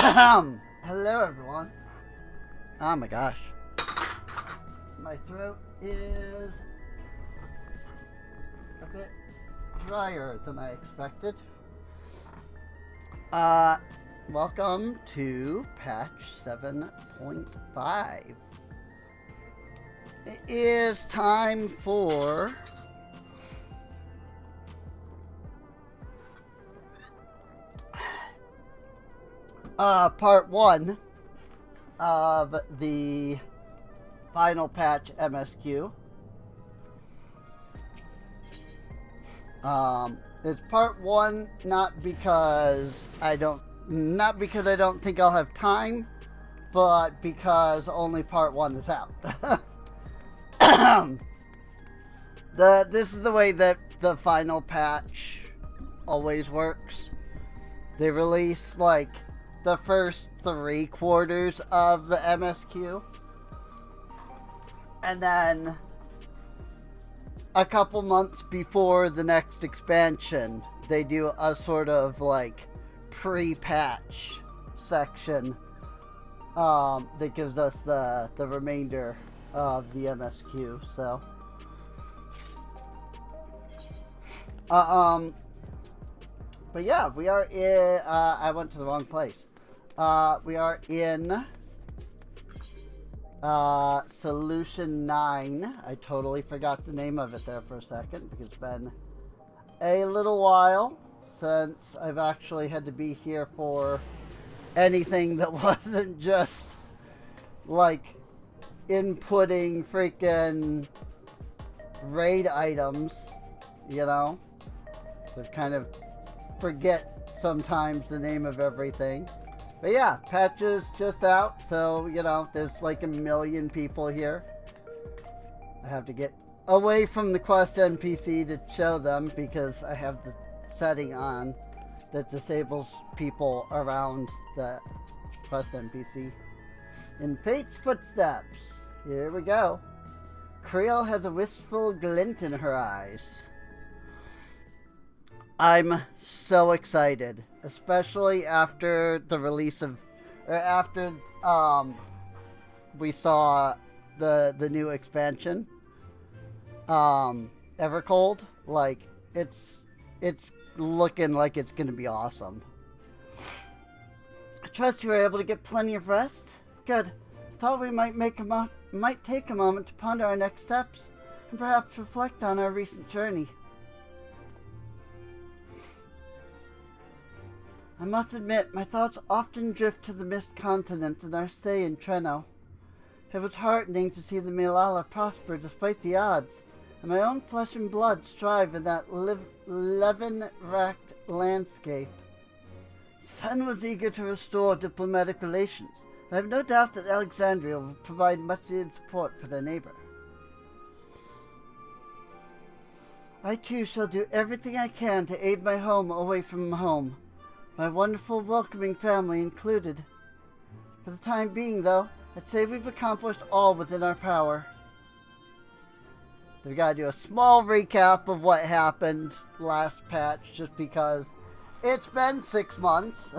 Hello everyone. Oh my gosh. My throat is a bit drier than I expected. Welcome to patch 7.5. It is time for part 1 of the final patch MSQ. It's part 1 not because I don't think I'll have time, but because only part 1 is out. This is the way that the final patch always works. They release like the first 3 quarters of the MSQ, and then a couple months before the next expansion, they do a sort of like pre-patch section that gives us the remainder of the MSQ. So but yeah, we are in I went to the wrong place. We are in Solution 9. I totally forgot the name of it there for a second because it's been a little while since I've actually had to be here for anything that wasn't just like inputting freaking raid items, you know? So kind of forget sometimes the name of everything. But yeah, patch is just out, so, you know, there's like a million people here. I have to get away from the quest NPC to show them because I have the setting on that disables people around the quest NPC. In Fate's footsteps, here we go. Creel has a wistful glint in her eyes. I'm so excited, especially after the release of, after we saw the new expansion, Evercold. Like it's looking like it's gonna be awesome. I trust you were able to get plenty of rest. Good. I thought we might take a moment to ponder our next steps and perhaps reflect on our recent journey. I must admit, my thoughts often drift to the Mist Continent and our stay in Treno. It was heartening to see the Milala prosper despite the odds, and my own flesh and blood strive in that levin-racked landscape. Sven was eager to restore diplomatic relations, and I have no doubt that Alexandria will provide much-needed support for their neighbor. I too shall do everything I can to aid my home away from home. My wonderful, welcoming family included. For the time being, though, I'd say we've accomplished all within our power. So we gotta do a small recap of what happened last patch, just because it's been 6 months.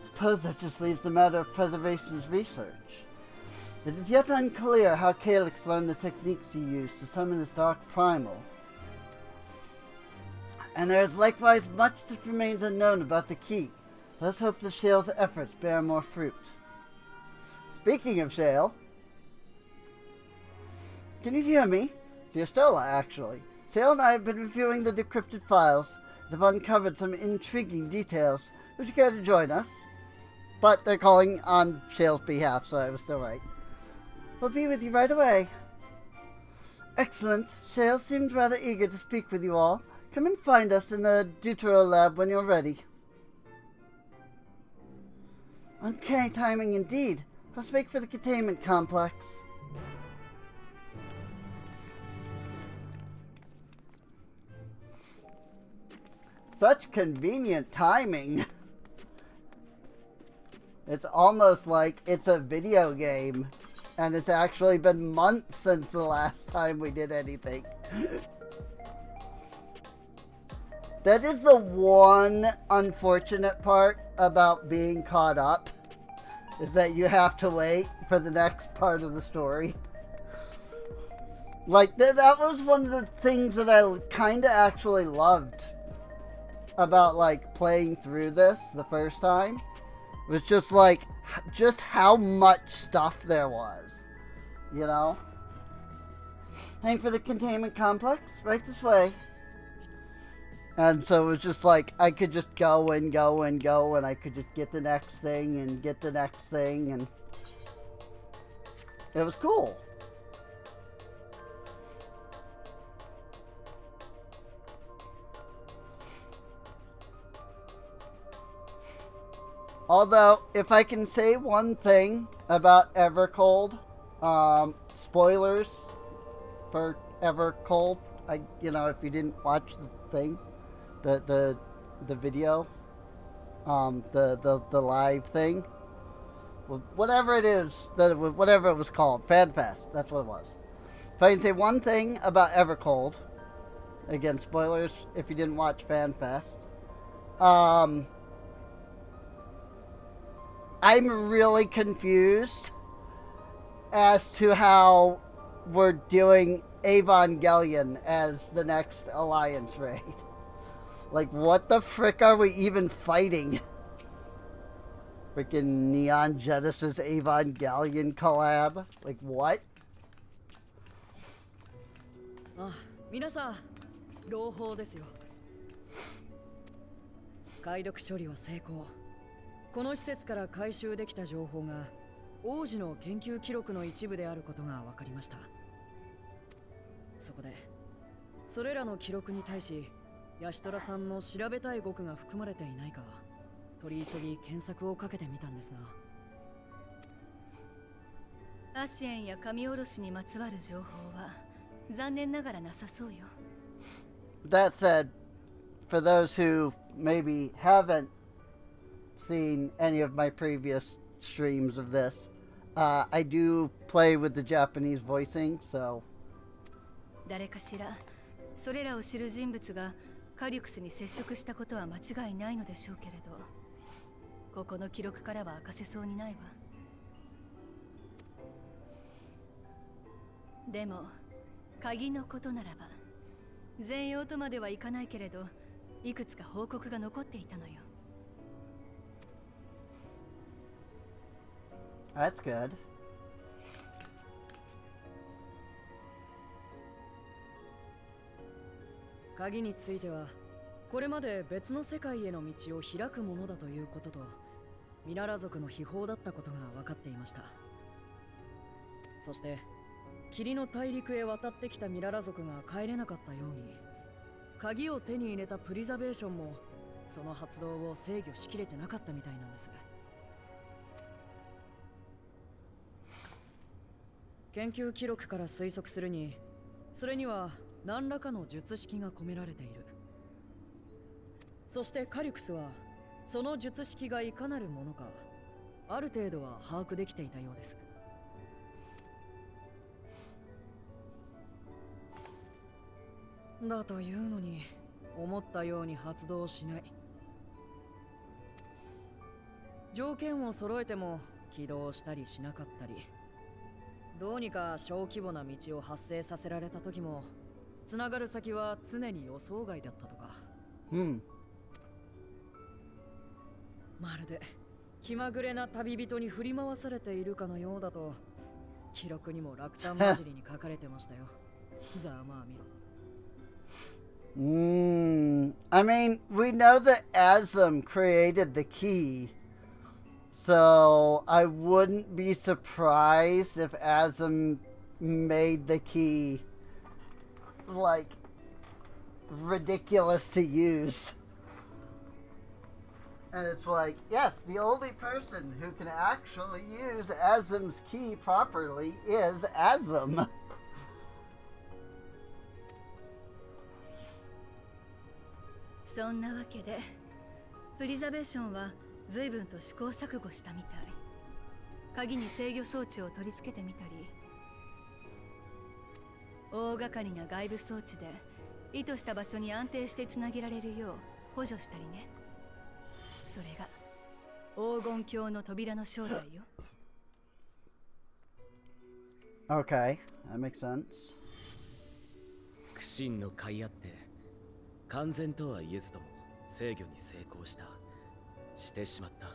Suppose that just leaves the matter of preservation's research. It is yet unclear how Calyx learned the techniques he used to summon his dark primal. And there is likewise much that remains unknown about the key. Let's hope the Shale's efforts bear more fruit. Speaking of Shale, can you hear me? It's Yostola, actually. Shale and I have been reviewing the decrypted files and have uncovered some intriguing details. Would you care to join us? But they're calling on Shale's behalf, so I was still right. We'll be with you right away. Excellent. Shale seems rather eager to speak with you all. Come and find us in the Dawntrail lab when you're ready. Uncanny timing indeed. Let's make for the containment complex. Such convenient timing. It's almost like it's a video game. And it's actually been months since the last time we did anything. That is the one unfortunate part about being caught up, is that you have to wait for the next part of the story. Like, that was one of the things that I kind of actually loved about, like, playing through this the first time. It was just, like, just how much stuff there was, you know? Heading for the containment complex, right this way. And so it was just like, I could just go and go and go, and I could just get the next thing and get the next thing, and it was cool. Although, if I can say one thing about Evercold, spoilers for Evercold, if you didn't watch the thing, the video, the live thing, whatever it is, whatever it was called, FanFest, that's what it was. If I can say one thing about Evercold, again, spoilers if you didn't watch FanFest, I'm really confused as to how we're doing Evangelion as the next Alliance raid. Like, what the frick are we even fighting? Freaking Neon Genesis Evangelion collab? Like, what? あ、皆さん、朗報ですよ。解読処理は成功。この施設から回収できた情報が王子の研究記録の一部であることが分かりました。そこで、それらの記録に対し、ヤシトラさんの調べたい語句が含まれていないか、取り急ぎ検索をかけてみたんですが。アシエンや神おろしにまつわる情報は残念ながらなさそうよ。That said, for those who maybe haven't seen any of my previous streams of this, I do play with the Japanese voicing, so 誰かしらそれらを知る人物がカリュクスに接触したことは間違いないのでしょうけれど、ここの記録からは明かせそうにないわ。でも鍵のことならば全容とまではいかないけれど、いくつか報告が残っていたのよ。that's good. 鍵については、これまで別の世界への道を開くものだということと、ミララ族の秘宝だったことが分かっていました。そして、霧の大陸へ渡ってきたミララ族が帰れなかったように、鍵を手に入れたプリザベーションもその発動を制御しきれてなかったみたいなんです。研究記録から推測するに、それには何らかの術式が込められている。そしてカリュクスはその術式がいかなるものか、ある程度は把握できていたようです。だというのに、思ったように発動しない。条件を揃えても起動したりしなかったり、どうにか小規模な道を発生させられた時も、つながる先は常に予想外だったとか。まるで気まぐれな旅人に振り回されているかのようだと、記録にも落胆交じりに書かれてましたよ。ざまあみろ。I mean, we know that Azum created the key, so I wouldn't be surprised if Azum made the key, like, ridiculous to use. And it's like, yes, the only person who can actually use Azum's key properly is Azum. そんなわけで、プリザベーションは随分と試行錯誤したみたい。鍵に制御装置を取り付けてみたり、大掛かりな外部装置で意図した場所に安定してつなげられるよう補助したりね。それが黄金鏡の扉の正体よ。Okay, that makes sense. 苦心の甲斐あって完全とは言えずとも制御に成功してしまった。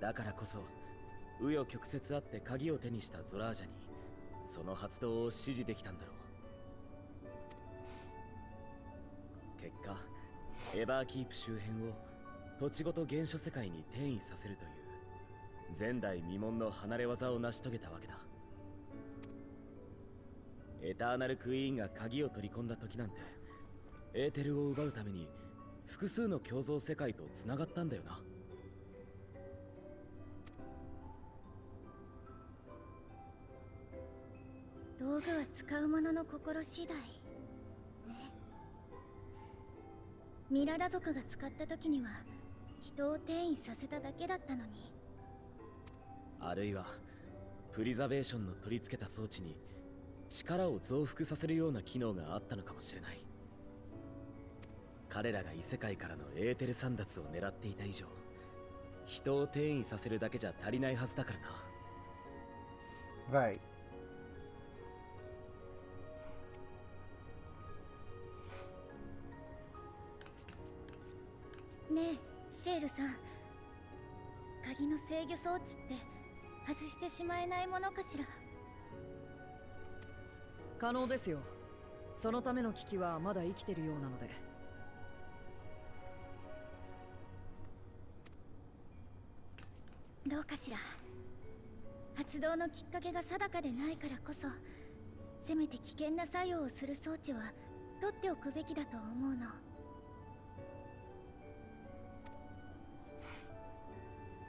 だからこそ紆余曲折あって鍵を手にしたゾラージャにその発動を指示できたんだろう。結果エバーキープ周辺を土地ごと原初世界に転移させるという前代未聞の離れ技を成し遂げたわけだ。エターナルクイーンが鍵を取り込んだ時なんてエーテルを奪うために複数の共造世界とつながったんだよな。道具は使う者の心次第ね。ミララ族が使った時には人を転移させただけだったのに。あるいはプリザベーションの取り付けた装置に力を増幅させるような機能があったのかもしれない。彼らが異世界からのエーテル簒奪を狙っていた以上、人を転移させるだけじゃ足りないはずだからな。 Right. ねえシェールさん、鍵の制御装置って外してしまえないものかしら。可能ですよ。そのための機器はまだ生きてるようなので。どうかしら。発動のきっかけが定かでないからこそ、せめて危険な作用をする装置は取っておくべきだと思うの。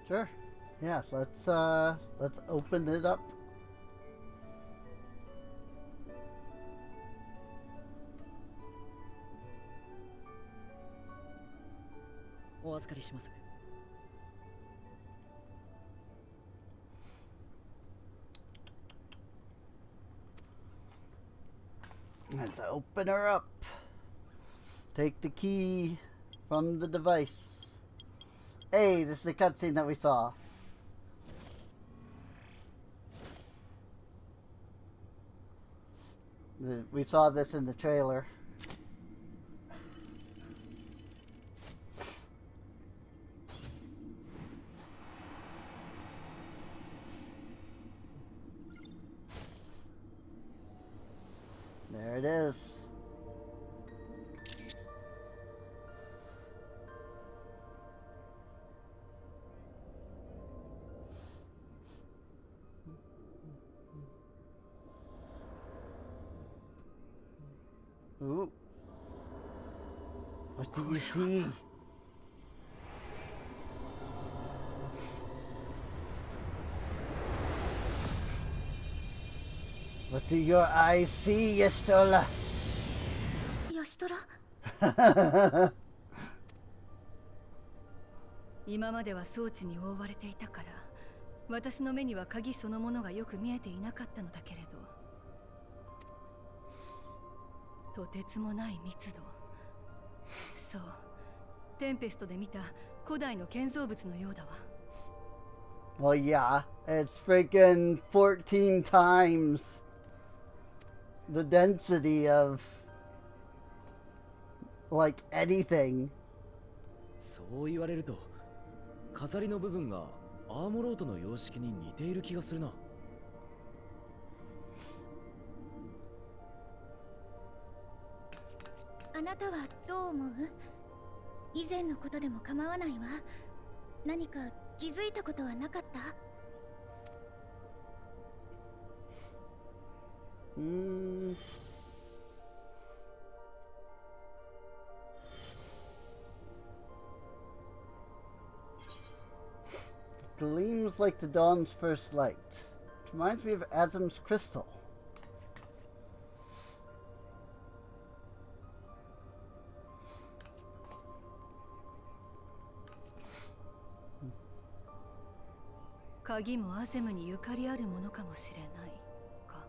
Sure. Yeah, let's open it up. お預かりします。Let's open her up. Take the key from the device. Hey, this is the cutscene that we saw. We saw this in the trailer. There it is. Ooh. What do you see? What do your eyes see, Yestola? ヤシトラ？今までは装置に覆われていたから、私の目には鍵そのものがよく見えていなかったのだけれど、とてつもない密度。そう、テンペストで見た古代の建造物のようだわ。Well, yeah, it's freaking 14 times the density of like anything. そう言われると飾りの部分がアーモロートの様式に似ている気がするな。あなたはどう思う？以前のことでも構わないわ。何か気づいたことはなかった？Gleams like the dawn's first light. It reminds me of Azim's crystal.鍵もアゼムにゆかりあるものかもしれないか。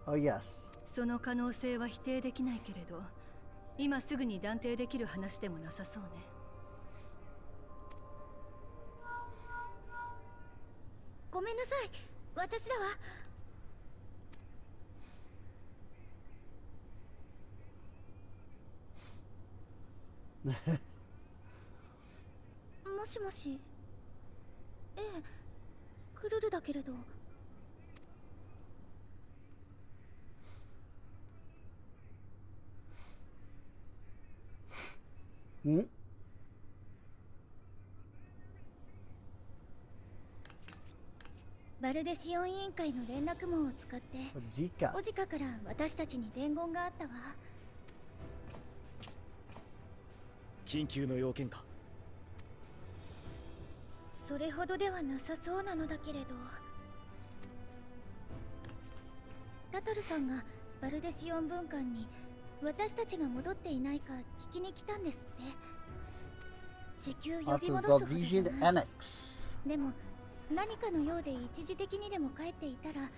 Oh yes. その可能性は否定できないけれど、今すぐに断定できる話でもなさそうね。ごめんなさい、私だわ。もしもし。ええ、クルルだけれど。ん？バルデシオン委員会の連絡網を使って時間。オジカから私たちに伝言があったわ。緊急の要件か。それほどではなさそうなのだけれど、タタルさんがバルデシオン分館に私たちが戻っていないか聞きに来たんですって。至急呼び戻すほどじゃない。でも何かのようで一時的にでも帰っていたら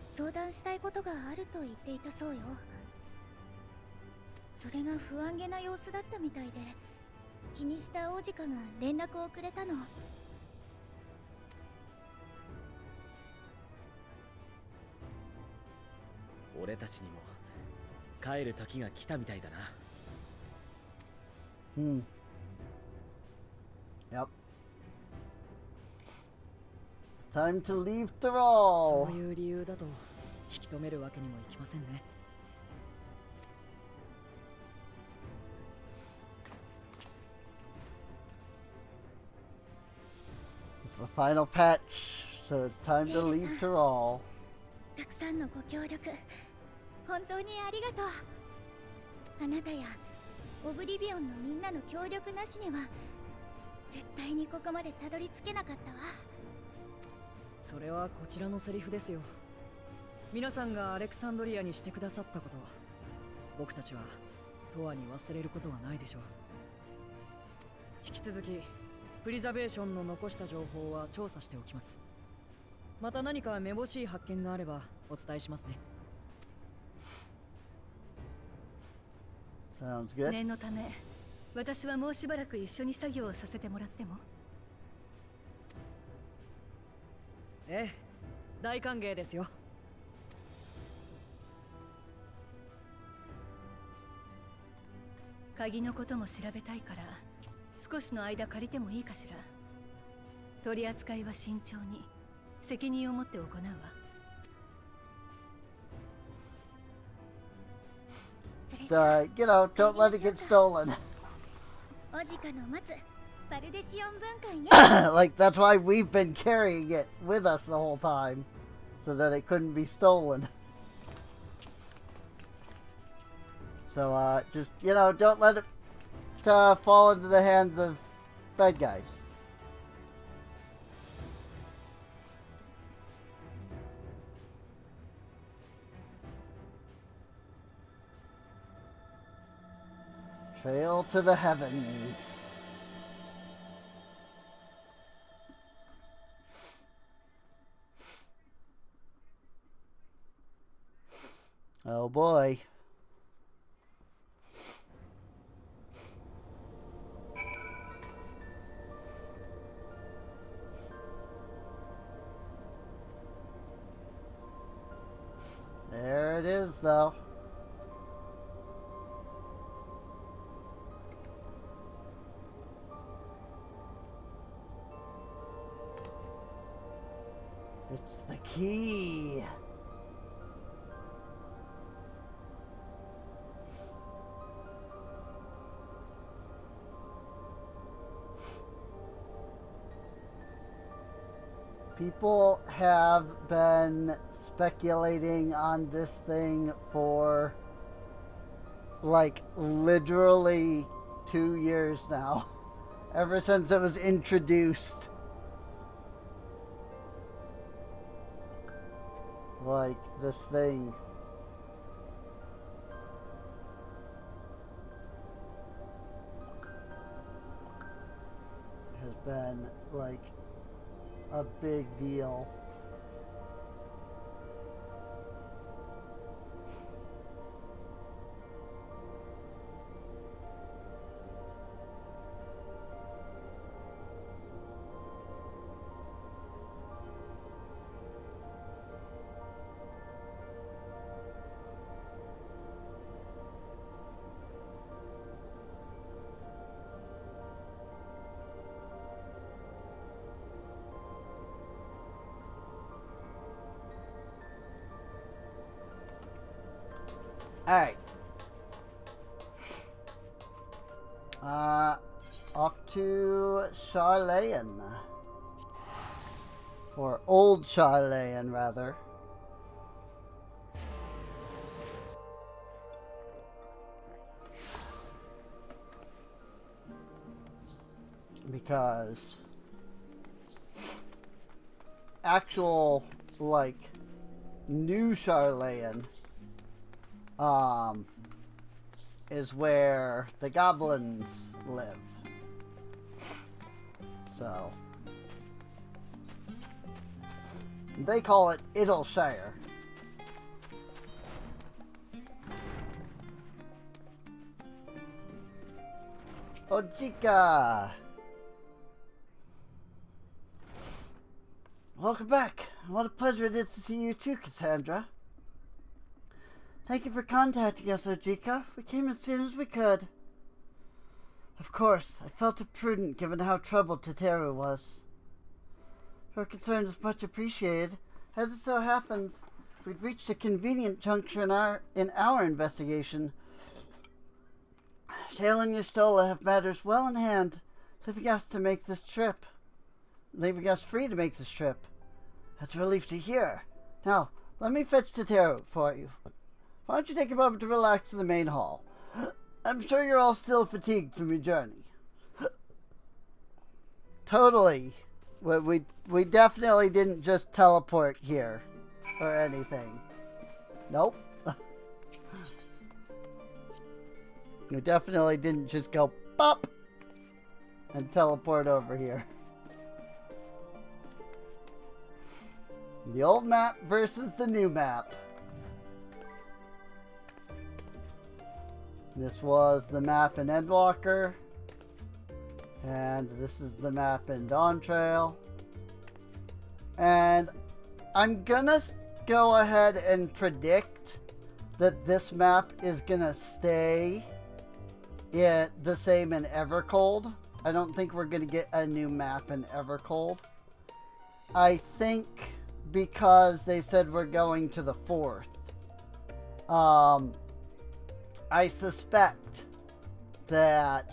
相談したいことがあると言っていたそうよ。それが不安げな様子だったみたいで、気にした王子かが連絡をくれたの。俺たちにも帰る時が来たみたいだな。Yep. Time to leave Thrall. そういう理由だと引き止めるわけにもいきませんね。It's the final patch, so it's time to leave Thrall. たくさんのご協力本当にありがとう。あなたやオブリビオンのみんなの協力なしには絶対にここまでたどり着けなかったわ。それはこちらのセリフですよ。皆さんがアレクサンドリアにしてくださったこと、僕たちは永遠に忘れることはないでしょう。引き続きプリザベーションの残した情報は調査しておきます。また何かめぼしい発見があればお伝えしますね。Sounds good. 念のため私はもうしばらく一緒に作業をさせてもらっても。ええ、大歓迎ですよ。鍵のことも調べたいから少しの間借りてもいいかしら。取り扱いは慎重に責任を持って行うわ。Don't let it get stolen. オジカの待つバルデシオン分館へ。Like, that's why we've been carrying it with us the whole time, so that it couldn't be stolen. So, just, don't let it fall into the hands of bad guys. Trail to the heavens. Oh boy. There it is, though. It's the key. People have been speculating on this thing for like literally 2 years now. Ever since it was introduced. Like, this thing. Has been, like, a big deal. Alright. Off to Charlayan. Or Old Charlayan, rather. Because actual, like, New Charlayan is where the goblins live. So they call it Idleshire. Ojika! Welcome back. What a pleasure it is to see you too, Cassandra. Thank you for contacting us, Ojika. We came as soon as we could. Of course, I felt it prudent given how troubled Teteru was. Her concern is much appreciated. As it so happens, we've reached a convenient juncture in our investigation. Shale and Yustola have matters well in hand, leaving us free to make this trip. That's a relief to hear. Now, let me fetch Teteru for you. Why don't you take a moment to relax in the main hall? I'm sure you're all still fatigued from your journey. Totally. We definitely didn't just teleport here or anything. Nope. We definitely didn't just go pop and teleport over here. The old map versus the new map. This was the map in Endwalker. And this is the map in Dawntrail. And I'm gonna go ahead and predict that this map is gonna stay the same in Evercold. I don't think we're gonna get a new map in Evercold. I think because they said we're going to the 4th. I suspect that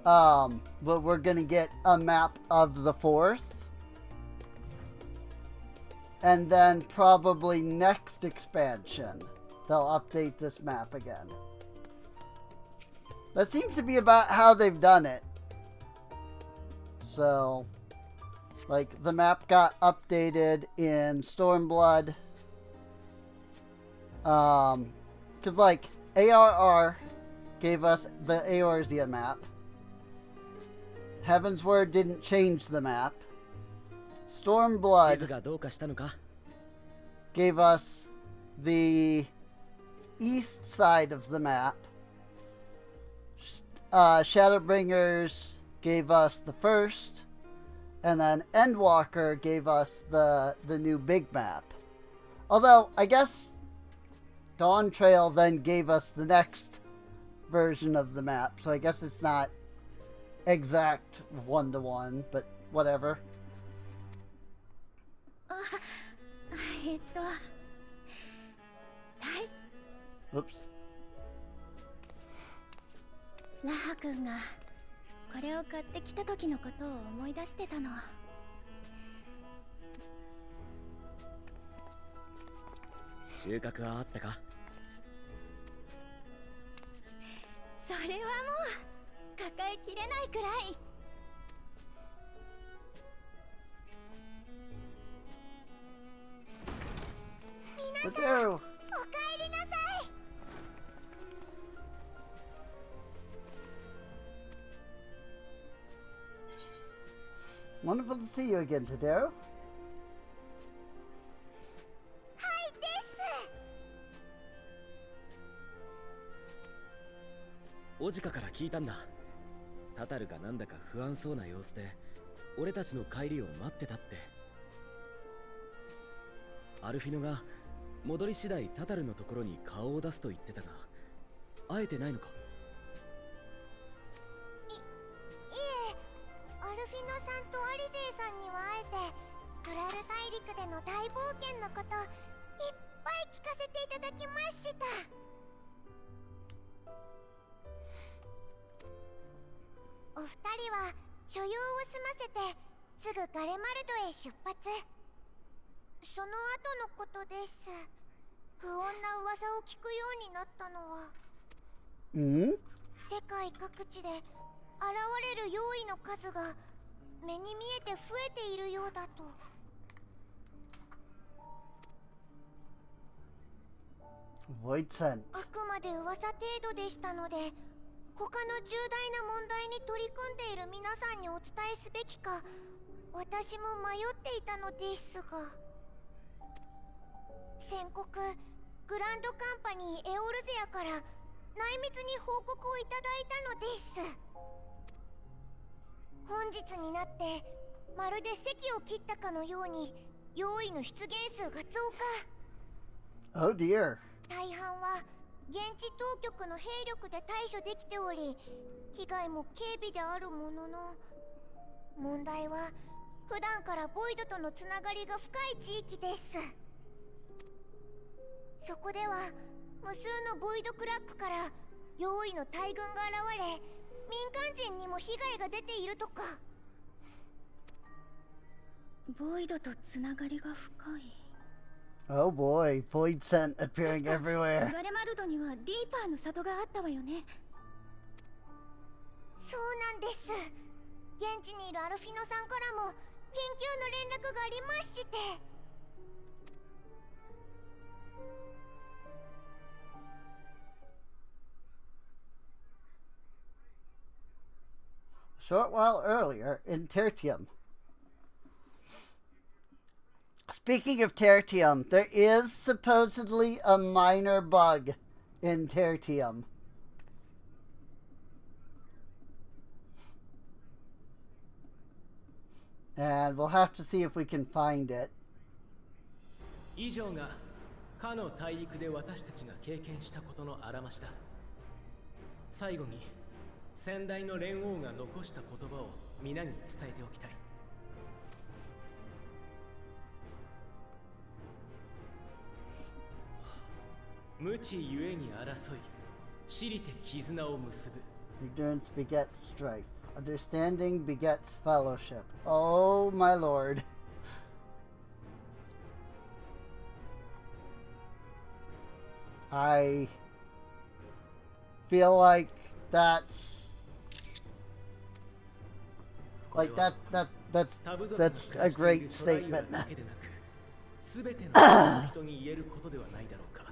but we're gonna get a map of the 4th, and then probably next expansion they'll update this map again. That seems to be about how they've done it. So, like, the map got updated in Stormblood. Cause like ARR gave us the Eorzea map. Heaven's Word didn't change the map. Stormblood gave us the east side of the map. Shadowbringers gave us the first, and then Endwalker gave us the new big map. Although I guess Dawntrail then gave us the next version of the map, so I guess it's not exact 1-to-1, but whatever. Oops. ラハ君がこれを買ってきた時のことを思い出してたの。収穫はあったか？それはもう抱えきれないくらい。皆さん、おかえりなさい。Wonderful to see you again, Teteru. オジカから聞いたんだ。タタルがなんだか不安そうな様子で俺たちの帰りを待ってたって。アルフィノが戻り次第タタルのところに顔を出すと言ってたが、会えてないのか？いえ、アルフィノさんとアリゼイさんには会えて、トラル大陸での大冒険のこといっぱい聞かいただきました。お二人は所用を済ませてすぐガレマルドへ出発。その後のことです。不穏な噂を聞くようになったのは、世界各地で現れる妖異の数が目に見えて増えているようだと。あくまで噂程度でしたので、他の重大な問題に取り組んでいる皆さんにお伝えすべきか私も迷っていたのですが、先国グランドカンパニーエオルゼアから内密に報告をいただいたのです。本日になってまるで席を切ったかのように妖異の出現数が増加。 Oh dear. 大半は現地当局の兵力で対処できており、被害も軽微であるものの、問題は普段からボイドとのつながりが深い地域です。そこでは無数のボイドクラックから妖異の大群が現れ、民間人にも被害が出ているとか。ボイドとつながりが深い。Oh boy, void scent appearing 確か everywhere. ガレマルドにはリーパーの里があったわよね。そうなんです。現地にいるアルフィノさんからも緊急の連絡がありまして。Short while earlier in Tertium. Speaking of Tertium, there is supposedly a minor bug in Tertium. And we'll have to see if we can find it. 以上がかの大陸で私たちが経験したことのあらましだ。最後に先代の連王が残した言葉を皆に伝えておきたい。無知ゆえに争い、知りて絆を結ぶ。 Ignorance begets strife. Understanding begets fellowship. Oh my lord. I feel like that's that's a great statement. すべての人に言えることではないだろうか。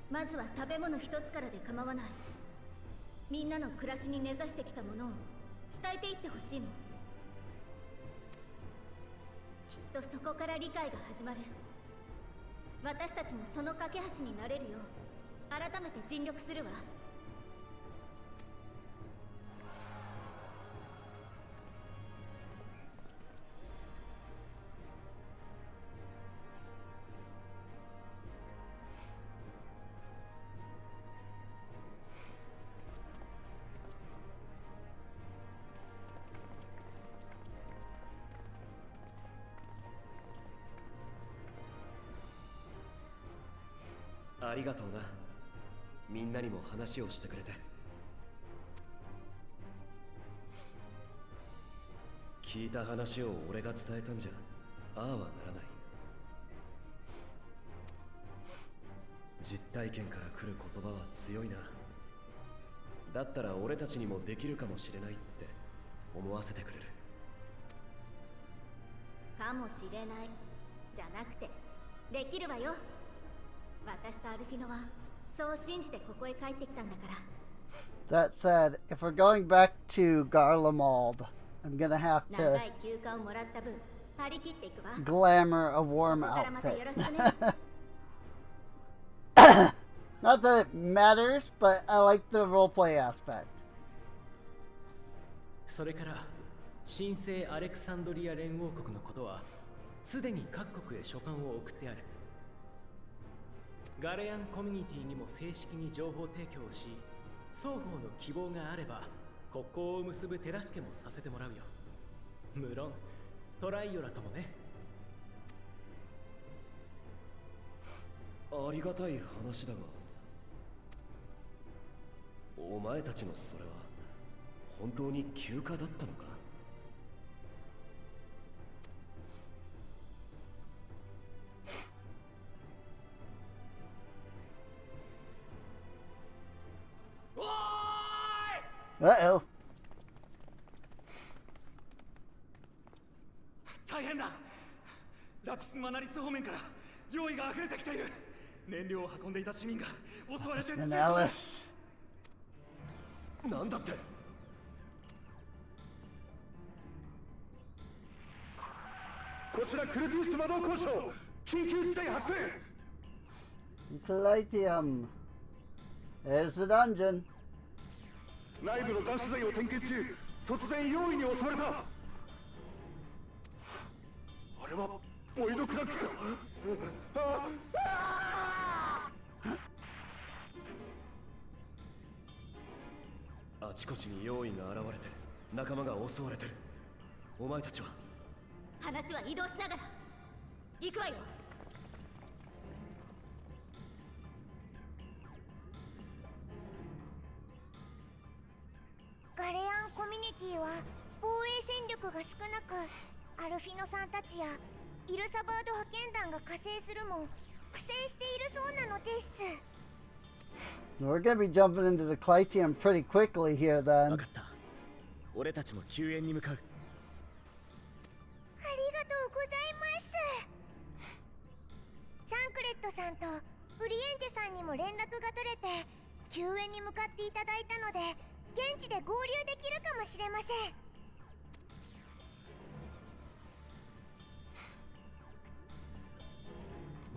まずは食べ物一つからで構わない。みんなの暮らしに根ざしてきたものを伝えていってほしいの。きっとそこから理解が始まる。私たちもその架け橋になれるよう改めて尽力するわ。ありがとうな。みんなにも話をしてくれて。聞いた話を俺が伝えたんじゃああはならない。実体験から来る言葉は強いな。だったら俺たちにもできるかもしれないって思わせてくれる。かもしれないじゃなくてできるわよ。私とアルフィノはそう信じてここへ帰ってきたんだから。 That said, if we're going back to Garlemald, I'm gonna have 長 to い休暇をもらった分張り切っていくわ。 glamour a warm ここからまた outfit. よろしくね。Not that it matters, but I like the roleplay aspect. それから神聖アレクサンドリア連合国のことはすでに各国へ書簡を送ってある。ガレアンコミュニティにも正式に情報提供をし、双方の希望があれば国交を結ぶ手助けもさせてもらうよ。無論トライオラともね。ありがたい話だが、お前たちのそれは本当に休暇だったのか？Uh-oh. 大変だ。ラピスマナリス方面から用意が溢れてきている。燃料を運んでいた市民が襲われて And Alice. なんだって？こちらクルティス魔導交渉、緊急事態発生。 Eclatium. There's the dungeon. 内部の残死剤を点検中、突然容易に襲われた。あれはボイドクラックか。あちこちに用意が現れて仲間が襲われてる。お前たちは？話は移動しながら行くわよ。ガレアンコミュニティは防衛戦力が少なく、アルフィノさんたちやイルサバード派遣団が加勢するも苦戦しているそうなのです。 We're gonna be jumping into the Eclatium pretty quickly here 分 then. かった。俺たちも救援に向かう。ありがとうございます。サンクレットさんとブリエンジェさんにも連絡が取れて救援に向かっていただいたので、現地で合流できるかもしれません。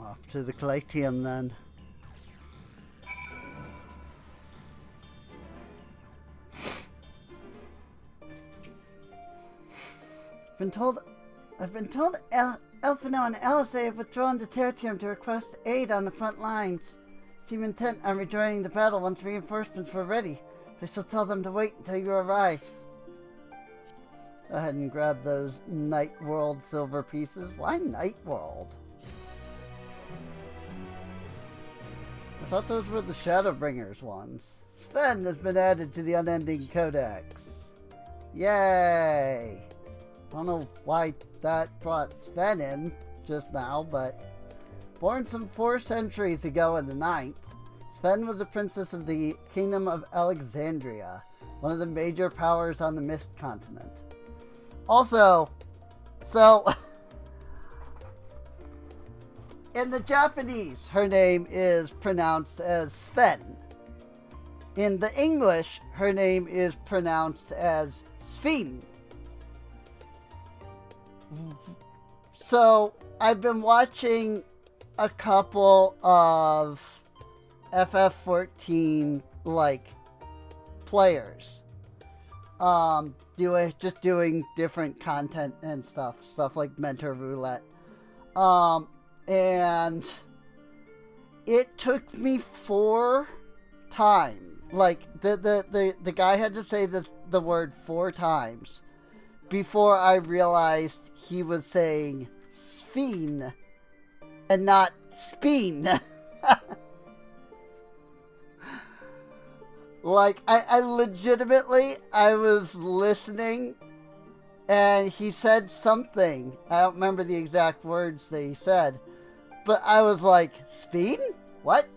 Off to the Eclatium then. I've been told Elfino and Alice have withdrawn to Tertium to request aid on the front lines. Seem intent on rejoining the battle once reinforcements were ready. I shall tell them to wait until you arrive. Go ahead and grab those Night World silver pieces. Why Night World? I thought those were the Shadowbringers ones. Sven has been added to the Unending Codex. Yay! I don't know why that brought Sven in just now, but born some 4 centuries ago in the 9th, Sven was a princess of the Kingdom of Alexandria, one of the major powers on the Mist Continent. Also, so in the Japanese, her name is pronounced as Sven. In the English, her name is pronounced as Sven. So, I've been watching a couple of FF14 players doing different content and stuff like Mentor Roulette, and it took me 4 times. The guy had to say the word 4 times before I realized he was saying Sven and not Speen. I legitimately, I was listening and he said something. I don't remember the exact words that he said, but I was like, Speen? What?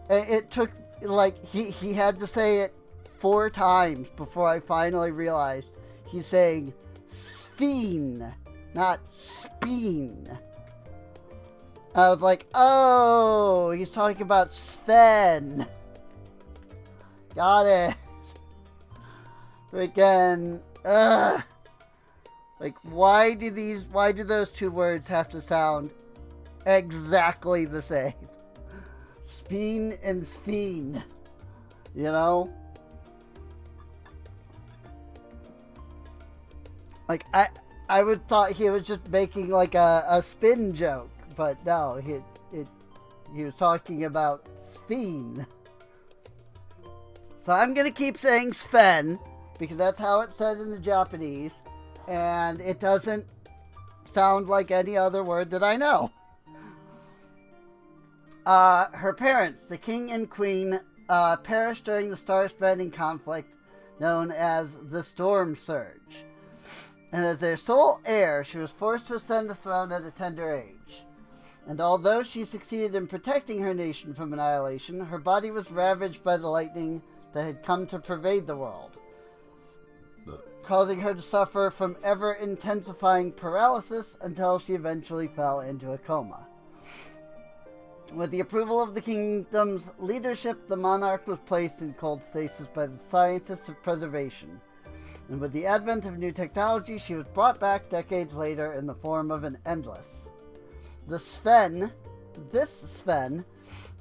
And it took, he had to say it 4 times before I finally realized he's saying Sven, not Speen. I was like, oh, he's talking about Sven. Got it. Again, why do those 2 words have to sound exactly the same? Speen and Sven, you know? I would thought he was just making a spin joke, but no, he was talking about Sven. So I'm gonna keep saying Sven because that's how it's said in the Japanese, and it doesn't sound like any other word that I know. Her parents, the king and queen, perished during the star-spanning conflict known as the Storm Surge. And as their sole heir, she was forced to ascend the throne at a tender age. And although she succeeded in protecting her nation from annihilation, her body was ravaged by the lightning that had come to pervade the world, causing her to suffer from ever-intensifying paralysis until she eventually fell into a coma. With the approval of the kingdom's leadership, the monarch was placed in cold stasis by the scientists of preservation. And with the advent of new technology, she was brought back decades later in the form of an Endless. This Sven,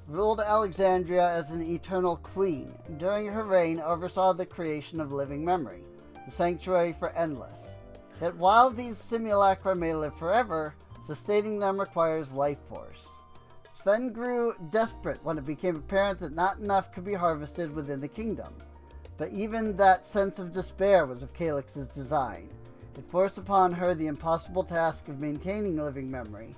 ruled Alexandria as an eternal queen, and during her reign oversaw the creation of living memory, the sanctuary for Endless. Yet while these simulacra may live forever, sustaining them requires life force. Sven grew desperate when it became apparent that not enough could be harvested within the kingdom. But even that sense of despair was of Calyx's design. It forced upon her the impossible task of maintaining living memory,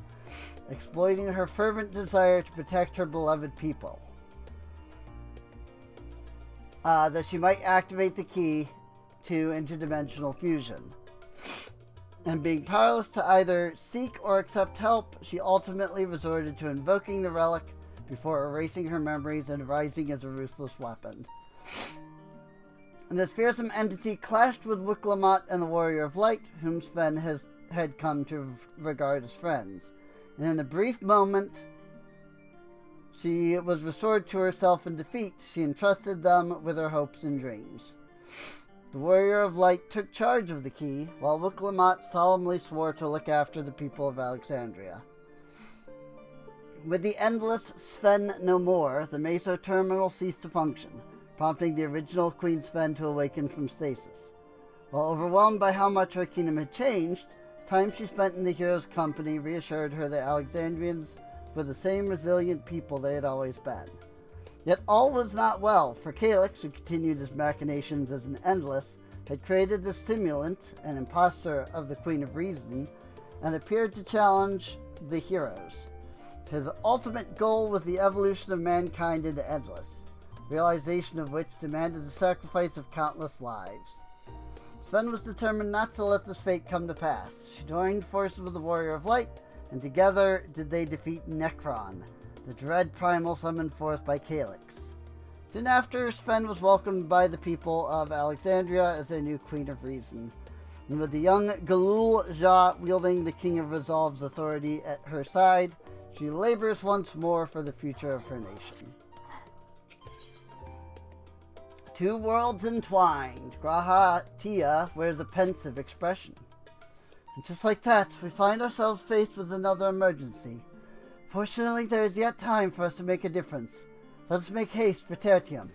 exploiting her fervent desire to protect her beloved people, that she might activate the key to interdimensional fusion. And being powerless to either seek or accept help, she ultimately resorted to invoking the relic before erasing her memories and rising as a ruthless weapon. And this fearsome entity clashed with Wiklamat and the Warrior of Light, whom Sven had come to regard as friends. And in a brief moment, she was restored to herself in defeat. She entrusted them with her hopes and dreams. The Warrior of Light took charge of the key, while Wiklamat solemnly swore to look after the people of Alexandria. With the Endless Sven no more, the Meso Terminal ceased to function, prompting the original Queen Sven to awaken from stasis. While overwhelmed by how much her kingdom had changed, time she spent in the hero's company reassured her that Alexandrians were the same resilient people they had always been. Yet all was not well, for Calyx, who continued his machinations as an Endless, had created the simulant, an impostor of the Queen of Reason, and appeared to challenge the heroes. His ultimate goal was the evolution of mankind into Endless, realization of which demanded the sacrifice of countless lives. Sven was determined not to let this fate come to pass. She joined forces with the Warrior of Light, and together did they defeat Necron, the dread primal summoned forth by Calyx. Soon after, Sven was welcomed by the people of Alexandria as their new Queen of Reason, and with the young Galul Ja wielding the King of Resolve's authority at her side, she labors once more for the future of her nation. Two worlds entwined, Graha Tia wears a pensive expression. And just like that, we find ourselves faced with another emergency. Fortunately, there is yet time for us to make a difference. Let us make haste for Tertium.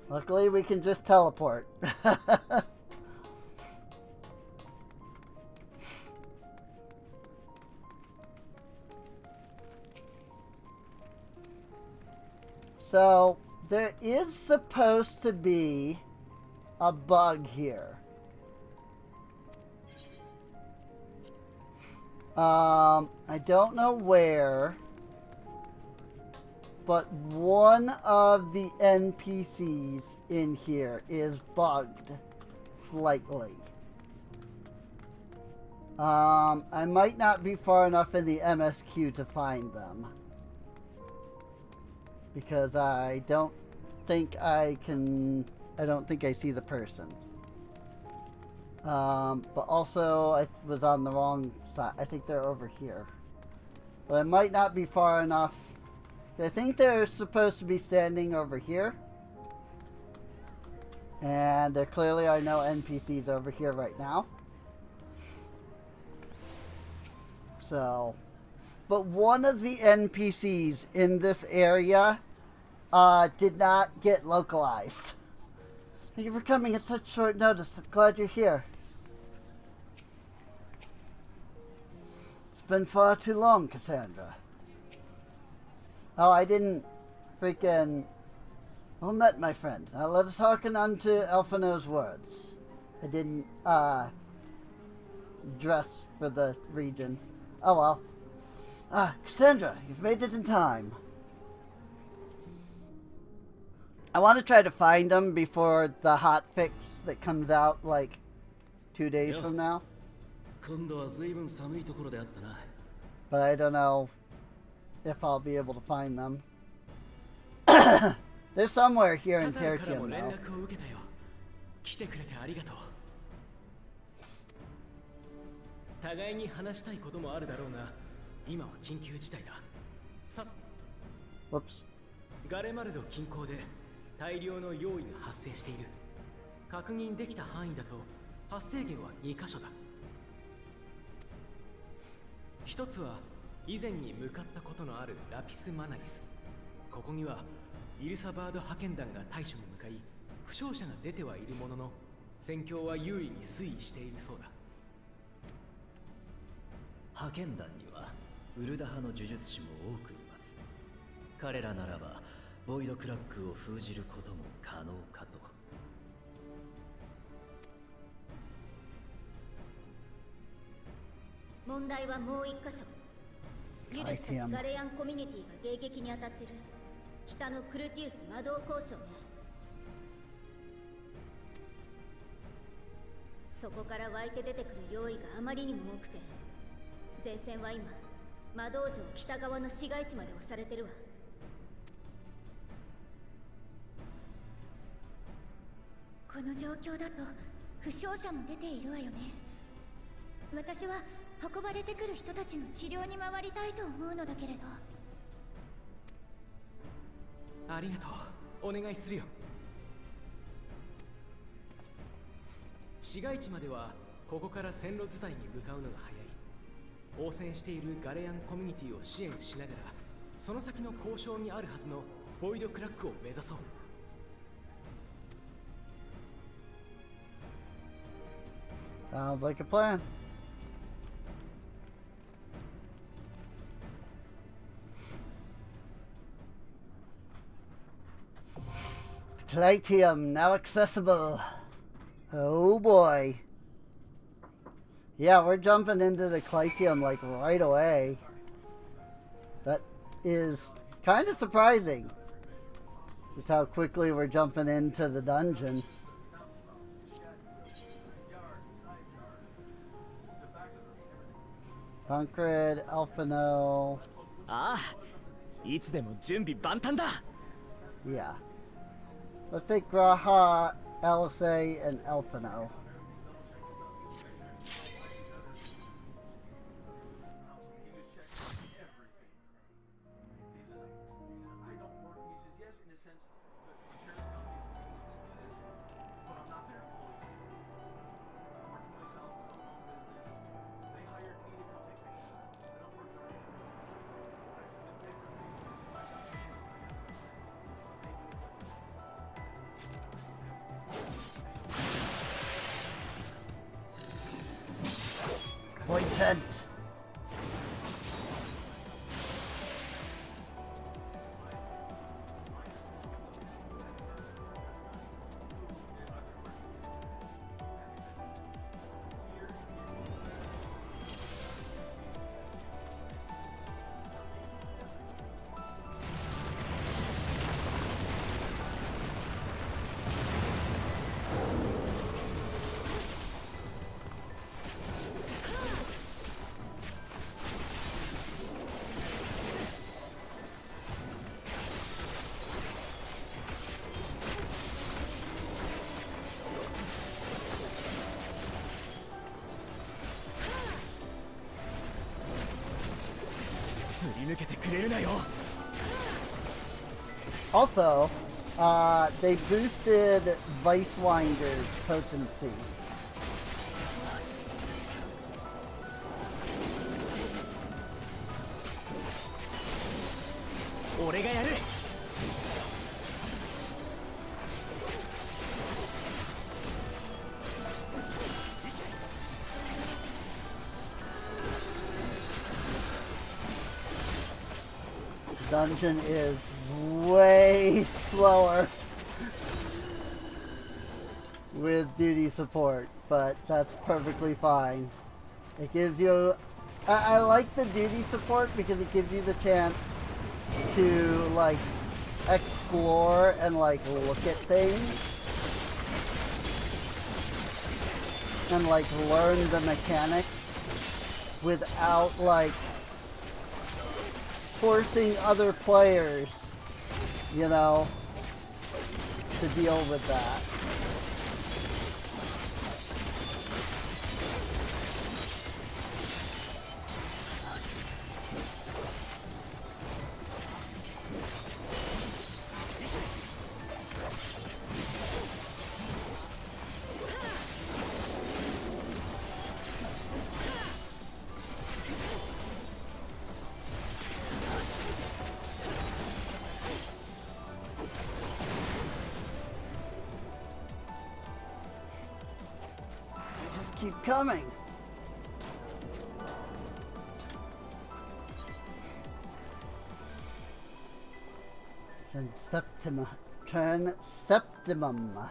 Luckily, we can just teleport. So, there is supposed to be a bug here. I don't know where, but one of the NPCs in here is bugged slightly. I might not be far enough in the MSQ to find them, because I don't think I see the person. But also, I was on the wrong side. I think they're over here. But I might not be far enough. I think they're supposed to be standing over here. And there clearly are no NPCs over here right now. So, but one of the NPCs in this area did not get localized. Thank you for coming at such short notice. I'm glad you're here. It's been far too long, Cassandra. Oh, I didn't freaking... Well met, my friend. Now let us hearken unto Elfino's words. I didn't, dress for the region. Oh well. Cassandra, you've made it in time. I want to try to find them before the hot fix that comes out, like, 2 days from now. But I don't know if I'll be able to find them. They're somewhere here in Tertium now. 互いに話したいこともあるだろうが、今は緊急事態だ。さ、ガレマルド近郊で大量の用意が発生している。確認できた範囲だと発生源は2カ所だ。一つは以前に向かったことのあるラピスマナリス。ここにはイルサバード派遣団が対処に向かい、負傷者が出てはいるものの、戦況は優位に推移しているそうだ。派遣団にはウルダ派の呪術師も多くいます。彼らならばボイドクラックを封じることも可能かと。問題はもう一箇所。ユルスたちガレアンコミュニティが迎撃に当たってる北のクルティウス魔導交渉ね。そこから湧いて出てくる用意があまりにも多くて、前線は今魔導城北側の市街地まで押されてるわ。この状況だと負傷者も出ているわよね。私は運ばれてくる人たちの治療に回りたいと思うのだけれど。ありがとう。お願いするよ。市街地まではここから線路伝いに向かうのが早い。応戦しているガレアンコミュニティを支援しながら、その先の交渉にあるはずのボイドクラックを目指そう。Sounds like a plan. Calatium now accessible. Oh boy. Yeah, we're jumping into the Calatium like right away. That is kind of surprising. Just how quickly we're jumping into the dungeon. Tancred, Elfino. Yeah. Let's take Graha, LSA, and Elfino. Pointed. Also, they boosted Vicewinder's potency. Dungeon is way slower with duty support, but that's perfectly fine. It gives you... I like the duty support because it gives you the chance to, like, explore and, like, look at things. And, like, learn the mechanics without, like, forcing other players, you know, to deal with that. Keep coming. Transeptimum.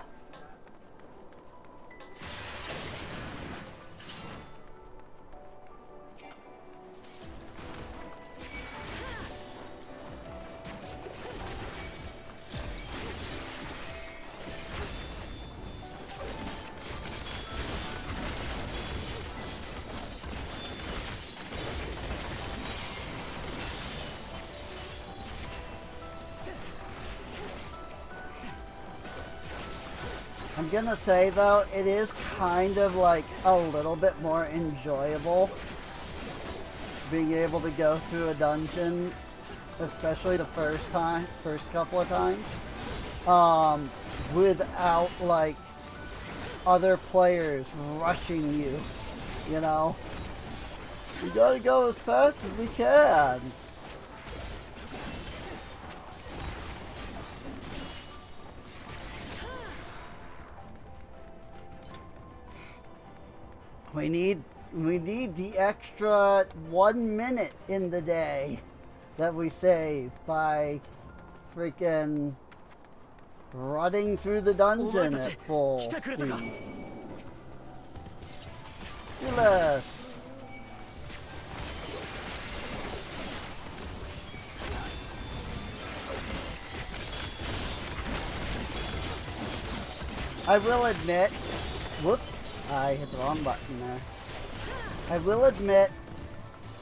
I'm gonna say though, it is kind of like a little bit more enjoyable being able to go through a dungeon, especially the first couple of times, without like other players rushing you, you know? We gotta go as fast as we can. We need the extra 1 minute in the day that we save by freaking running through the dungeon at full speed. Ridiculous. I will admit, whoops. I hit the wrong button there. I will admit,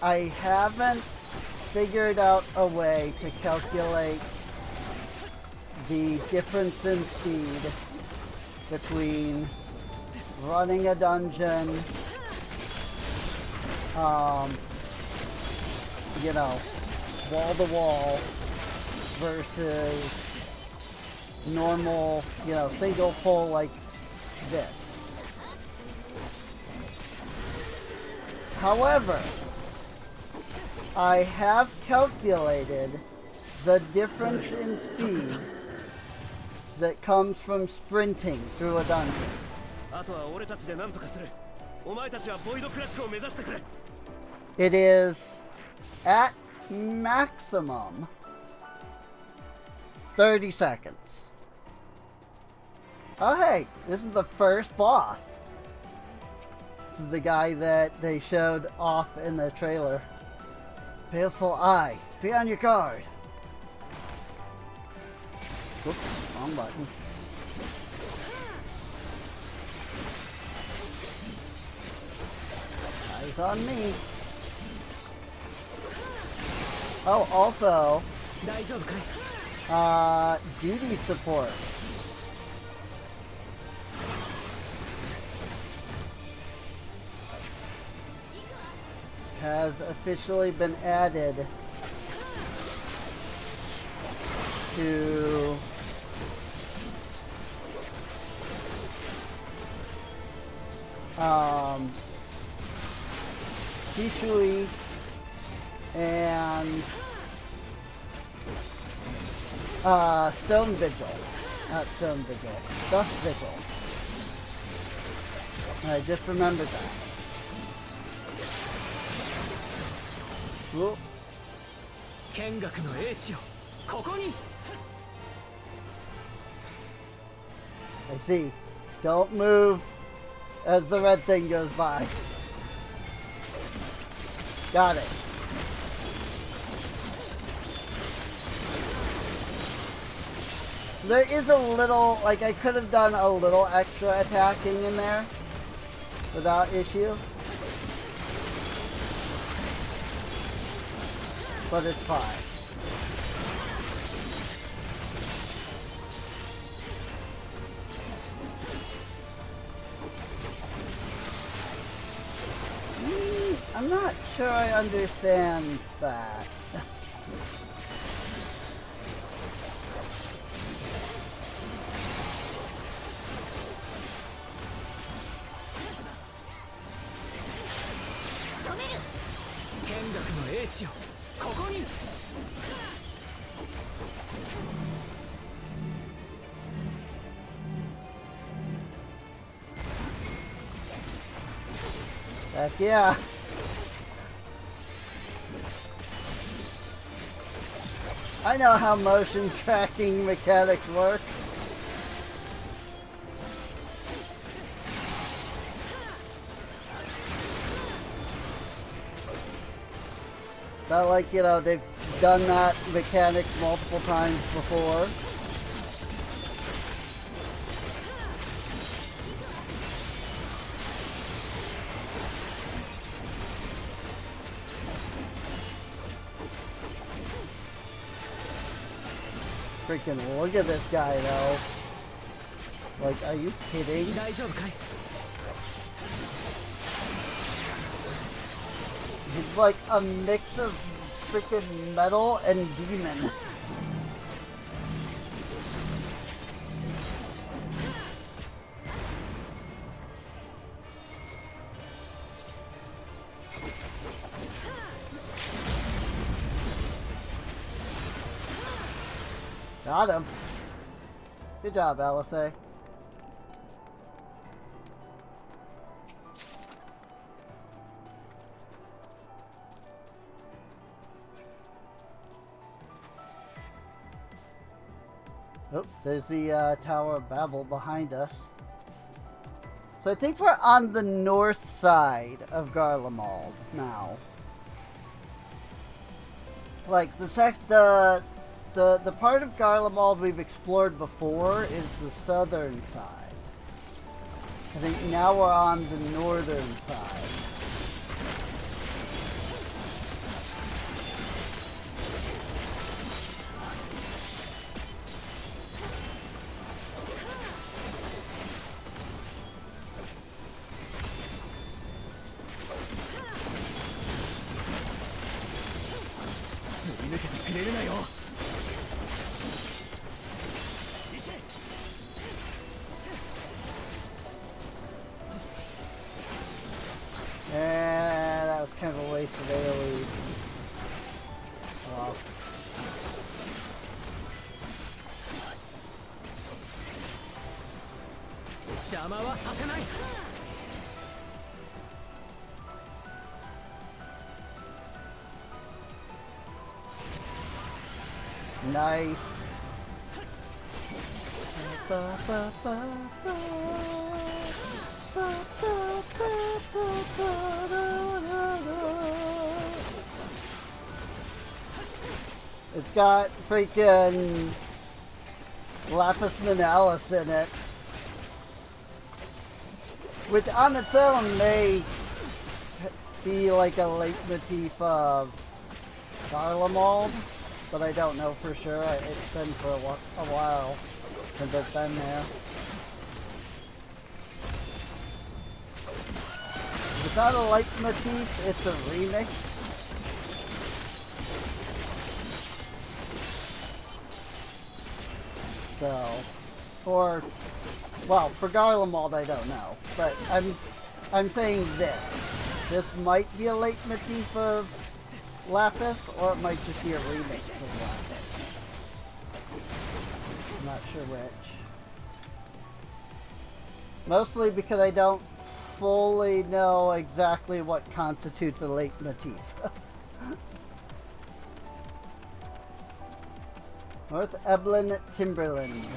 I haven't figured out a way to calculate the difference in speed between running a dungeon, you know, wall to wall versus normal, you know, single pull like this. However, I have calculated the difference in speed that comes from sprinting through a dungeon. It is at maximum 30 seconds. Oh hey, this is the first boss. This is the guy that they showed off in the trailer. Baleful Eye, be on your guard. Oops, wrong button. Eyes on me. Oh, also, duty support. Has officially been added to Shishui and Stone Vigil. Not Stone Vigil. Dust Vigil. I just remembered that. Whoop. 見学の英知をここに I see. Don't move as the red thing goes by. Got it. There is a little, like I could have done a little extra attacking in there without issue. But it's fine. I'm not sure I understand that. Heck yeah. I know how motion tracking mechanics work. Not like, you know, they've done that mechanic multiple times before. Freaking look at this guy though. Like, are you kidding? He's like a mix of freaking metal and demon. Got him. Good job, LSA. Oh, there's the Tower of Babel behind us. So I think we're on the north side of Garlemald now. Like the part of Garlemald we've explored before is the southern side. I think now we're on the northern side. That was kind of a waste of AoE. Well. Nice. It's got freaking Lapis Manalis in it, which on its own may be like a leitmotif of Garlemald, but I don't know for sure. It's been for a while since I've been there. It's not a leitmotif, it's a remix. So, for Garlemald I don't know, but I'm saying this might be a leitmotif of Lapis, or it might just be a remix of Lapis. I'm not sure which. Mostly because I don't fully know exactly what constitutes a leitmotif. North Eblin Timberland.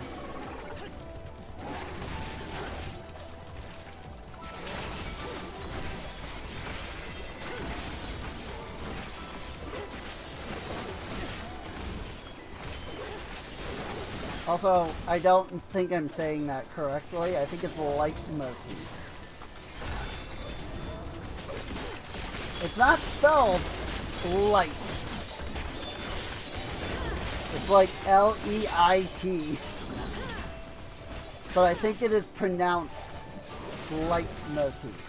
Also, I don't think I'm saying that correctly. I think it's leitmotif. It's not spelled light. It's like L-E-I-T. But I think it is pronounced leitmotif.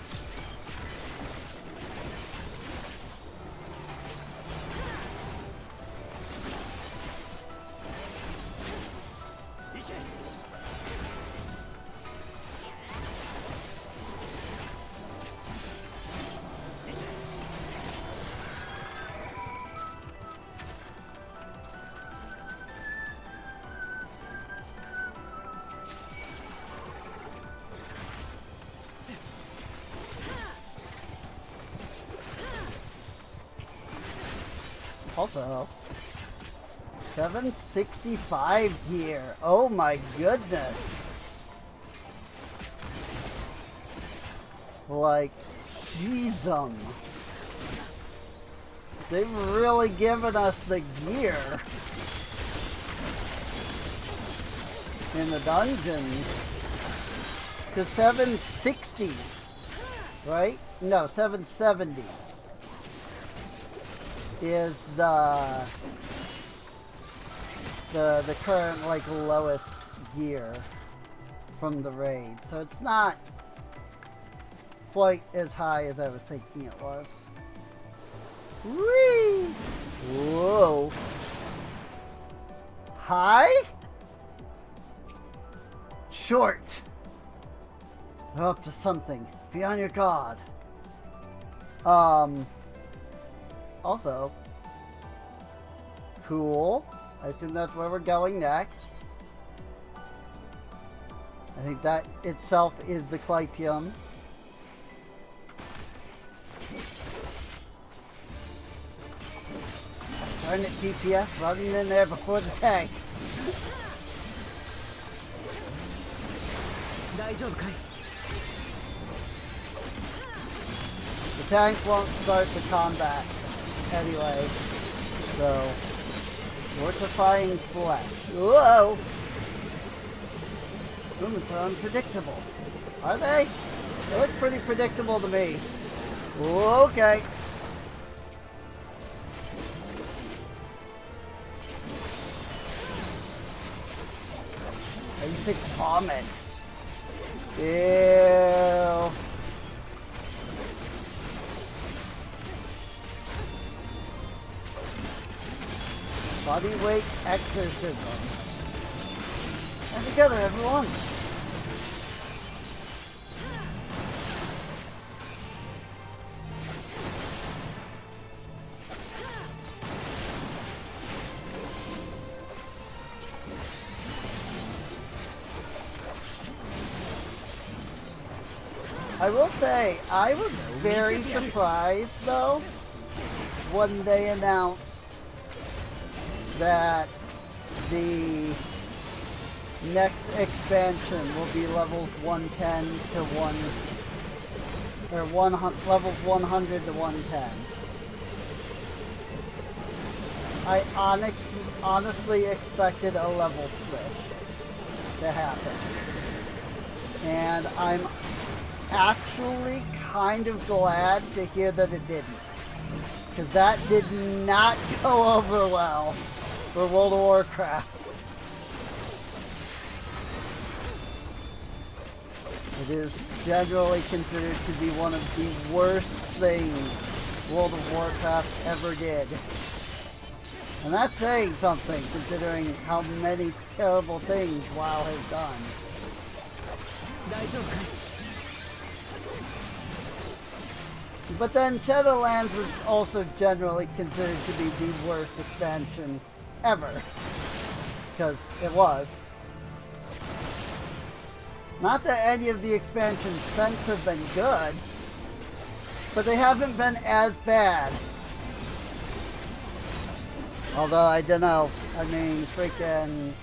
Also, 765 here. Oh my goodness. Like, jeez. They've really given us the gear in the dungeons. Because 760, right? No, 770. Is the current like lowest gear from the raid, so it's not quite as high as I was thinking it was. Whee! Whoa! High? Short. They're up to something. Be on your guard. Also, cool. I assume that's where we're going next. I think that itself is the Clytium. Darn it, DPS running in there before the tank. The tank won't start the combat anyway, so mortifying flesh. Whoa! Movements are unpredictable. Are they? They look pretty predictable to me. Okay. Basic vomit. Ew. Body weight exorcism. And together, everyone. I will say, I was very surprised, though, when they announced that the next expansion will be levels 110 to levels 100 to 110. I honestly expected a level switch to happen. And I'm actually kind of glad to hear that it didn't. Because that did not go over well for World of Warcraft. It is generally considered to be one of the worst things World of Warcraft ever did. And that's saying something, considering how many terrible things WoW has done. But then Shadowlands was also generally considered to be the worst expansion ever. Because it was. Not that any of the expansions since have been good, but they haven't been as bad. Although, I don't know. I mean, freaking...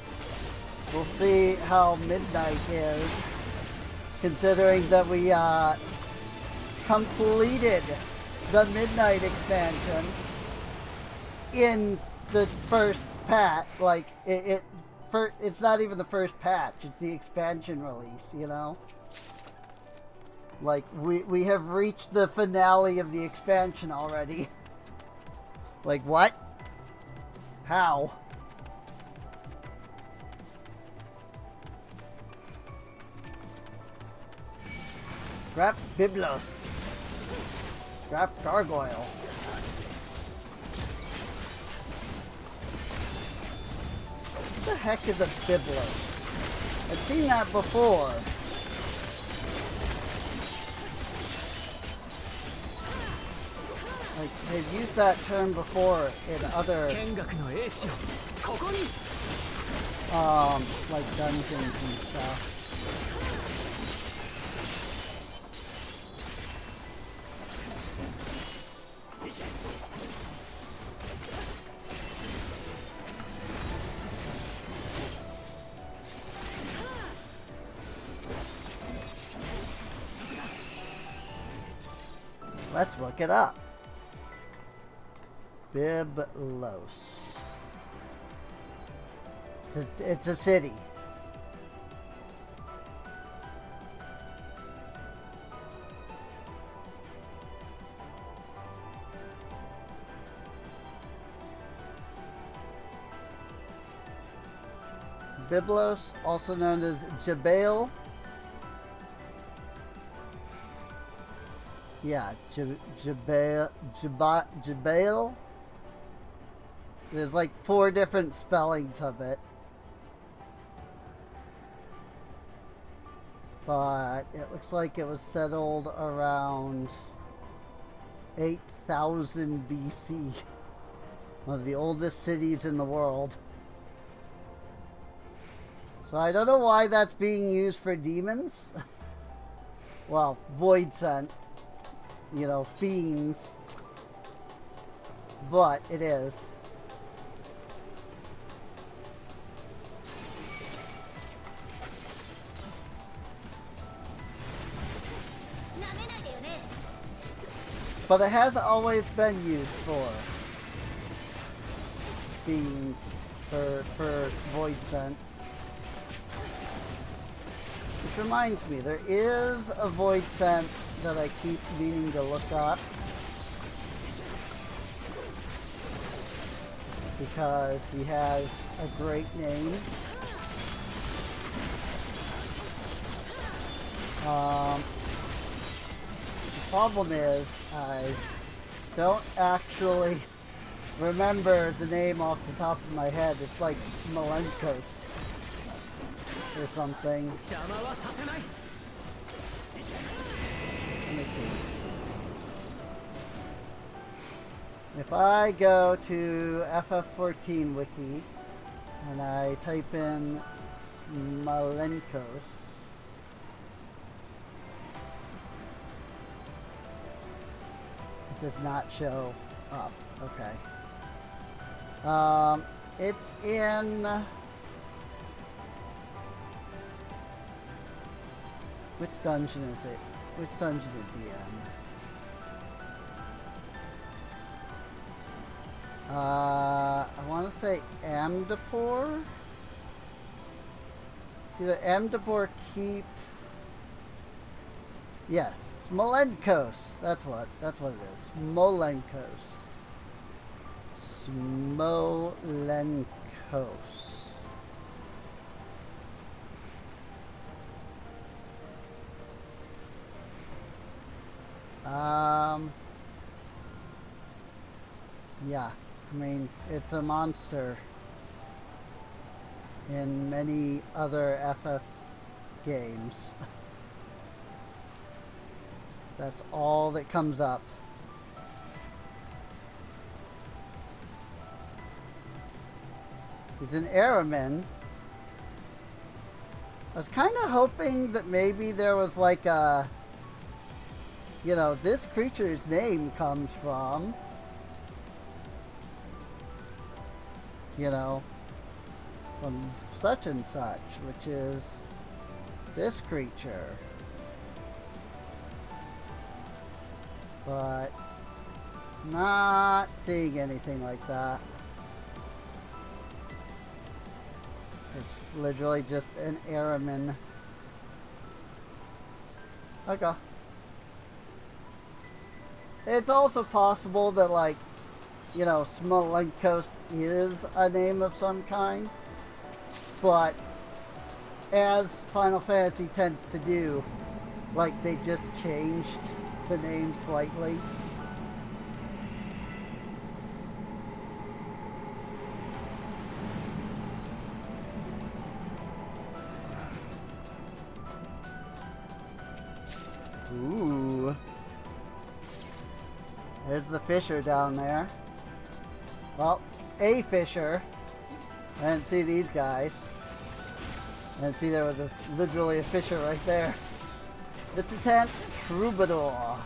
We'll see how Midnight is. Considering that we, completed the Midnight expansion in the first patch. Like, it it's not even the first patch. It's the expansion release, you know? Like, we have reached the finale of the expansion already. Like, what? How? Scrap Biblos. Scrap Gargoyle. What the heck is a Biblos? I've seen that before. Like, they've used that term before in other, like dungeons and stuff. Let's look it up. Biblos. It's a city. Biblos, also known as Jebel. Yeah, Jebel. There's like 4 different spellings of it. But it looks like it was settled around 8,000 BC. One of the oldest cities in the world. So I don't know why that's being used for demons. Well, void sent. You know, fiends. But it is. But it has always been used for fiends, for void sent. Which reminds me, there is a void sent that I keep meaning to look up. Because he has a great name. The problem is, I don't actually remember the name off the top of my head. It's like Malenkos or something. Let me see. If I go to FF14 wiki and I type in Malenkos, it does not show up. Okay. It's in... Which dungeon is it? Which dungeon is he in? I want to say Amdapur? Either Amdapur Keep... Yes, Smolenkos. That's what it is. Smolenkos. Smolenkos. Yeah, I mean, it's a monster in many other FF games. That's all that comes up. He's an Araman. I was kind of hoping that maybe there was like a... You know, this creature's name comes from... You know, from such and such, which is this creature. But not seeing anything like that. It's literally just an airman. Okay. It's also possible that, like, you know, Smolenkos is a name of some kind. But as Final Fantasy tends to do, like, they just changed the name slightly. Ooh. There's the fisher down there. Well, a fisher. I didn't see these guys. I didn't see there was literally a fisher right there. Visitant Troubadour.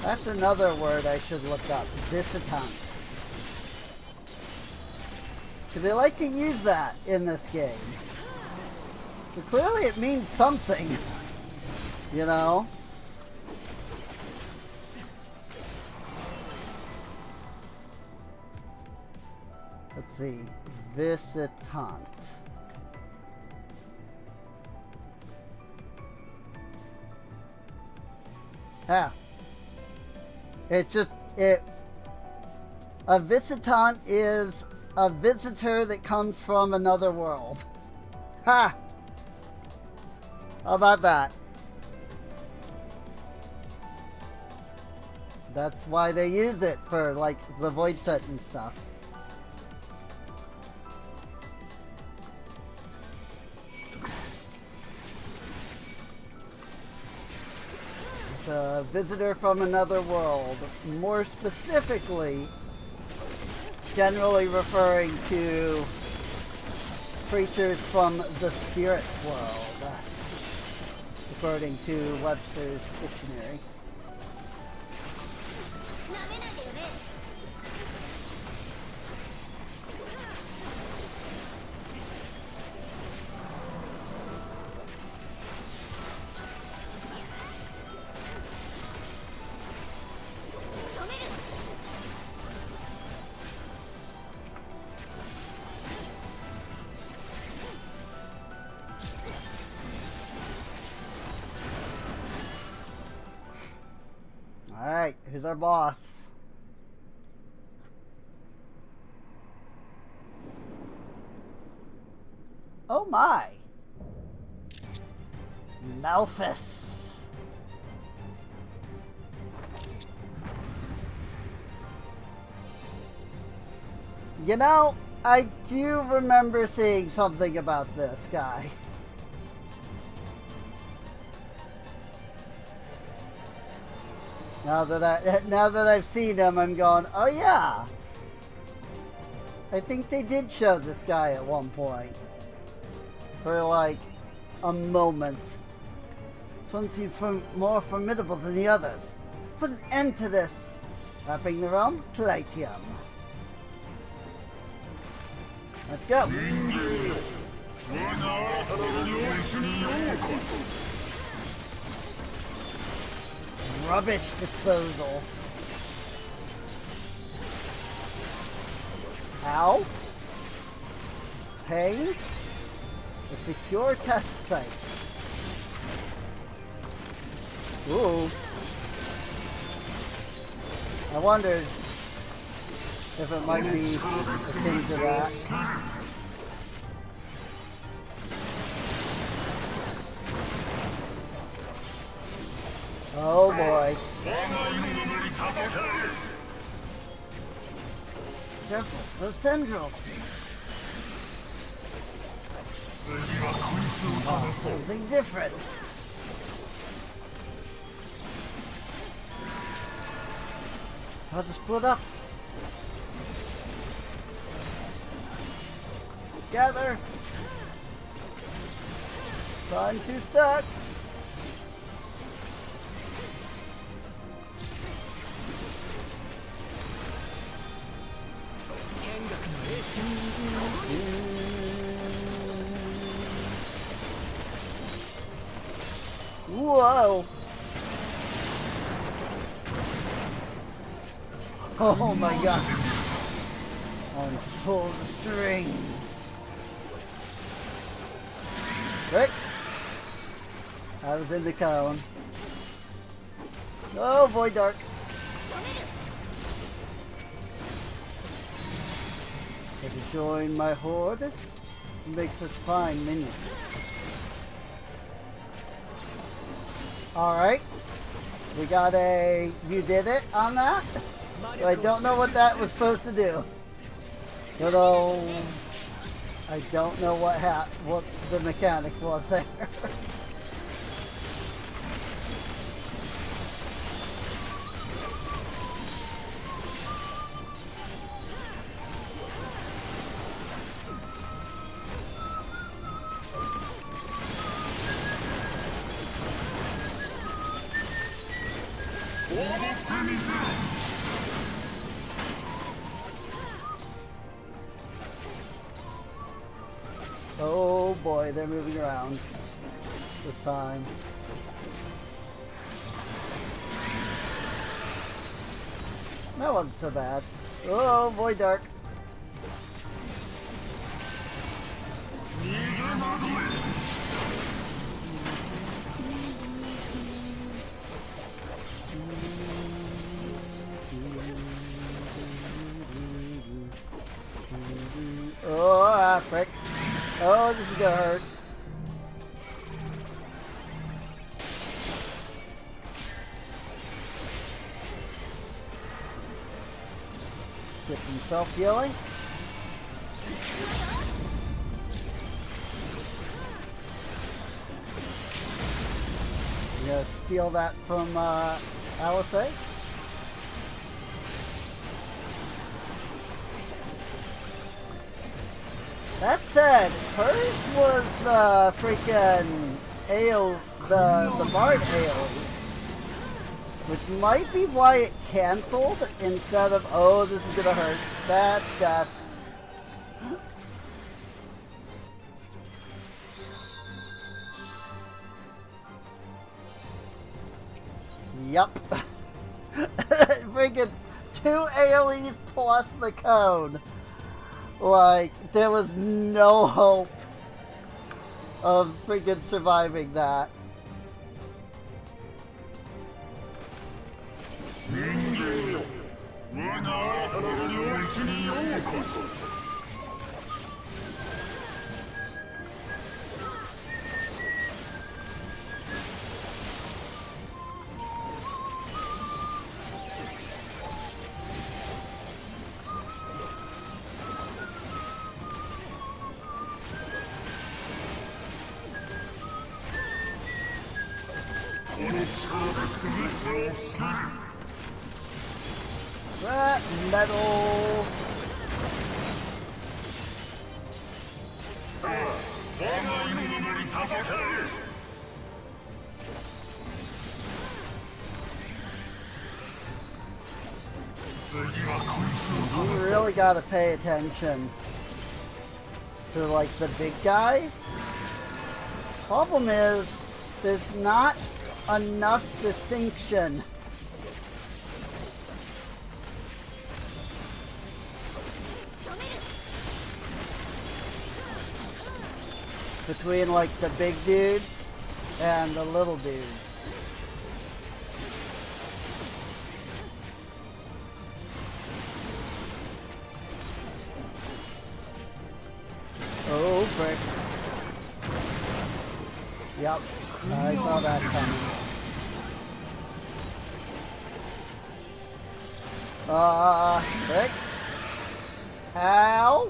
That's another word I should look up. Visitant. So they like to use that in this game. So clearly it means something. You know? Let's see. Visitant. Ah. It's just, a visitant is a visitor that comes from another world. Ha! How about that? That's why they use it for, like, the void set and stuff. A visitor from another world, more specifically generally referring to creatures from the spirit world, according to Webster's dictionary. Alright, here's our boss. Oh my! Malphus! You know, I do remember seeing something about this guy. Now that I've seen him, I'm going, oh yeah. I think they did show this guy at one point. For like a moment. This one seems more formidable than the others. Let's put an end to this. Wrapping the realm, Platium. Let's go. Rubbish disposal. Ow. Pain. A secure test site. Ooh. I wondered if it might be akin to that. Oh boy. Careful, those tendrils. Oh, something different. How to split up. Gather. Time to start. Whoa. Oh my god. On pull the strings. Right? I was in the cone. Oh boy, Dark. If you join my horde, it makes us fine minions. Alright. We got a you did it on that. I don't know what that was supposed to do. But I don't know what the mechanic was there. Oh boy, they're moving around this time. That wasn't so bad. Oh boy, Dark. Oh, frick. Oh, this is gonna hurt. Get some self-healing. You gonna steal that from Alice? That said, hers was the freaking the Bard AoE, which might be why it canceled instead of, oh, this is gonna hurt. That's death. Yup. Freaking 2 AoEs plus the cone. Like, there was no hope of freaking surviving that. That metal. You really gotta pay attention to like the big guys. Problem is, there's not enough distinction between like the big dudes and the little dudes. Oh, frick. Yep, I saw that coming. Frick. How?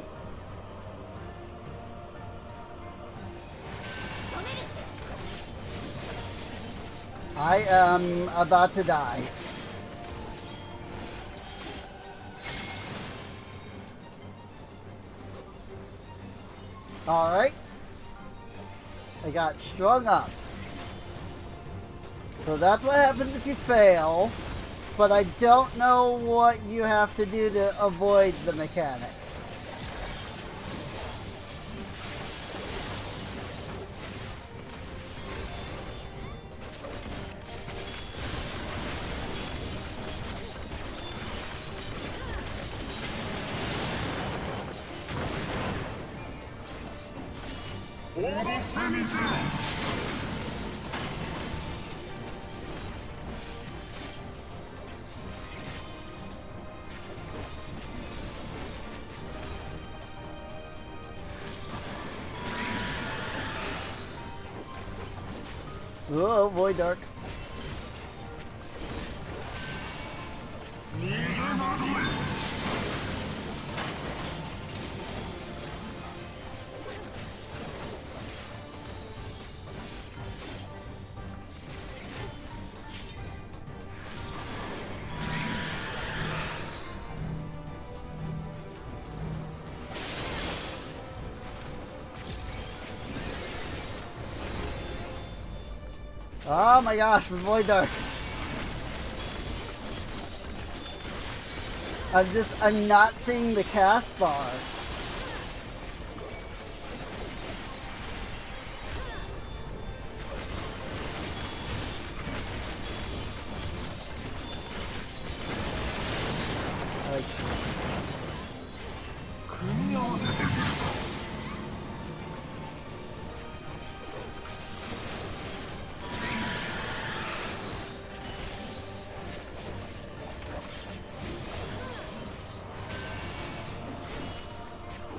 I am about to die. Alright. I got strung up. So that's what happens if you fail. But I don't know what you have to do to avoid the mechanic. Oh, Void Dark. Oh my gosh, with Void Dark. I'm not seeing the cast bar.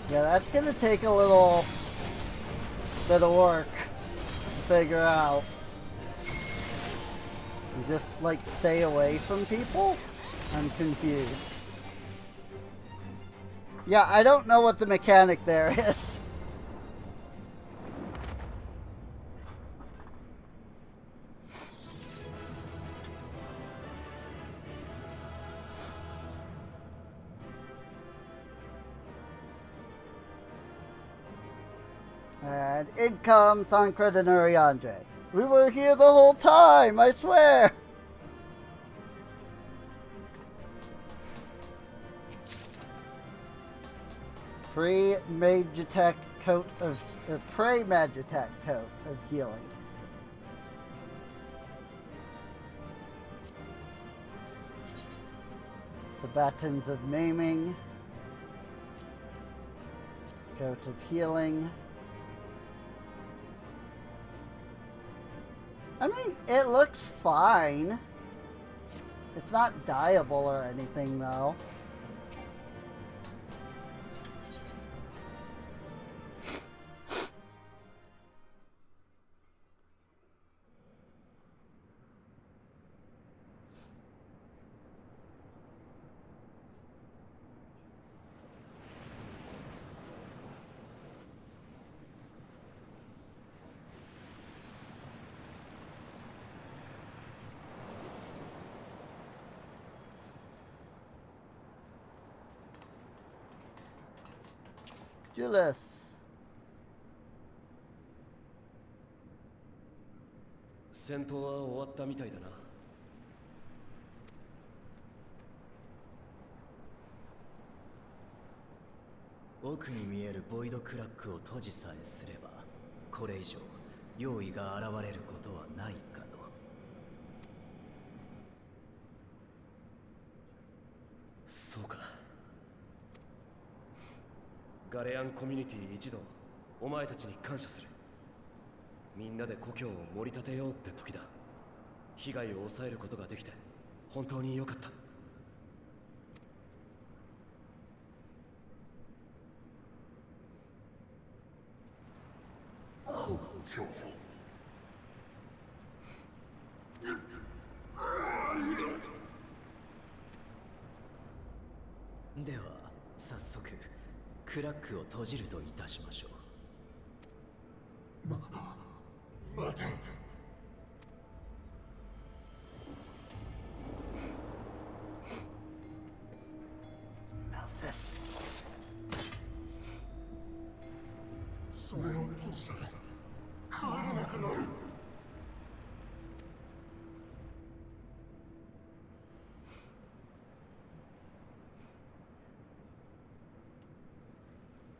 Yeah, that's gonna take a little bit of work to figure out. You just like stay away from people? I'm confused. Yeah, I don't know what the mechanic there is. And in comes Tancred and Uriandre. We were here the whole time, I swear! Pre-Magitech coat of... Pre-Magitech coat of healing. Sabatons of maiming. Coat of healing. I mean, it looks fine. It's not dyeable or anything, though. Julius. 戦闘は終わったみたいだな。奥に見えるボイドクラックを閉じさえすれば、これ以上用意が現れることはないかと。そうか。ガレアンコミュニティ一同、お前たちに感謝する。みんなで故郷を盛り立てようって時だ。被害を抑えることができて本当に良かった。では早速クラックを閉じるといたしましょう。待て。それを閉じたら帰れなくなる。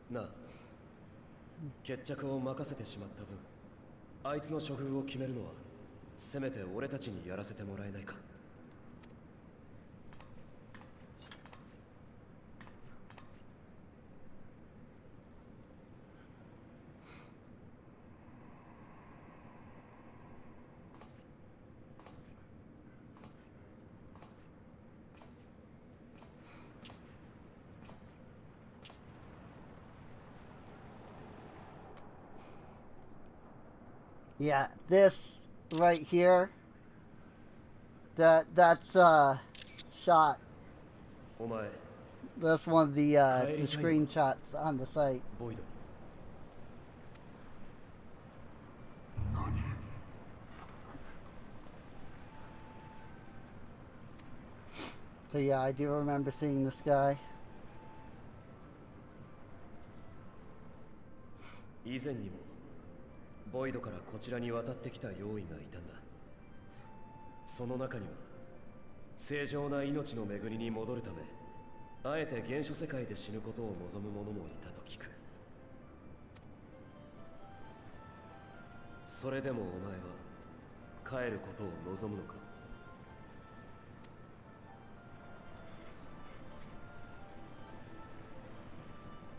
なあ、決着を任せてしまった分、あいつの処遇を決めるのはせめて俺たちにやらせてもらえないか。Yeah, this right here. That's shot. お前 That's one of the screenshots on the site. ボイドに So yeah, I do remember seeing this guy. 以前にもボイドからこちらに渡ってきた用意がいたんだ。その中には正常な命の巡りに戻るためあえて原初世界で死ぬことを望む者もいたと聞く。それでもお前は帰ることを望むのか？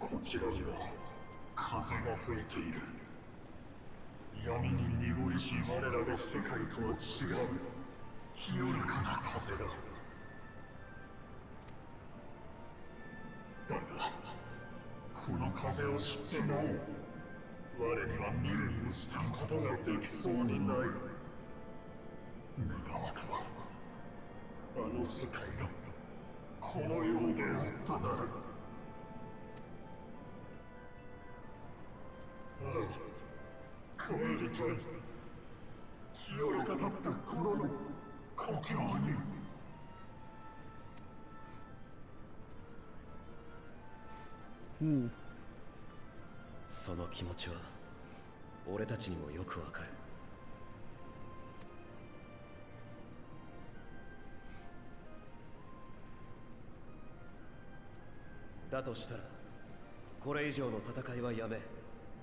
こちらには風が吹いている。闇に濁りし我らの世界とは違う清らかな風だ。だがこの風を知ってなお我には未練を捨てることができそうにない。願わくはあの世界がこのようであったなら。帰りたい。清らかだった頃の故郷に。その気持ちは俺たちにもよくわかる。だとしたらこれ以上の戦いはやめ、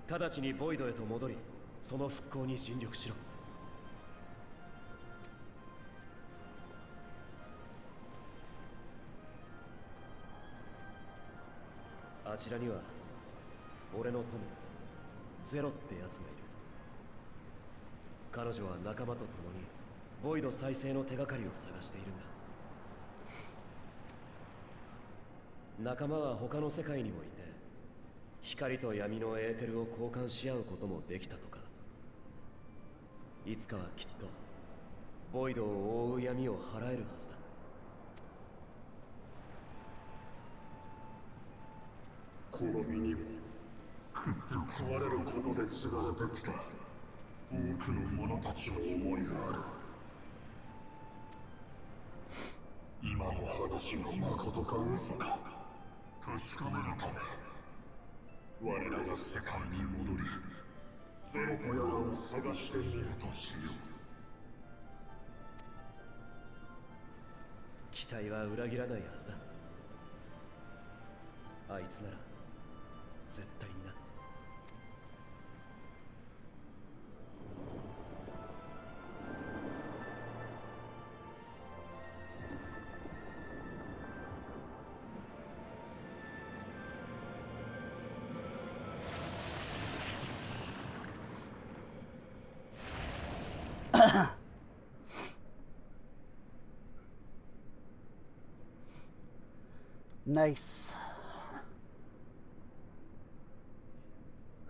直ちにボイドへと戻り、その復興に尽力しろ。あちらには俺の友ゼロってやつがいる。彼女は仲間と共にボイド再生の手がかりを探しているんだ。仲間は他の世界にもいて、光と闇のエーテルを交換し合うこともできたとか。いつかはきっとボイドを覆う闇を払えるはずだ。この身にも食って食われることで継がれてきた多くの者たちの思いがある。今の話がまことか嘘か確かめるため我らが世界に戻りゼロとやらを探してみるとしよう。期待は裏切らないはずだ。あいつなら絶対にな。Nice.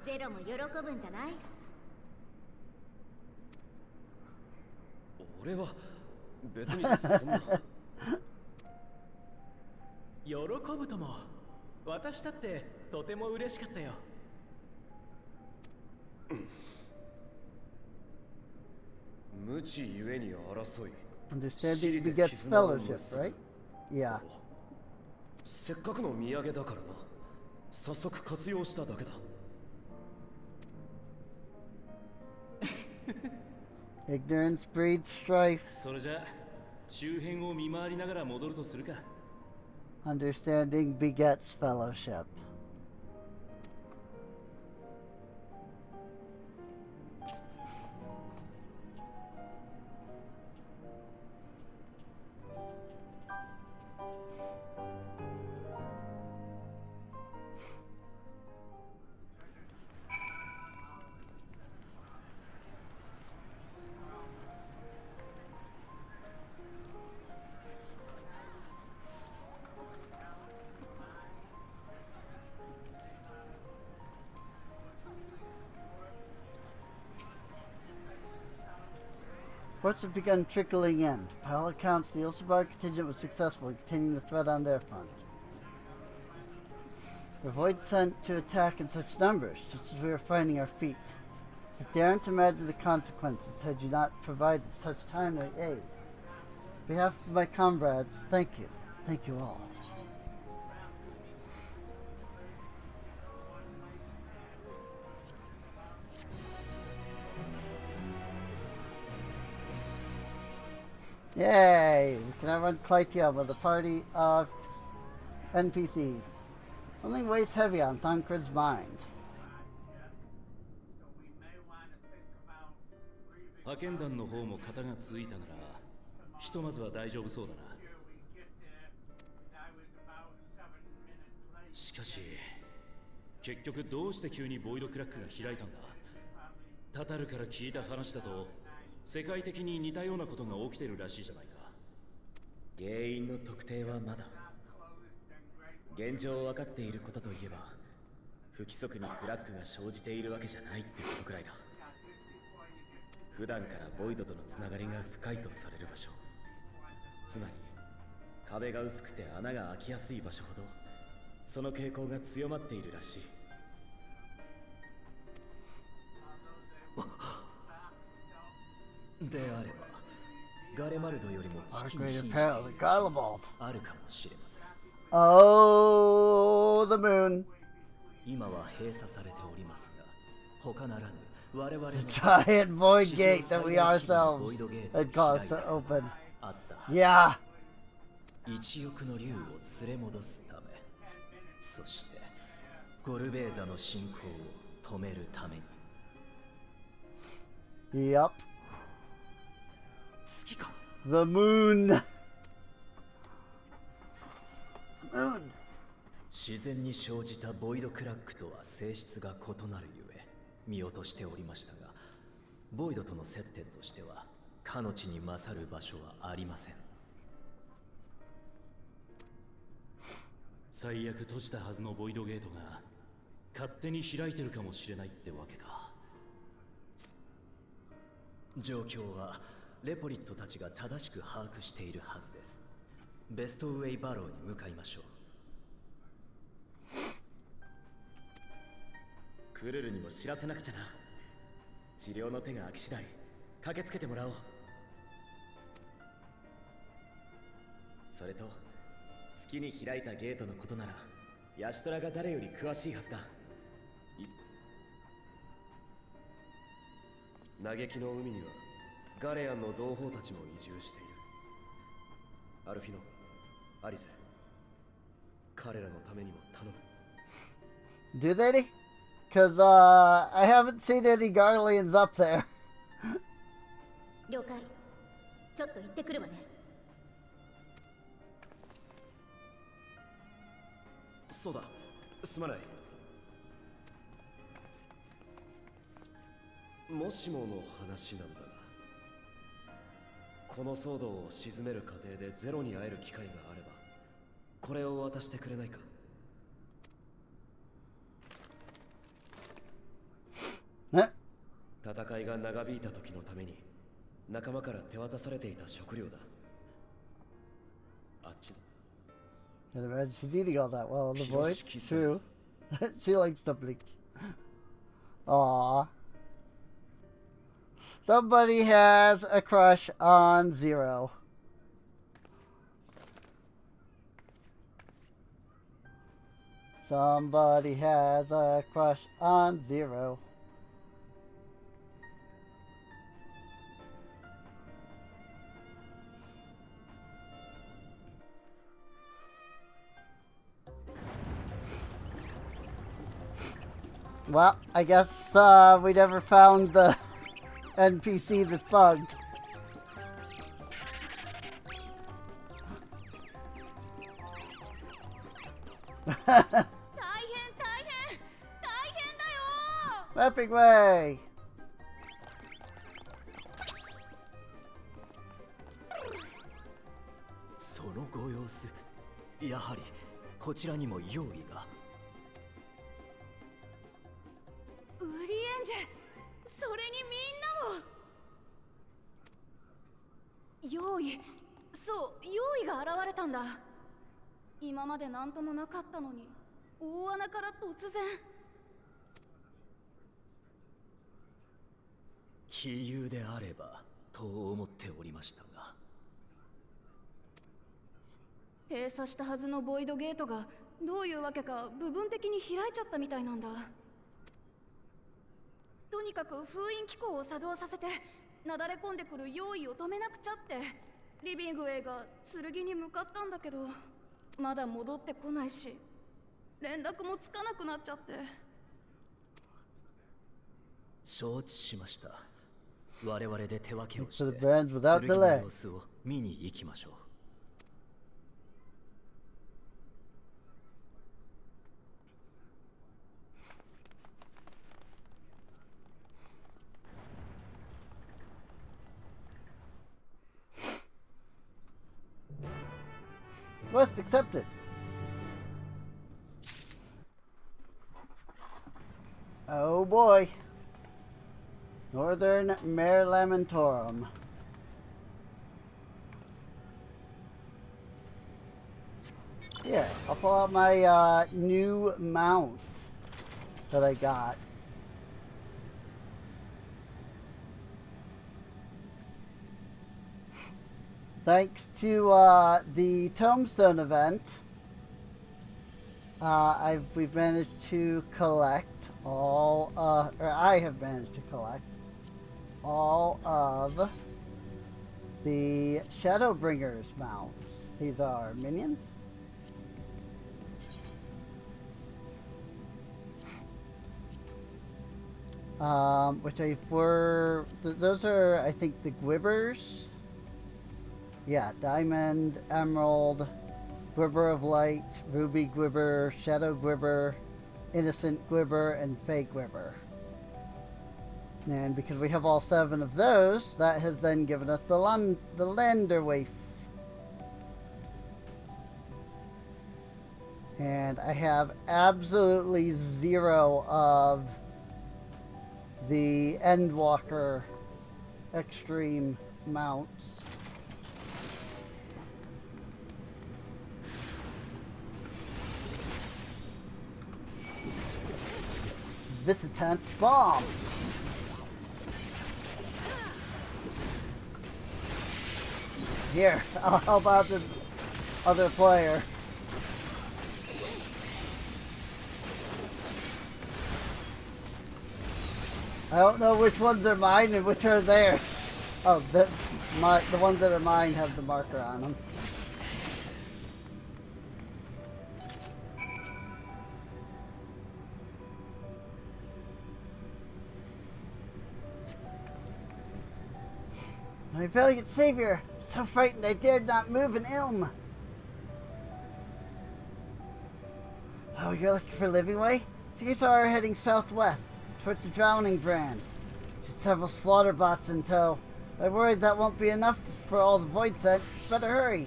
ゼロも喜ぶんじゃない？俺は別にそんな喜ぶとも。私だってとても嬉しかったよ。無知ゆえに争い Understanding begets fellowship, right? Yeah. せっかくの土産だからな。早速活用しただけだ。Ignorance breeds strife. それじゃ周辺を見回りながら戻るとするか。Understanding begets fellowship. Reports have begun trickling in. By all accounts, the Ilsabar contingent was successful in containing the threat on their front. To avoid sent to attack in such numbers, just as we were finding our feet. I daren't imagine the consequences had you not provided such timely aid. On behalf of my comrades, thank you. Thank you all. Yay! We can now run Clytium with a party of NPCs. Only weighs heavy on Thancred's mind. 派遣団の方も型がついたなら、ひとまずは大丈夫そうだな。しかし、結局どうして急にボイドクラックが開いたんだ？タタルから聞いた話だと、世界的に似たようなことが起きてるらしいじゃないか。原因の特定はまだ。現状分かっていることといえば、不規則にクラックが生じているわけじゃないってことくらいだ。普段からボイドとのつながりが深いとされる場所、つまり壁が薄くて穴が開きやすい場所ほどその傾向が強まっているらしい。であればガレマルドよりも危機に瀕しているあるかもしれません。Oh, the moon. 今は閉鎖されておりますが、他ならぬ The giant void gate that we ourselves had caused to open. Yeah. 一億の竜を連れ戻すため、そしてゴルベーザの進行を止めるために。Yup. 月か。The moon. Moon. 自然に生じたボイドクラックとは性質が異なるゆえ見落としておりましたが、ボイドとの接点としてはかの地に勝る場所はありません。最悪閉じたはずのボイドゲートが勝手に開いてるかもしれないってわけか。状況はレポリットたちが正しく把握しているはずです。ベストウェイバローに向かいましょう。クルルにも知らせなくちゃな。治療の手が空き次第駆けつけてもらおう。それと月に開いたゲートのことならヤシトラが誰より詳しいはずだ。嘆きの海にはガレアンの同胞たちも移住している。アルフィノ、アリゼ、彼らのためにも頼む。 Do they? Because I haven't seen any Garleans up there. 了解。ちょっと行ってくるわね。そうだ、すまない。もしもの話なんだが、この騒動を鎮める過程でゼロに会える機会があれば、これを渡してくれないか。戦いが長引いた時のために仲間から手渡されていた食料だ。あっち Can't imagine she's eating all that well in the void. True. She likes dumplings. Aww. Somebody has a crush on Zero. Somebody has a crush on Zero. Well, I guess we never found the NPC that's bugged. Mapping way! そのご様子、やはりこちらにも用意が。ウリエンジェ、それにみんなも。用意。そう、用意が現れたんだ。今まで何ともなかったのに、大穴から突然。杞憂であればと思っておりましたが。閉鎖したはずのボイドゲートがどういうわけか部分的に開いちゃったみたいなんだ。とにかく封印機構を作動させてなだれ込んでくる用意を止めなくちゃってリビングウェイが剣に向かったんだけど、まだ戻ってこないし連絡もつかなくなっちゃって。承知しました。我々で手分けをして For the brands without 剣の delay. 様子を見に行きましょう。Quest accepted. Oh boy. Northern Mare Lamentorum. Yeah, I'll pull out my new mount that I got. Thanks to the Tombstone event, we've managed to collect all, or I have managed to collect all of the Shadowbringers mounts. These are minions. Which those are, I think, the Gwibbers. Yeah, Diamond, Emerald, Gwibber of Light, Ruby Gwibber, Shadow Gwibber, Innocent Gwibber, and Fey Gwibber. And because we have all 7 of those, that has then given us the Landerwaif. And I have absolutely 0 of the Endwalker Extreme mounts. Visitant bombs. Here, I'll help out this other player. I don't know which ones are mine and which are theirs. Oh, the ones that are mine have the marker on them. My valiant savior! So frightened I dared not move an ilm! Oh, you're looking for living way? So you saw her heading southwest, towards the Drowning Brand. Just several slaughter bots in tow. I'm worried that won't be enough for all the void sent. Better hurry.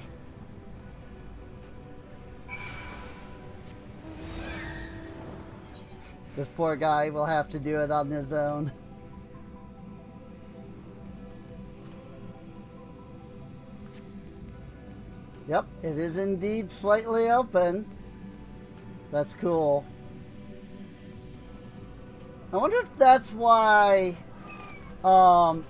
This poor guy will have to do it on his own. Yep, it is indeed slightly open. That's cool. I wonder if that's why, one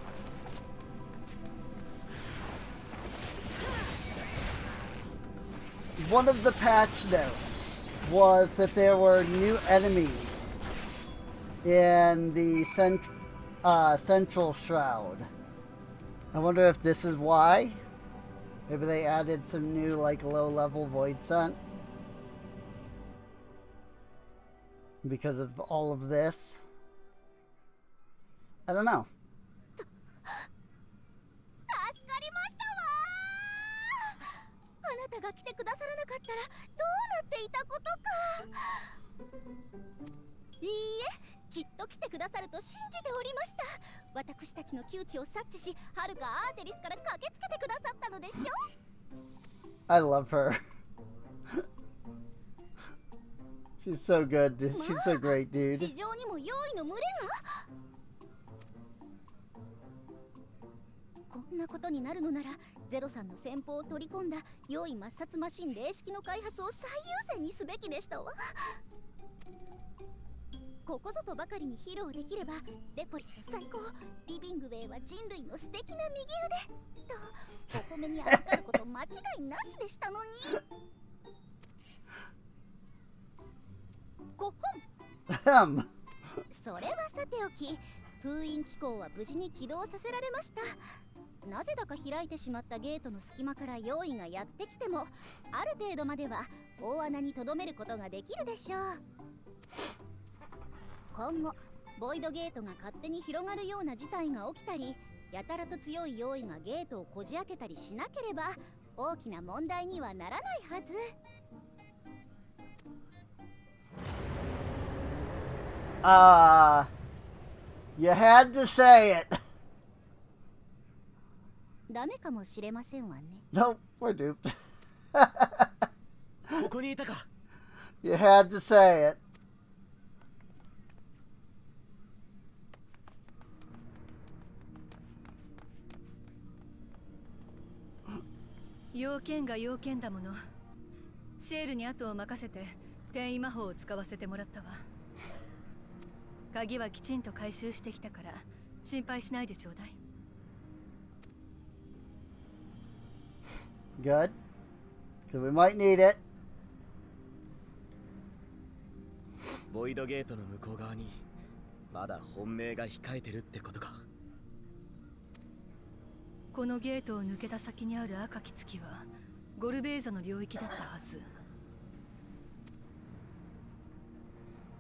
of the patch notes was that there were new enemies in the Central Shroud. I wonder if this is why. Maybe they added some new, like, low-level Void Scent. Because of all of this. I don't know. I love her. She's so good. She's so great, dude. なことになるのならゼロさんの戦法を取り込んだ用意抹殺マシン霊式の開発を最優先にすべきでしたわ。ここぞとばかりに披露できればデポリット最高、リビングウェイは人類の素敵な右腕とお米に預かること間違いなしでしたのに。5本それはさておき、封印機構は無事に起動させられました。なぜだか開いてしまったゲートの隙間から用意がやってきても、ある程度までは大穴に留めることができるでしょう。今後ボイドゲートが勝手に広がるような事態が起きたり、やたらと強い用意がゲートをこじ開けたりしなければ大きな問題にはならないはず。You had to say it. ダメかもしれませんわね。Nope, we're duped. ここにいたか。 You had to say it. 要件が要件だもの。シェールに後を任せて転移魔法を使わせてもらったわ。鍵はきちんと回収してきたから心配しないでちょうだい。Good. Because we might need it. ボイドゲートの向こう側にまだ本命が控えてるってことか。このゲートを抜けた先にある赤き月はゴルベーザの領域だったはず。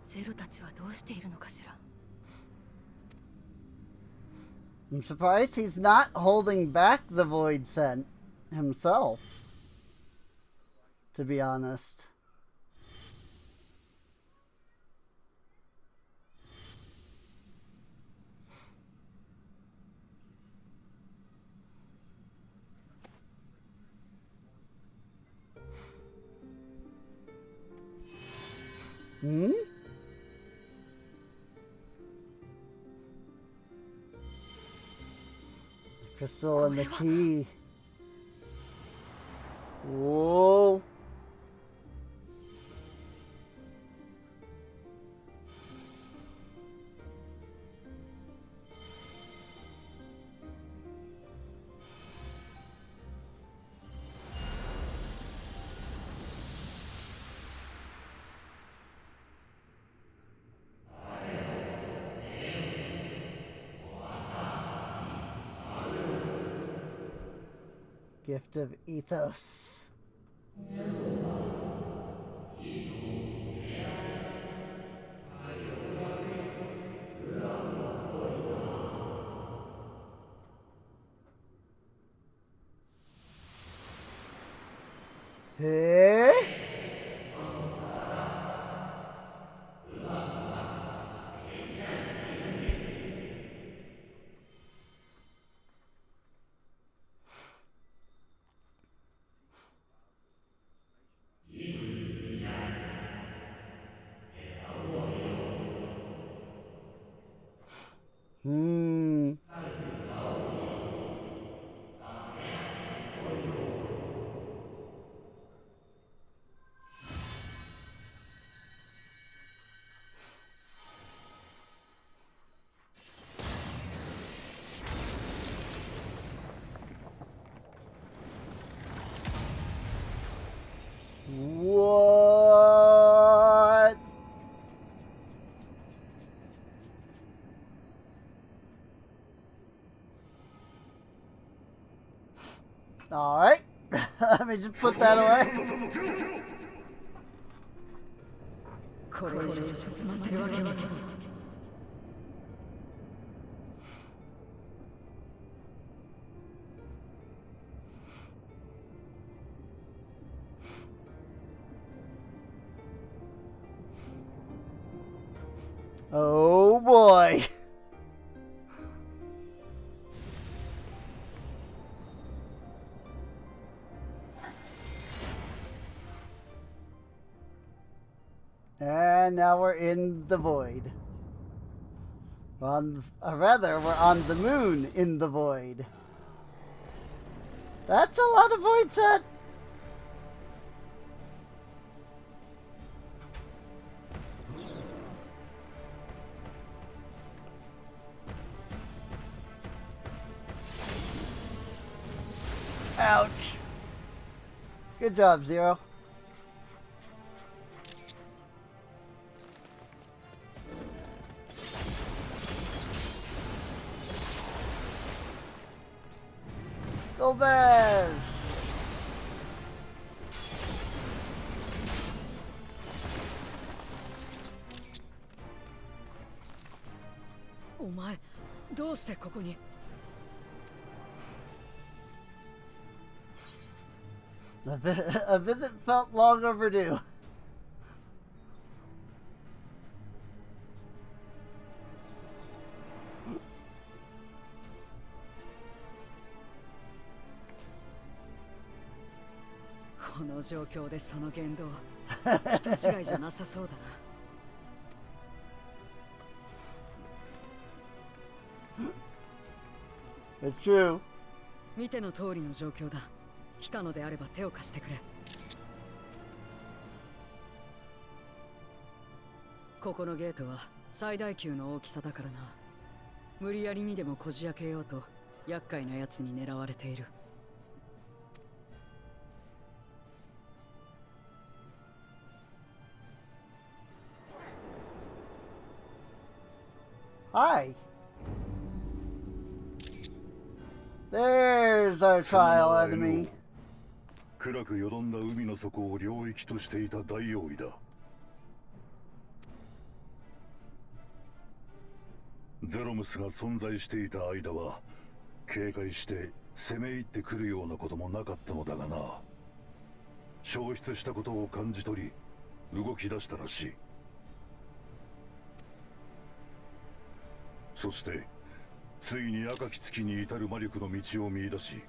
ゼロたちはどうしているのかしら。 I'm surprised he's not holding back the void scent himself, to be honest. Hmm? Crystal and the key. Whoa. Gift of Ethos. Hey? Hmm. What? All right. Let me just put that away. これ以上待ってるわけには。Oh boy. And now we're in the void. We're on, or rather, we're on the moon in the void. That's a lot of void set. Ouch. Good job, Zero. Go Bears!お前、どうしてここに? A visit felt long overdue. It's true. 見ての通りの状況だ。来たのであれば手を貸してくれ。ここのゲートは最大級の大きさだからな。無理やりにでもこじ開けようと厄介な奴に狙われている。Hi. There's our trial enemy. 暗くよどんだ海の底を領域としていた大王位だ。ゼロムスが存在していた間は警戒して攻め入ってくるようなこともなかったのだがな。消失したことを感じ取り動き出したらしい。そしてついに赤き月に至る魔力の道を見出し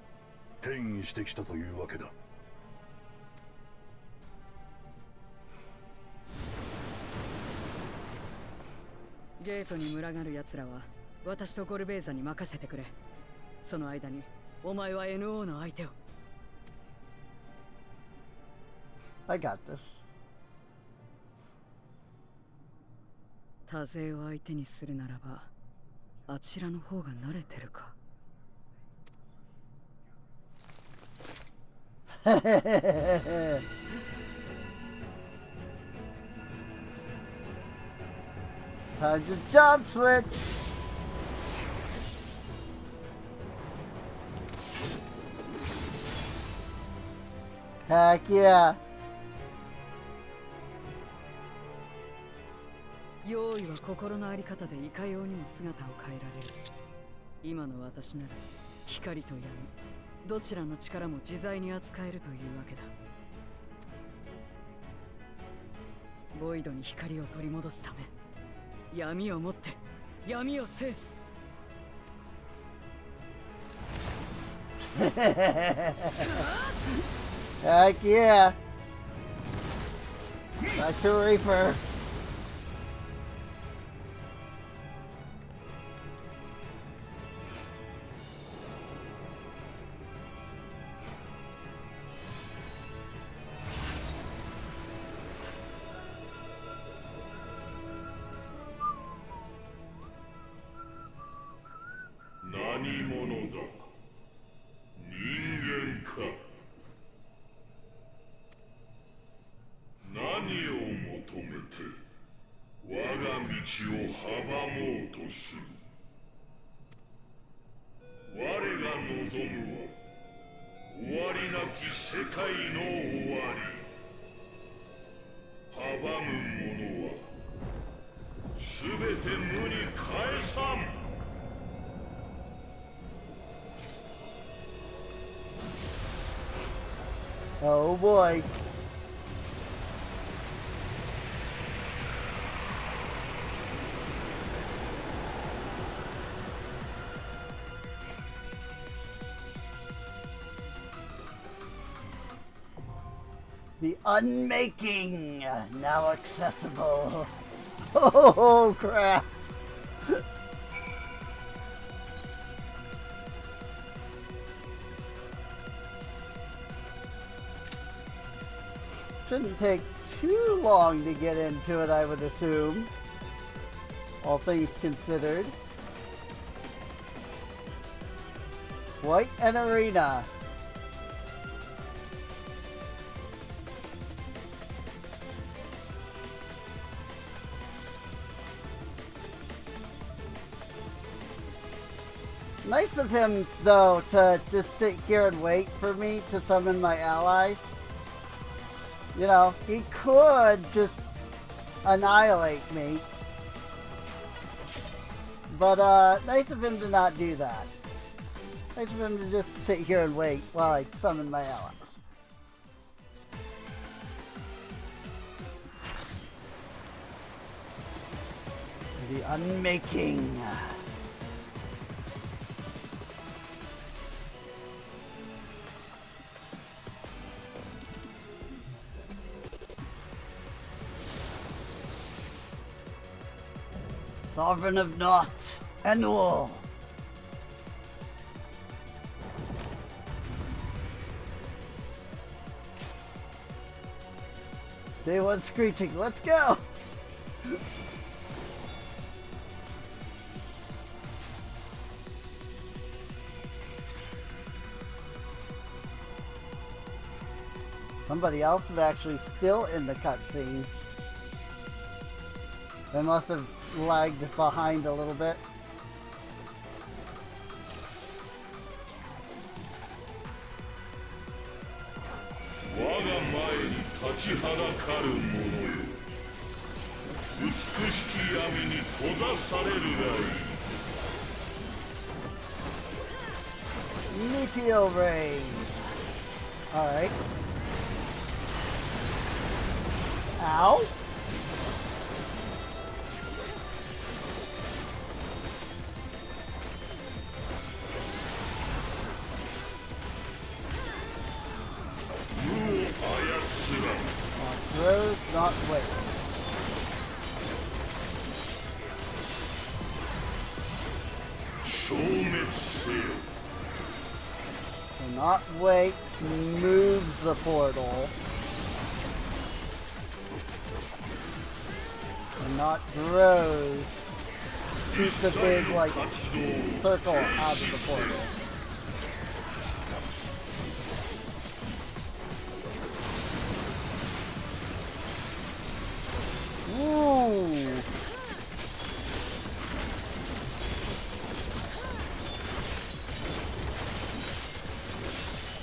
転移してきたというわけだ。ゲートに群がる奴らは私とゴルベーザに任せてくれ。その間にお前は NO の相手を。I got this. 多勢を相手にするならばあちらの方が慣れてるか。Time to jump switch. Heck yeah. 用意は心のあり方でいかようにも姿を変えられる。今の私なら光と闇どちらの力も自在に扱えるというわけだ。ボイドに光を取り戻すため闇をもって闇を制す。Heck yeah. Back to Reaper. Oh boy. The Unmaking, now accessible. Oh crap. Shouldn't take too long to get into it, I would assume. All things considered. Quite an arena. Nice of him, though, to just sit here and wait for me to summon my allies. You know, he could just annihilate me. But, nice of him to not do that. Nice of him to just sit here and wait while I summon my allies. The unmaking. Sovereign of Naught, Annual. Day one screeching, let's go! Somebody else is actually still in the cutscene. They must have lagged behind a little bit. Meteor Ray. Alright. Ow. Throws, not wait. So not wait moves the portal. And not throws shoots a big like circle out of the portal. Ooh.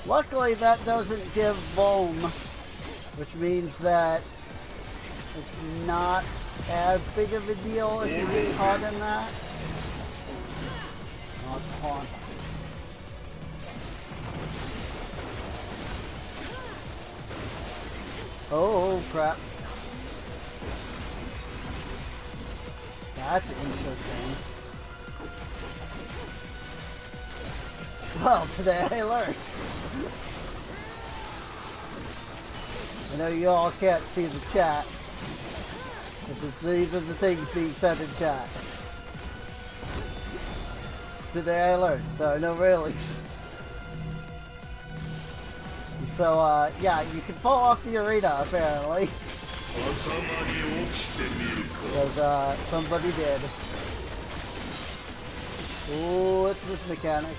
Luckily that doesn't give Bohm, which means that it's not as big of a deal if you get caught in that. Not taunt. Oh crap. That's interesting. Well, today I learned. I know you all can't see the chat. These are the things being said in chat. Today I learned there are no railings. So, yeah, you can fall off the arena apparently. Because, somebody did. Ooh, it's this mechanic.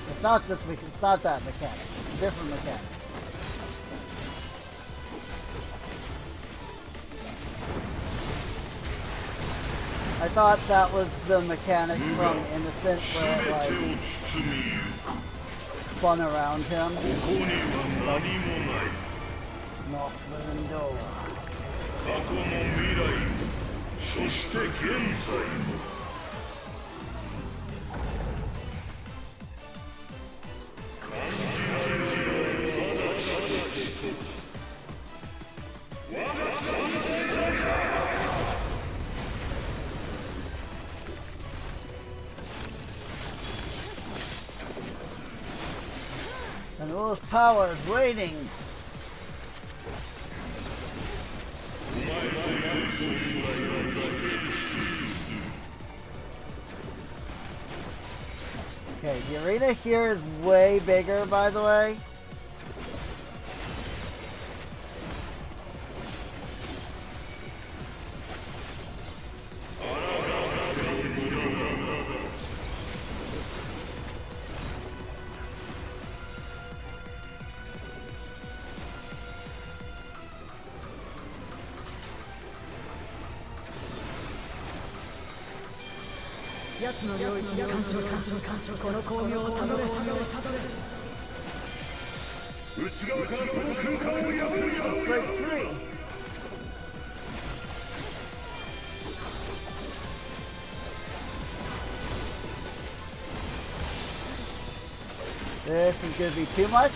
It's not this mechanic, it's not that mechanic. It's a different mechanic. I thought that was the mechanic from Innocent where it, like, spun around him. Not the window. And those powers waiting. Okay, the arena here is way bigger, by the way. 奴の領域に干渉し、この巧妙をたどれ。内側からその空間を破る。 Break free. This is gonna be too much.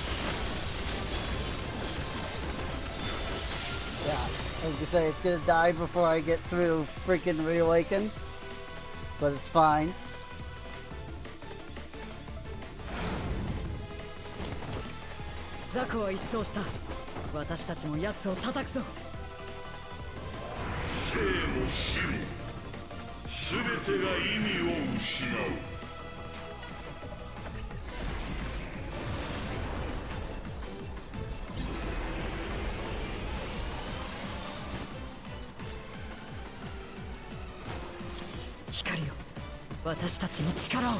Yeah, I was gonna say it's gonna die before I get through freaking reawaken, but it's fine. Zaku は一掃した。私たちも奴を叩くぞ。生も死も全てが意味を失う。光よ、私たちに力を。こ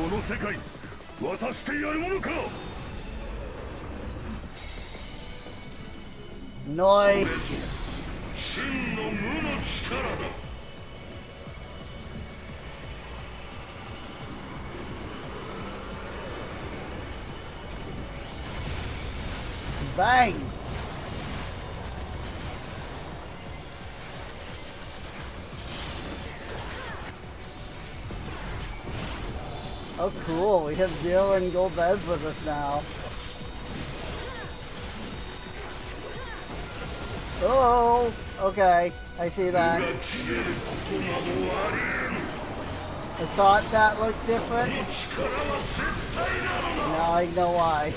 の世界渡してやるものか。 Nice. 真の無の力だ。 Bang. Oh, cool. We have Jill and Golbez with us now. Oh, okay. I see that. I thought that looked different. Now I know why.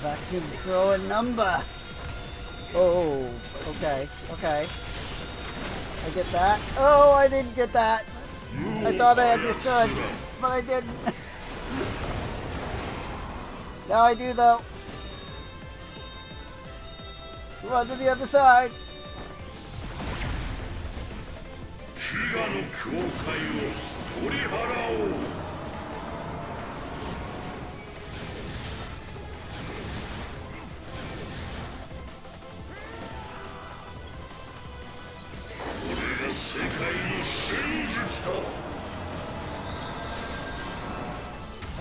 Vacuum throw a number. Oh, okay, okay. I get that. Oh, I didn't get that. I thought I understood, but I didn't. Now I do though. Run to the other side.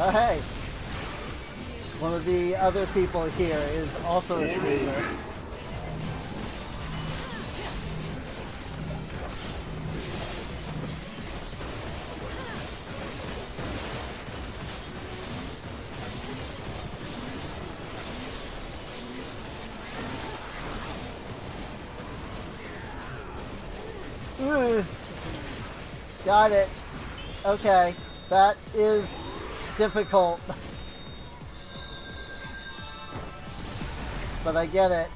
Oh hey. One of the other people here is also a streamer. Ooh. Got it. Okay. That is difficult. But I get it.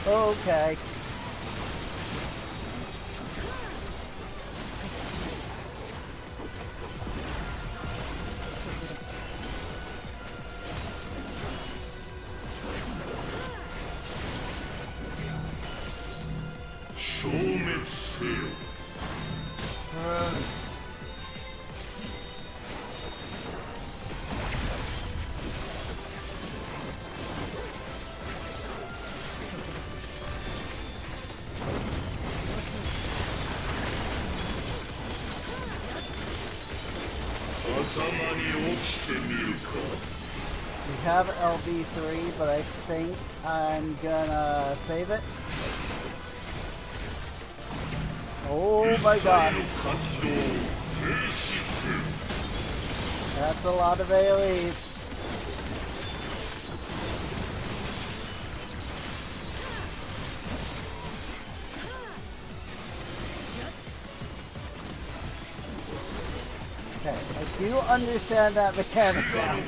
Okay. We have LB3, but I think I'm gonna save it. Oh my god. That's a lot of AoEs. Okay, I do understand that mechanic now.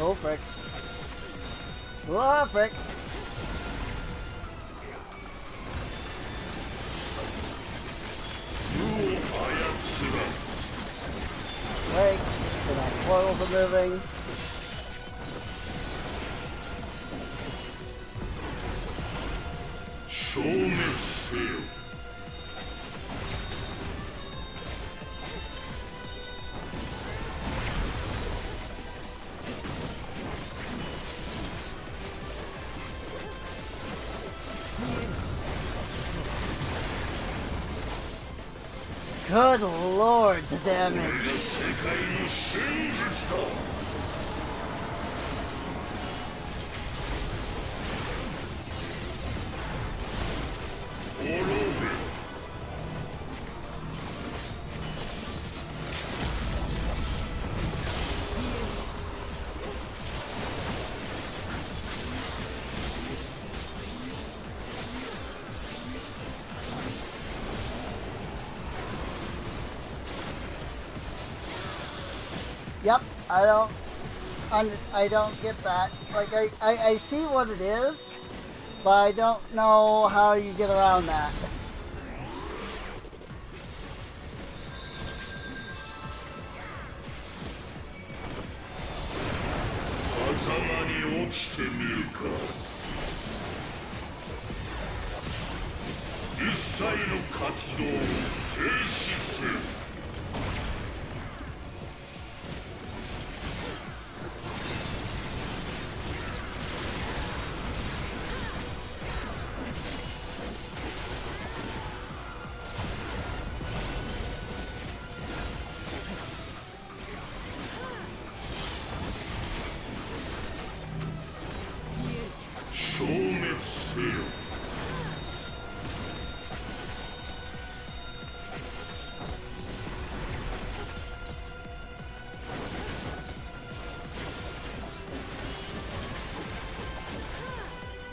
Oh, frick. Oh, frick. Wait, so my portals are moving. Good lord, the damage. Yep, I don't get that. Like, I see what it is, but I don't know how you get around that.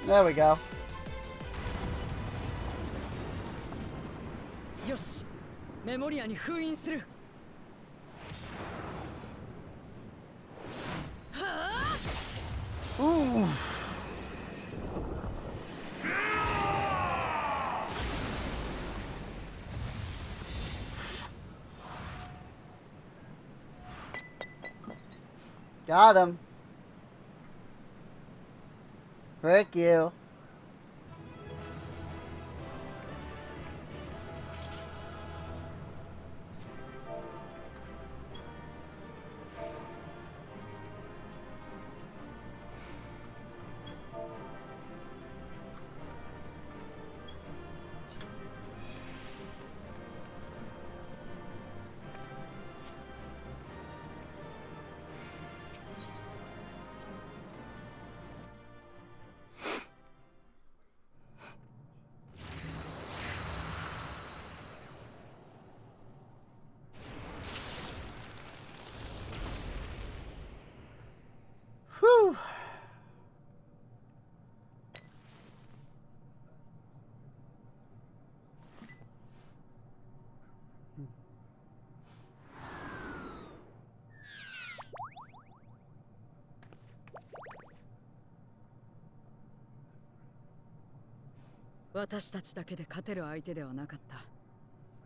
There we go. よし、メモリアに封印する。Ooh. Got him. Frick you. Whew. "私たちだけで勝てる相手ではなかった。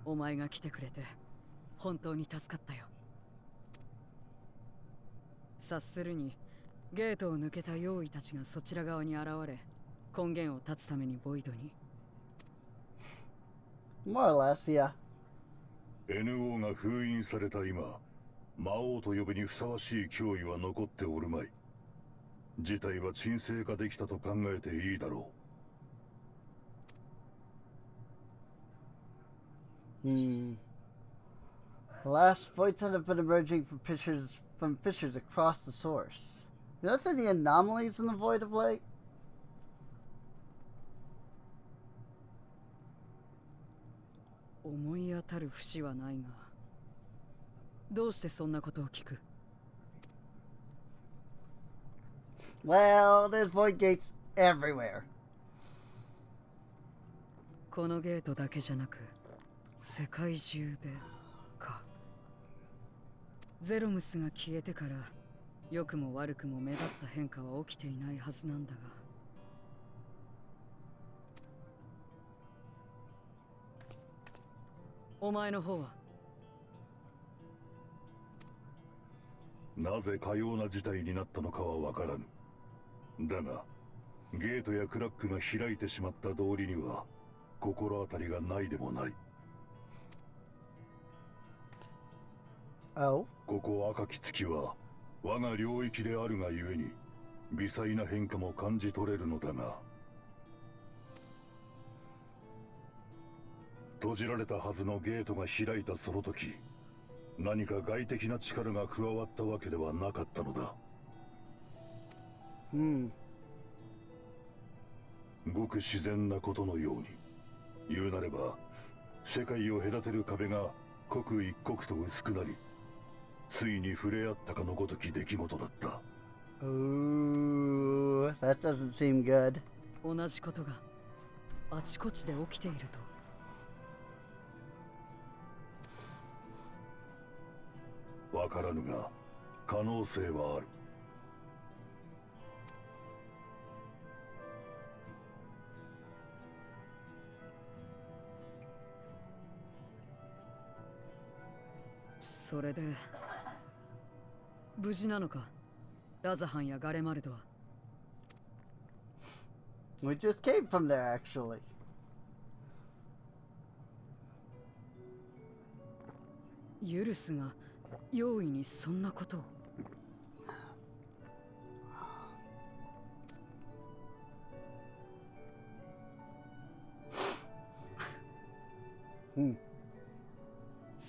お前が来てくれて本当に助かったよ。察するにゲートを抜けた妖異たちがそちら側に現れ、根源を断つためにボイドに。More or less, yeah. NO が封印された今、魔王と呼ぶにふさわしい脅威は残っておるまい。事態は沈静化できたと考えていいだろう。The last voids that have been emerging from fissures across the source. You notice any anomalies in the void of late? 思い当たる節はないが、どうしてそんなことを聞く？ Well, there's void gates everywhere. このゲートだけじゃなく、世界中でか。ゼロムスが消えてから良くも悪くも目立った変化は起きていないはずなんだが。お前の方は？なぜかような事態になったのかはわからぬ。だがゲートやクラックが開いてしまった道理には心当たりがないでもない。Oh? ここ赤き月は我が領域であるがゆえに微細な変化も感じ取れるのだが、閉じられたはずのゲートが開いたその時、何か外的な力が加わったわけではなかったのだ。ごく自然なことのように、言うなれば世界を隔てる壁が刻一刻と薄くなり、ついに触れ合ったかのごとき出来事だった。Ooh, that doesn't seem good. 同じことがあちこちで起きていると。わからぬが可能性はある。それで無事なのか、ラザハンやガレマルドは。We just came from there, actually. ユルスが容易にそんなことを。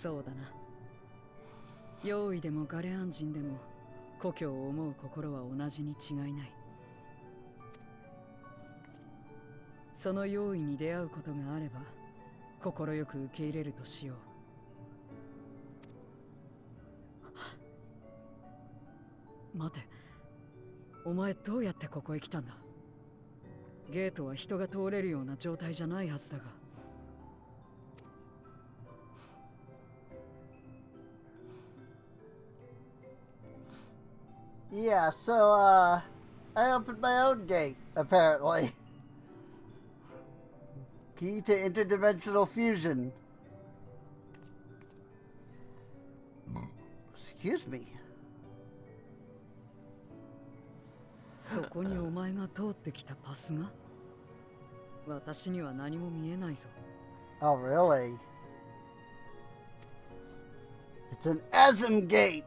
そうだな。用意でもガレアン人でも故郷を思う心は同じに違いない。その用意に出会うことがあれば心よく受け入れるとしよう。待て、お前どうやってここへ来たんだ？ゲートは人が通れるような状態じゃないはずだが。Yeah, so, I opened my own gate, apparently. Key to interdimensional fusion. Excuse me. そこにお前が通ってきたパスが？私には何も見えないぞ。Oh, really? It's an ASM gate!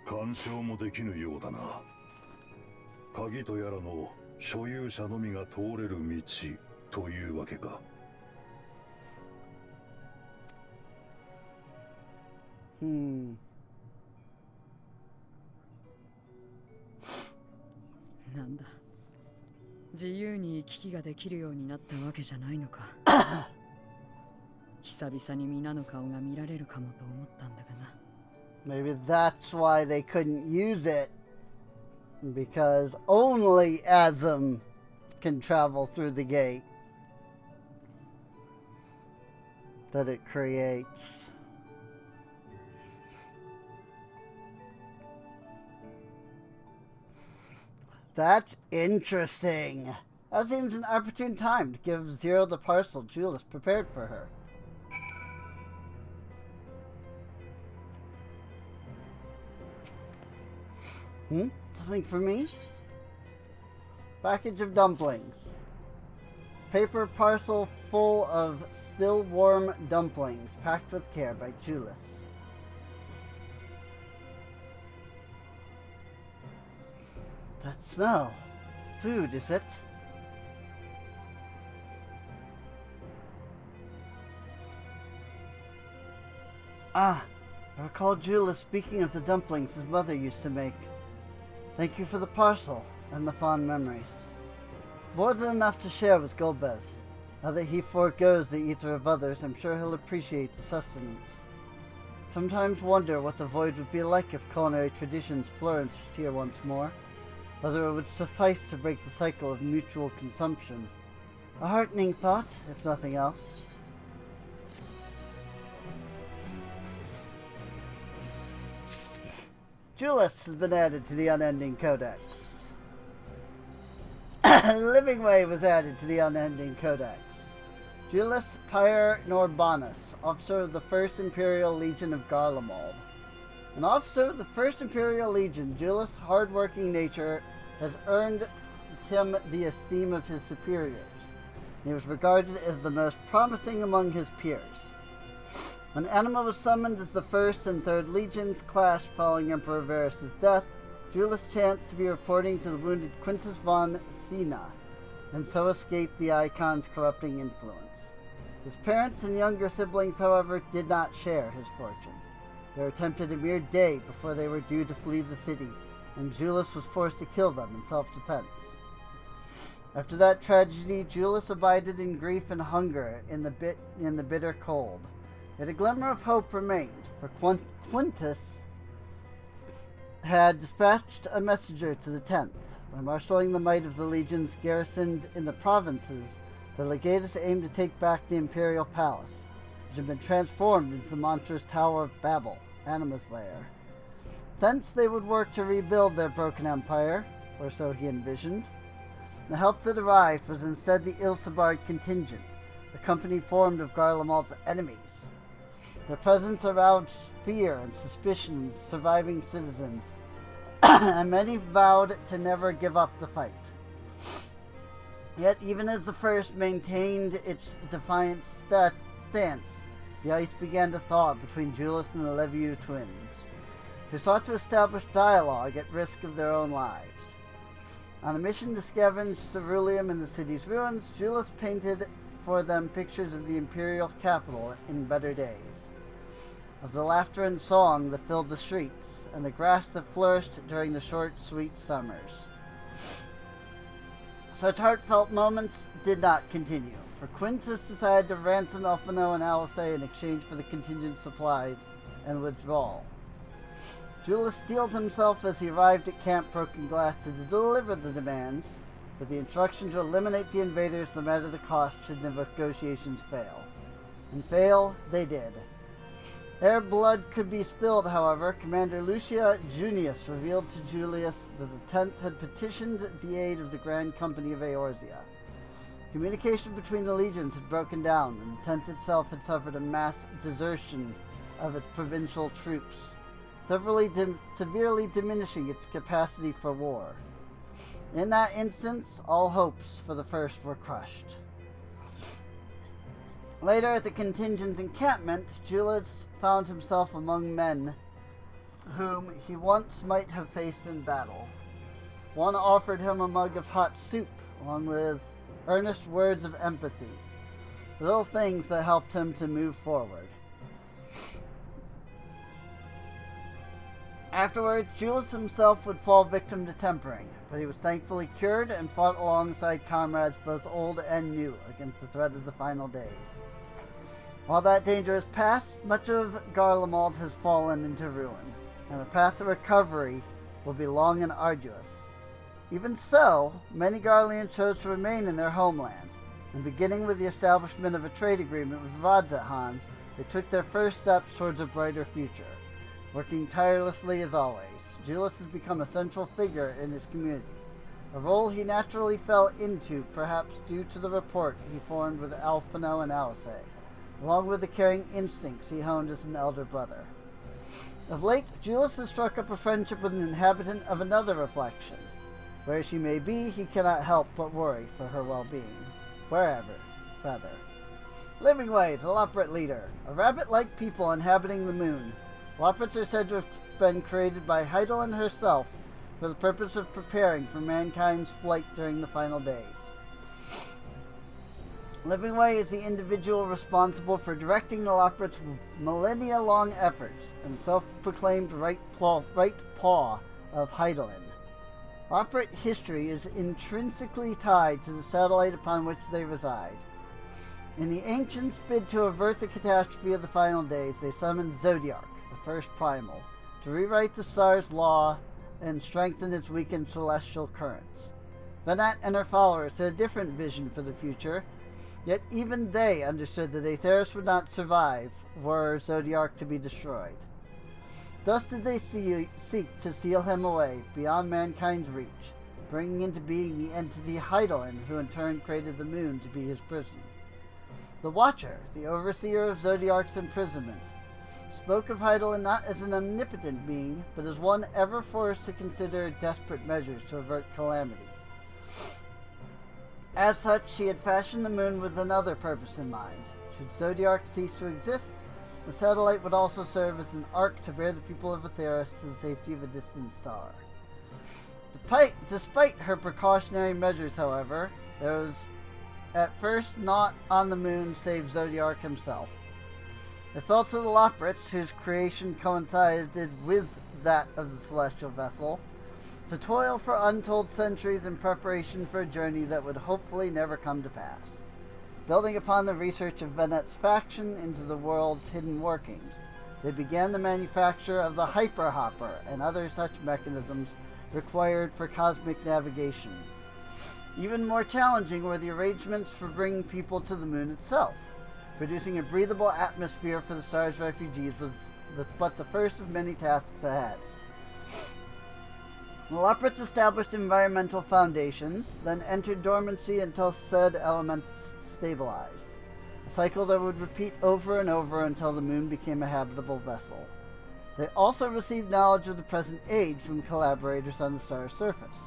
干渉もできぬようだな。鍵とやらの所有者のみが通れる道というわけか。なんだ、自由に行き来ができるようになったわけじゃないのか。久々に皆の顔が見られるかもと思ったんだがな。Maybe that's why they couldn't use it. Because only ASM can travel through the gate that it creates. That's interesting. That seems an opportune time to give Zero the parcel Julius prepared for her. Something for me? Package of dumplings. Paper parcel full of still warm dumplings, packed with care by Julius. That smell. Food, is it? Ah, I recall Julius speaking of the dumplings his mother used to make. Thank you for the parcel and the fond memories. More than enough to share with Golbez. Now that he forgoes the ether of others, I'm sure he'll appreciate the sustenance. Sometimes wonder what the void would be like if culinary traditions flourished here once more. Whether it would suffice to break the cycle of mutual consumption. A heartening thought, if nothing else. Julius has been added to the Unending Codex. Living Way was added to the Unending Codex. Julius Pyre Norbanus, officer of the 1st Imperial Legion of Garlemald. An officer of the 1st Imperial Legion, Julius' hard-working nature has earned him the esteem of his superiors. He was regarded as the most promising among his peers. When Anima was summoned as the 1st and 3rd Legions clashed following Emperor Varys' death, Julius chanced to be reporting to the wounded Quintus von Sina, and so escaped the Icon's corrupting influence. His parents and younger siblings, however, did not share his fortune. They were attempted a mere day before they were due to flee the city, and Julius was forced to kill them in self-defense. After that tragedy, Julius abided in grief and hunger in the bitter cold. Yet a glimmer of hope remained, for Quintus had dispatched a messenger to the 10th. By marshalling the might of the legions garrisoned in the provinces, the legatus aimed to take back the imperial palace, which had been transformed into the monstrous Tower of Babel, Anima's lair. Thence they would work to rebuild their broken empire, or so he envisioned. The help that arrived was instead the Ilsabard contingent, a company formed of Garlemald's enemies. Their presence aroused fear and suspicion in surviving citizens, and many vowed to never give up the fight. Yet, even as the first maintained its defiant stance, the ice began to thaw between Julius and the Leviu twins, who sought to establish dialogue at risk of their own lives. On a mission to scavenge ceruleum in the city's ruins, Julius painted for them pictures of the imperial capital in better days, of the laughter and song that filled the streets, and the grass that flourished during the short, sweet summers. Such heartfelt moments did not continue, for Quintus decided to ransom Elfino and Alice in exchange for the contingent supplies and withdrawal. Julius steeled himself as he arrived at Camp Broken Glass to deliver the demands, with the instruction to eliminate the invaders no matter the cost should the negotiations fail. And fail they did. Ere blood could be spilled, however, Commander Lucia Junius revealed to Julius that the 10th had petitioned the aid of the Grand Company of Eorzea. Communication between the legions had broken down, and the 10th itself had suffered a mass desertion of its provincial troops, severely diminishing its capacity for war. In that instance, all hopes for the first were crushed. Later, at the contingent encampment, Julius found himself among men whom he once might have faced in battle. One offered him a mug of hot soup, along with earnest words of empathy, little things that helped him to move forward. Afterwards, Julius himself would fall victim to tempering, but he was thankfully cured and fought alongside comrades both old and new against the threat of the final days. While that danger is past, much of Garlemald has fallen into ruin, and the path to recovery will be long and arduous. Even so, many Garleans chose to remain in their homeland, and beginning with the establishment of a trade agreement with Radzahan, they took their first steps towards a brighter future. Working tirelessly as always, Julius has become a central figure in his community, a role he naturally fell into, perhaps due to the rapport he formed with Elfino and Alice, along with the caring instincts he honed as an elder brother. Of late, Julius has struck up a friendship with an inhabitant of another reflection. Where she may be, he cannot help but worry for her well-being. Wherever, rather. Living Way, the Loprit leader, a rabbit-like people inhabiting the moon. Loprits are said to have been created by Heidelin herself for the purpose of preparing for mankind's flight during the final days. Living Way is the individual responsible for directing the Loprits' millennia-long efforts and self-proclaimed right paw of Heidelin. Loprit history is intrinsically tied to the satellite upon which they reside. In the ancients' bid to avert the catastrophe of the final days, they summoned Zodiark, the first primal, to rewrite the star's law and strengthen its weakened celestial currents. Venat and her followers had a different vision for the future, yet even they understood that Aetheris would not survive were Zodiark to be destroyed. Thus did they seek to seal him away beyond mankind's reach, bringing into being the entity Heidelin, who in turn created the moon to be his prison. The Watcher, the overseer of Zodiark's imprisonment, spoke of Heidelin not as an omnipotent being, but as one ever forced to consider desperate measures to avert calamity. As such, she had fashioned the moon with another purpose in mind. Should Zodiark cease to exist, the satellite would also serve as an ark to bear the people of Aetheris to the safety of a distant star. Despite her precautionary measures, however, there was at first naught on the moon save Zodiark himself. It fell to the Loprits, whose creation coincided with that of the celestial vessel, to toil for untold centuries in preparation for a journey that would hopefully never come to pass. Building upon the research of Venet's faction into the world's hidden workings, they began the manufacture of the Hyperhopper and other such mechanisms required for cosmic navigation. Even more challenging were the arrangements for bringing people to the moon itself. Producing a breathable atmosphere for the star's refugees was but the first of many tasks ahead. The Loprits established environmental foundations, then entered dormancy until said elements stabilized. A cycle that would repeat over and over until the moon became a habitable vessel. They also received knowledge of the present age from collaborators on the star's surface,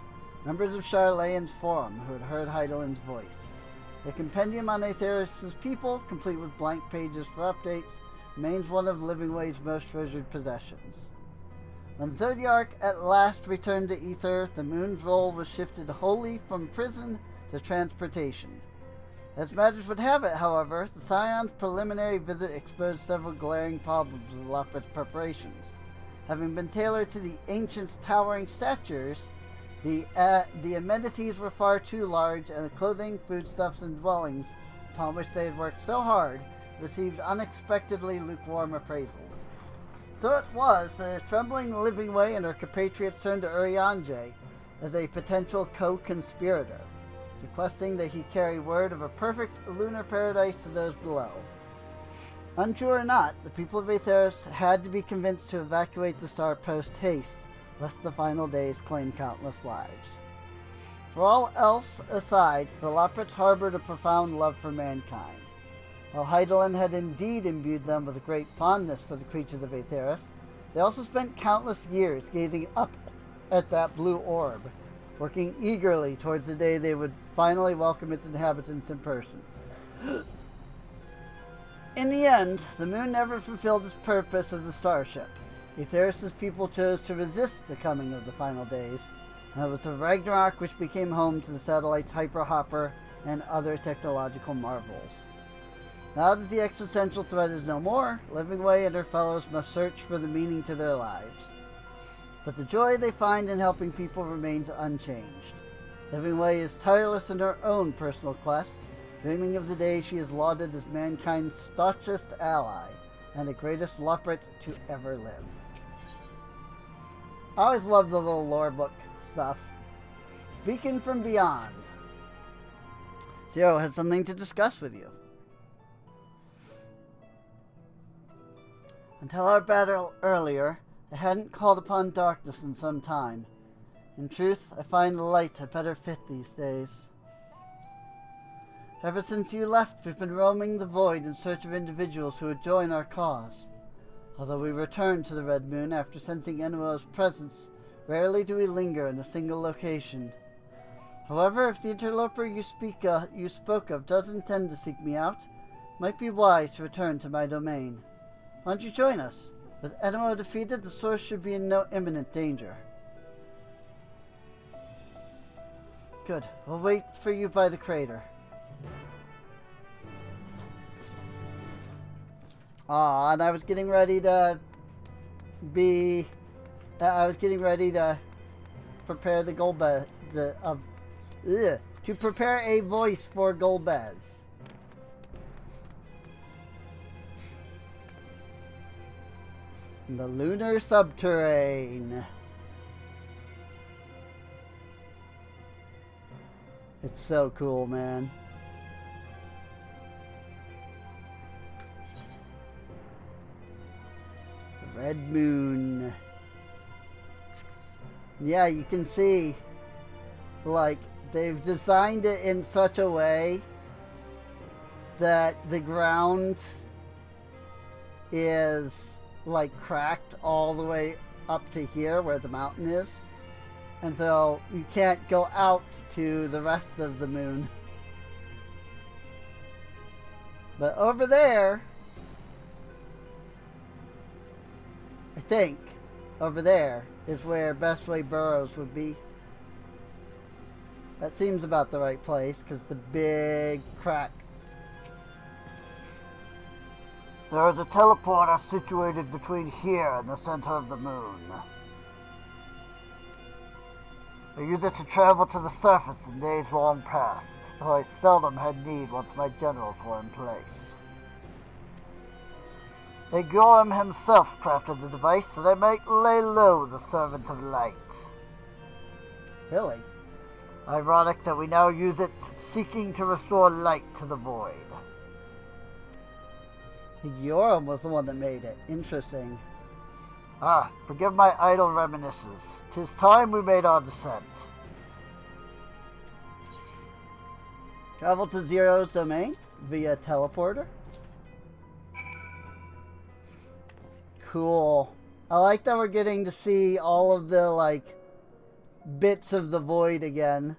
members of Charlayan's forum who had heard Heidelin's voice. A compendium on Aetheris' people, complete with blank pages for updates, remains one of Livingway's most treasured possessions. When Zodiark at last returned to Ether, the moon's role was shifted wholly from prison to transportation. As matters would have it, however, the Scion's preliminary visit exposed several glaring problems with Loprit's preparations. Having been tailored to the ancient's towering statures, the amenities were far too large, and the clothing, foodstuffs, and dwellings upon which they had worked so hard received unexpectedly lukewarm appraisals. So it was that a trembling Livingway and her compatriots turned to Urianger as a potential co-conspirator, requesting that he carry word of a perfect lunar paradise to those below. Untrue or not, the people of Aetheris had to be convinced to evacuate the star post-haste, lest the final days claim countless lives. For all else aside, the Loprits harbored a profound love for mankind. While Heidelin had indeed imbued them with a great fondness for the creatures of Aetheris, they also spent countless years gazing up at that blue orb, working eagerly towards the day they would finally welcome its inhabitants in person. In the end, the moon never fulfilled its purpose as a starship. Aetheris' people chose to resist the coming of the final days, and it was the Ragnarok which became home to the satellite's hyperhopper and other technological marvels. Now that the existential threat is no more, Livingway and her fellows must search for the meaning to their lives. But the joy they find in helping people remains unchanged. Livingway is tireless in her own personal quest, dreaming of the day she is lauded as mankind's staunchest ally and the greatest Loprit to ever live. I always love the little lore book stuff. Beacon from Beyond. Zero has something to discuss with you. Until our battle earlier, I hadn't called upon darkness in some time. In truth, I find the light a better fit these days. Ever since you left, we've been roaming the void in search of individuals who would join our cause. Although we return to the Red Moon after sensing Enemo's presence, rarely do we linger in a single location. However, if the interloper you spoke of does intend to seek me out, it might be wise to return to my domain. Why don't you join us? With Enemo defeated, the source should be in no imminent danger. Good. We'll wait for you by the crater. Aw, and I was getting ready to prepare the Golbez, to prepare a voice for Golbez. The lunar subterrane. It's so cool, man. Red moon. Yeah, you can see, like, they've designed it in such a way that the ground is, like, cracked all the way up to here where the mountain is. And so you can't go out to the rest of the moon. But over there, I think, over there is where Bestway Burrows would be. That seems about the right place, because the big crack. There is a teleporter situated between here and the center of the moon. I used it to travel to the surface in days long past, though I seldom had need once my generals were in place. A Gorham himself crafted the device so they might lay low the servant of light. Really? Ironic that we now use it seeking to restore light to the void. Gorham was the one that made it. Interesting. Ah, forgive my idle reminiscences. 'Tis time we made our descent. Travel to Zero's domain via teleporter. Cool. I like that we're getting to see all of the, like, bits of the void again.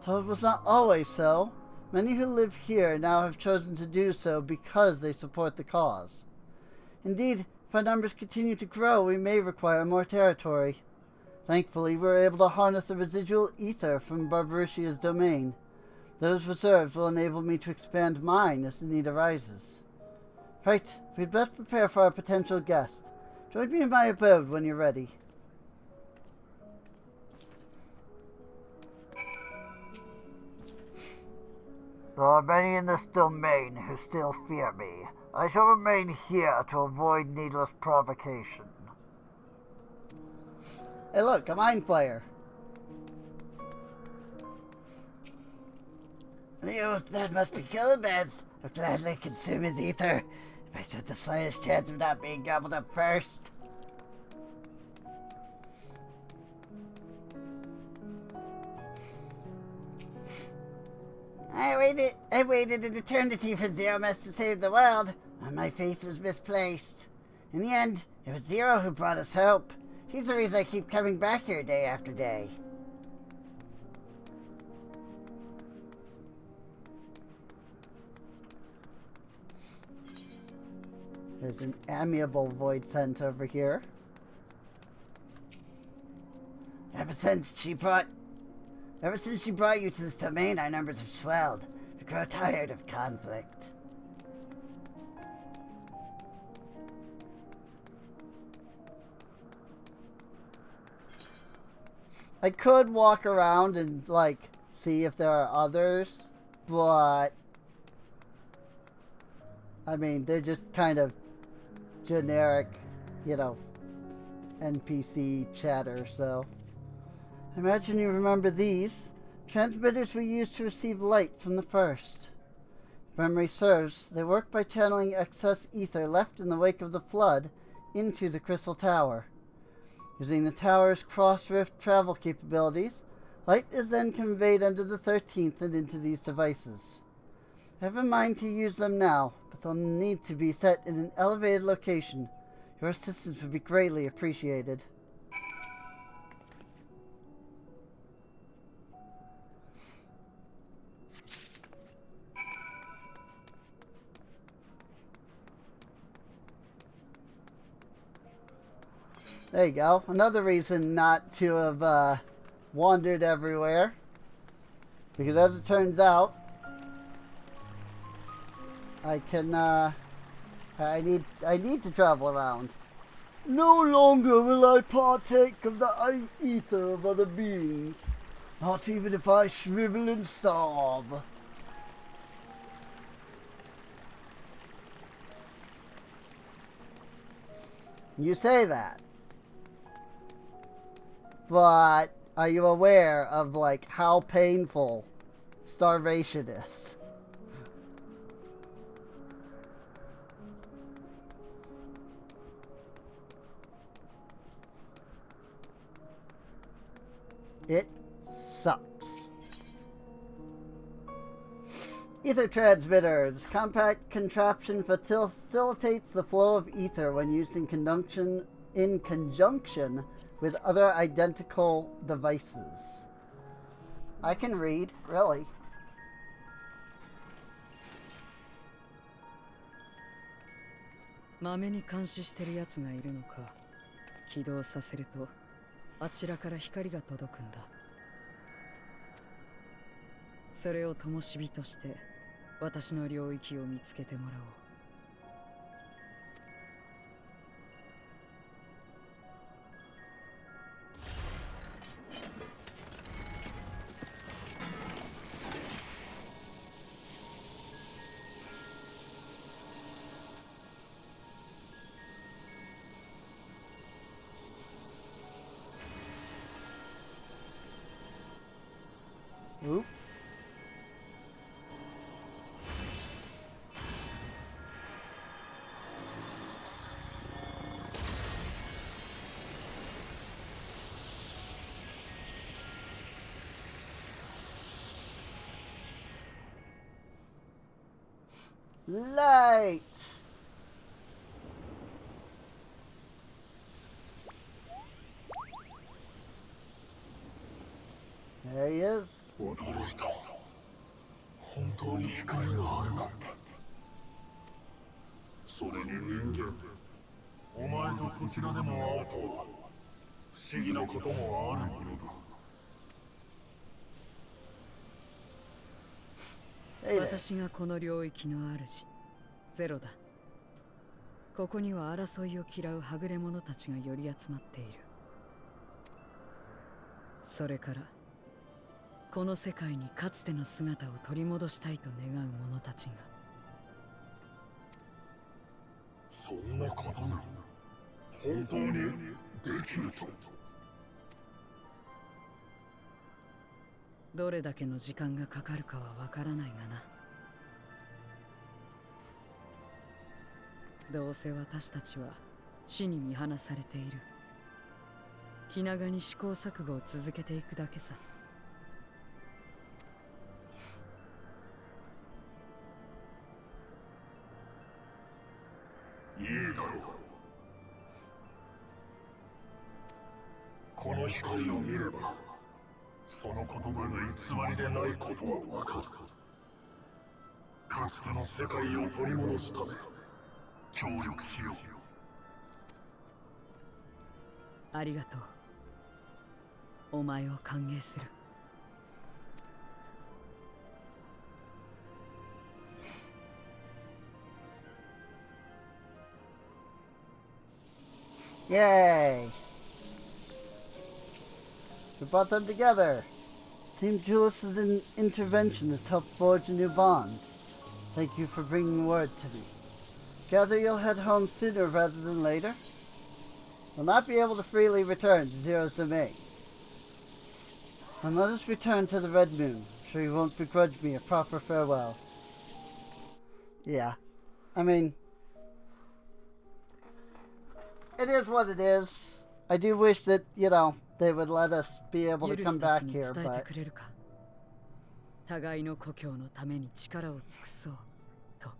So it was not always so. Many who live here now have chosen to do so because they support the cause. Indeed, if our numbers continue to grow, we may require more territory. Thankfully, we were able to harness the residual ether from Barbaricia's domain. Those reserves will enable me to expand mine as the need arises. Right, we'd best prepare for our potential guest. Join me in my abode when you're ready. There are many in this domain who still fear me. I shall remain here to avoid needless provocation. Hey look, a mind flayer. That must be Gilbez. I'll gladly consume his ether if I stood the slightest chance of not being gobbled up first. I waited an eternity for Zero-Mess to save the world, and my faith was misplaced. In the end, it was Zero who brought us hope. He's the reason I keep coming back here day after day. There's an amiable void scent over here. Ever since she brought you to this domain, our numbers have swelled. We grow tired of conflict. I could walk around and, like, see if there are others, but I mean, they're just kind of generic, you know, NPC chatter, so. Imagine you remember these. Transmitters we used to receive light from the first. If memory serves, they work by channeling excess ether left in the wake of the flood into the Crystal Tower. Using the tower's cross-rift travel capabilities, light is then conveyed under the 13th and into these devices. I have in mind to use them now, but they'll need to be set in an elevated location. Your assistance would be greatly appreciated. There you go. Another reason not to have wandered everywhere. Because as it turns out, I can, I need to travel around. No longer will I partake of the ether of other beings. Not even if I shrivel and starve. You say that. but are you aware of like how painful starvation is? It sucks. Ether transmitters. Compact contraption facilitates the flow of ether when used in conjunction with other identical devices. I can read, really.まめに監視してるやつがいるのか。起動させるとあちらから光が届くんだ。それを灯火として私の領域を見つけてもらおう。Oop. Light. There he is. 驚いた。本当に光があるなんて。それに人間、お前とこちらでも会うとは不思議なこともあるものだ。私がこの領域の主、ゼロだ。ここには争いを嫌うはぐれ者たちが寄り集まっている。それからこの世界にかつての姿を取り戻したいと願う者たちが。そんなことが本当にできると。どれだけの時間がかかるかはわからないがな。どうせ私たちは死に見放されている。気長に試行錯誤を続けていくだけさ。いいだろう。この光を見ればその言葉が偽りでないことはわかる。かつての世界を取り戻すため協力しよう。ありがとう。お前を歓迎する。Yay! We brought them together. Seems Julius's intervention has helped forge a new bond. Thank you for bringing word to me. Gather you'll head home sooner rather than later? We'll not be able to freely return to Zero's domain. And let us return to the Red Moon. I'm sure you won't begrudge me a proper farewell. Yeah. I mean, it is what it is. I do wish that, you know, they would let us be able to come back here, but... 互いの故郷のために力を尽くそうと。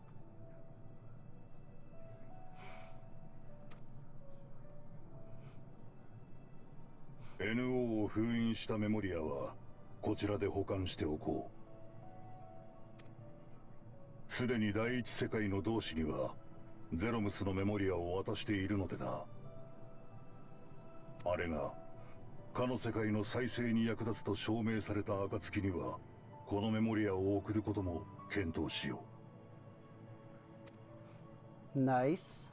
NO を封印したメモリアはこちらで保管しておこう。すでに第一世界の同志にはゼロムスのメモリアを渡しているのでな。あれがかの世界の再生に役立つと証明された暁にはこのメモリアを送ることも検討しよう。Nice。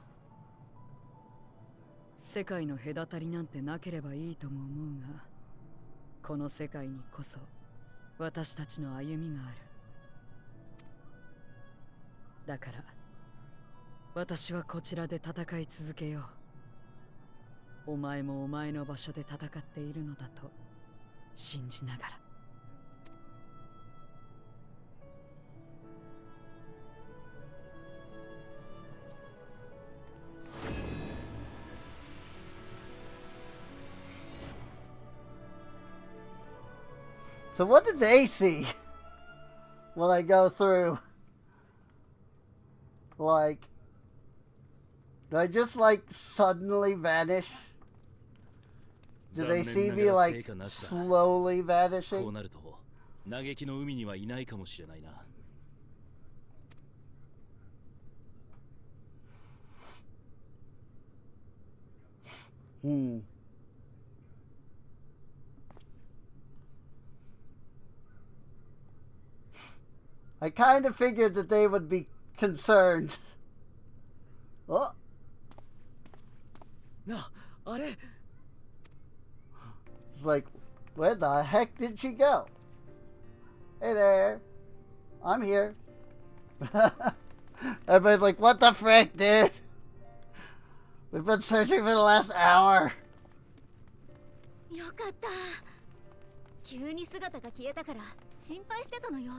世界の隔たりなんてなければいいとも思うが、この世界にこそ私たちの歩みがある。だから私はこちらで戦い続けよう。お前もお前の場所で戦っているのだと信じながら。So what did they see when I go through? Like, do I just like suddenly vanish? Do they see me like slowly こう vanishing? なると嘆きの海にはいないかもしれないな。Hmm. I kind of figured that they would be concerned. Oh. なあ、あれ It's like, where the heck did she go? Hey there. I'm here. Everybody's like, what the frick, dude? We've been searching for the last hour. よかった。急に姿が消えたから心配してたのよ。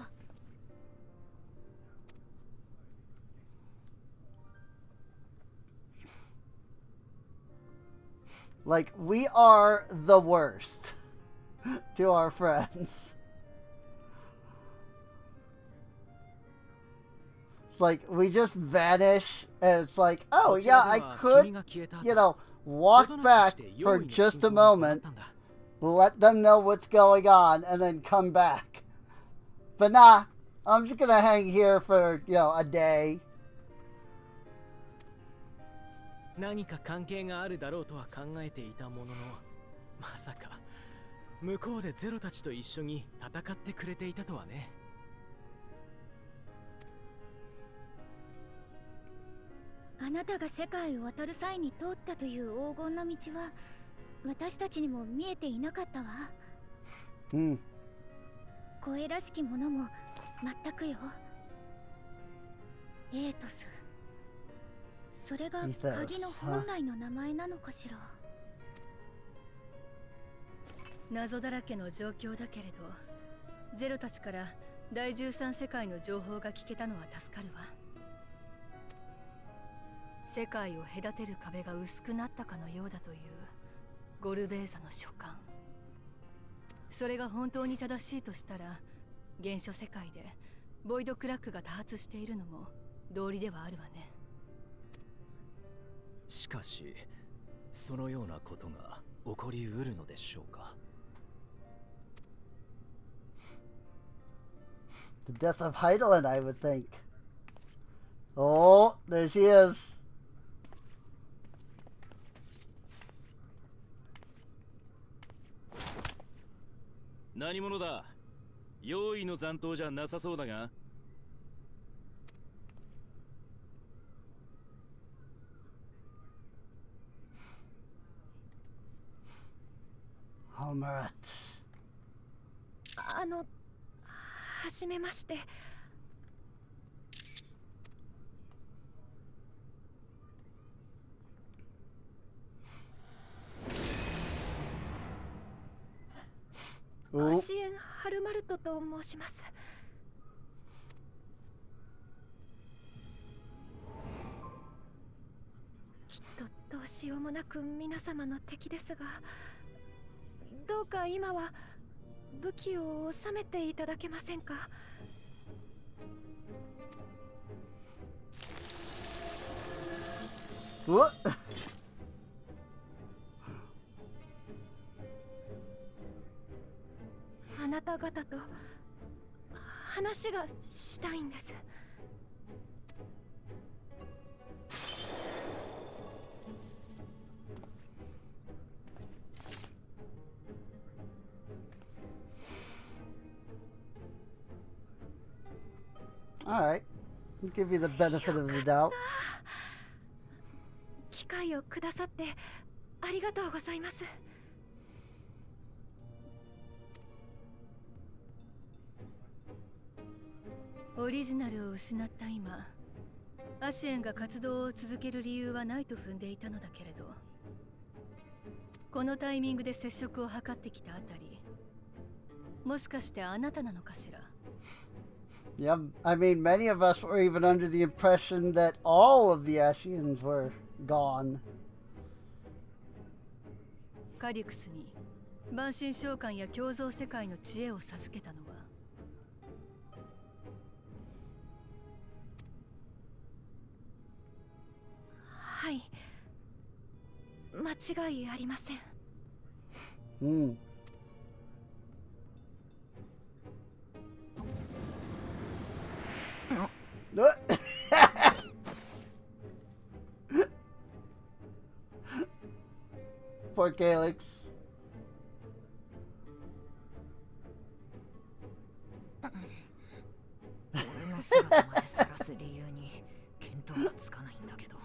Like, we are the worst to our friends. It's like, we just vanish, and it's like, oh yeah, I could, you know, walk back for just a moment, let them know what's going on, and then come back. But nah, I'm just gonna hang here for, you know, a day. 何か関係があるだろうとは考えていたものの、まさか向こうでゼロたちと一緒に戦ってくれていたとはね。あなたが世界を渡る際に通ったという黄金の道は私たちにも見えていなかったわ。声らしきものも全くよ。エートス。それが鍵の本来の名前なのかしら。謎だらけの状況だけれど、ゼロたちから第13世界の情報が聞けたのは助かるわ。世界を隔てる壁が薄くなったかのようだというゴルベーザの書簡。それが本当に正しいとしたら、原初世界でボイドクラックが多発しているのも道理ではあるわね。しかし、そのようなことが起こりうるのでしょうか。The death of Heidelin, I would think. Oh, there she is. 何者だ？用意の残党じゃなさそうだが。はじめまして。アシエン・ハルマルトと申します。きっとどうしようもなく皆様の敵ですが、どうか今は武器を収めていただけませんか。What? あなた方と話がしたいんです。Alright. I'll give you the benefit of the doubt. 機会をくださってありがとうございます。オリジナルを失った今、アシエンが活動を続ける理由はないと踏んでいたのだけれど、このタイミングで接触を図ってきたあたり、もしかしてあなたなのかしら。 Yeah, I mean, many of us were even under the impression that all of the Ashians were gone. カリュクスに万神召喚や共造世界の知恵を授けたのは、はい、間違いありません。Hmm. Poor Calyx. 俺の姿まで晒す理由に見当がつかないんだけど。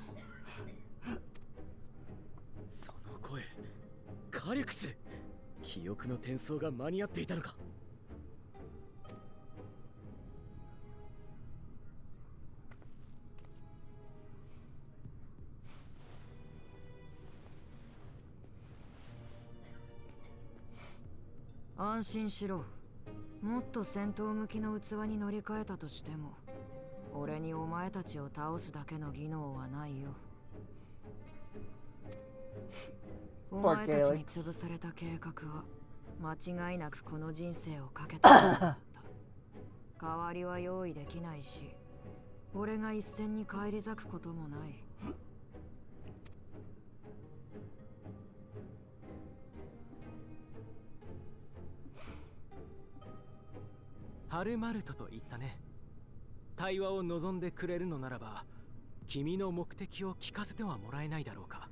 その声、カリュクス。記憶の転送が間に合っていたのか。安心しろ。もっと戦闘向きの器に乗り換えたとしても、俺にお前たちを倒すだけの技能はないよ。お前たちに潰された計画は間違いなくこの人生をかけたものだった。代わりは用意できないし、俺が一戦に返り咲くこともない。ハルマルトと言ったね。対話を望んでくれるのならば、君の目的を聞かせてはもらえないだろうか。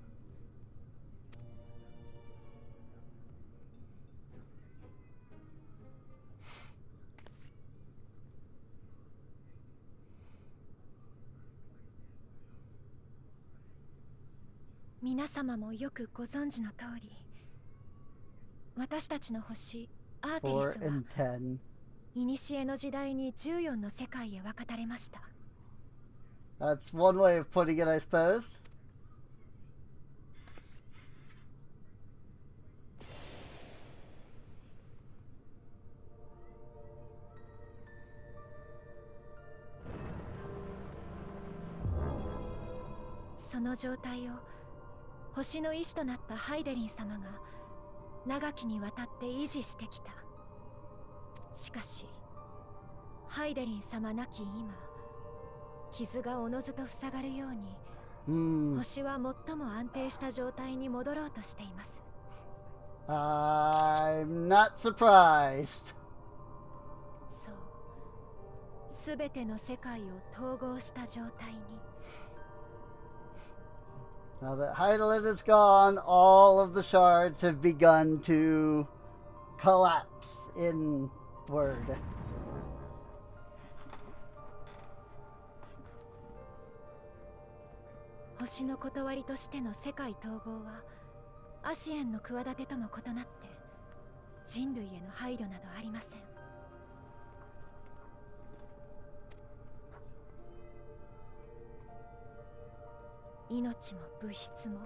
皆様もよくご存知の通り、私たちの星アーテリ4スは and 10. 古の時代に14の世界へ渡たれました。 That's one way of putting it, I suppose. その状態を星の医師となったハイデリン様が長きにわたって維持してきた。しかしハイデリン様亡き今、傷がおのずと塞がるように、星は最も安定した状態に戻ろうとしています。 I'm not surprised. そう、すべての世界を統合した状態に。 Now that Heidelin is gone, all of the shards have begun to collapse inward. 星の断りとしての世界統合はアシエンの企てとも異なって人類への配慮などありません。命も物質も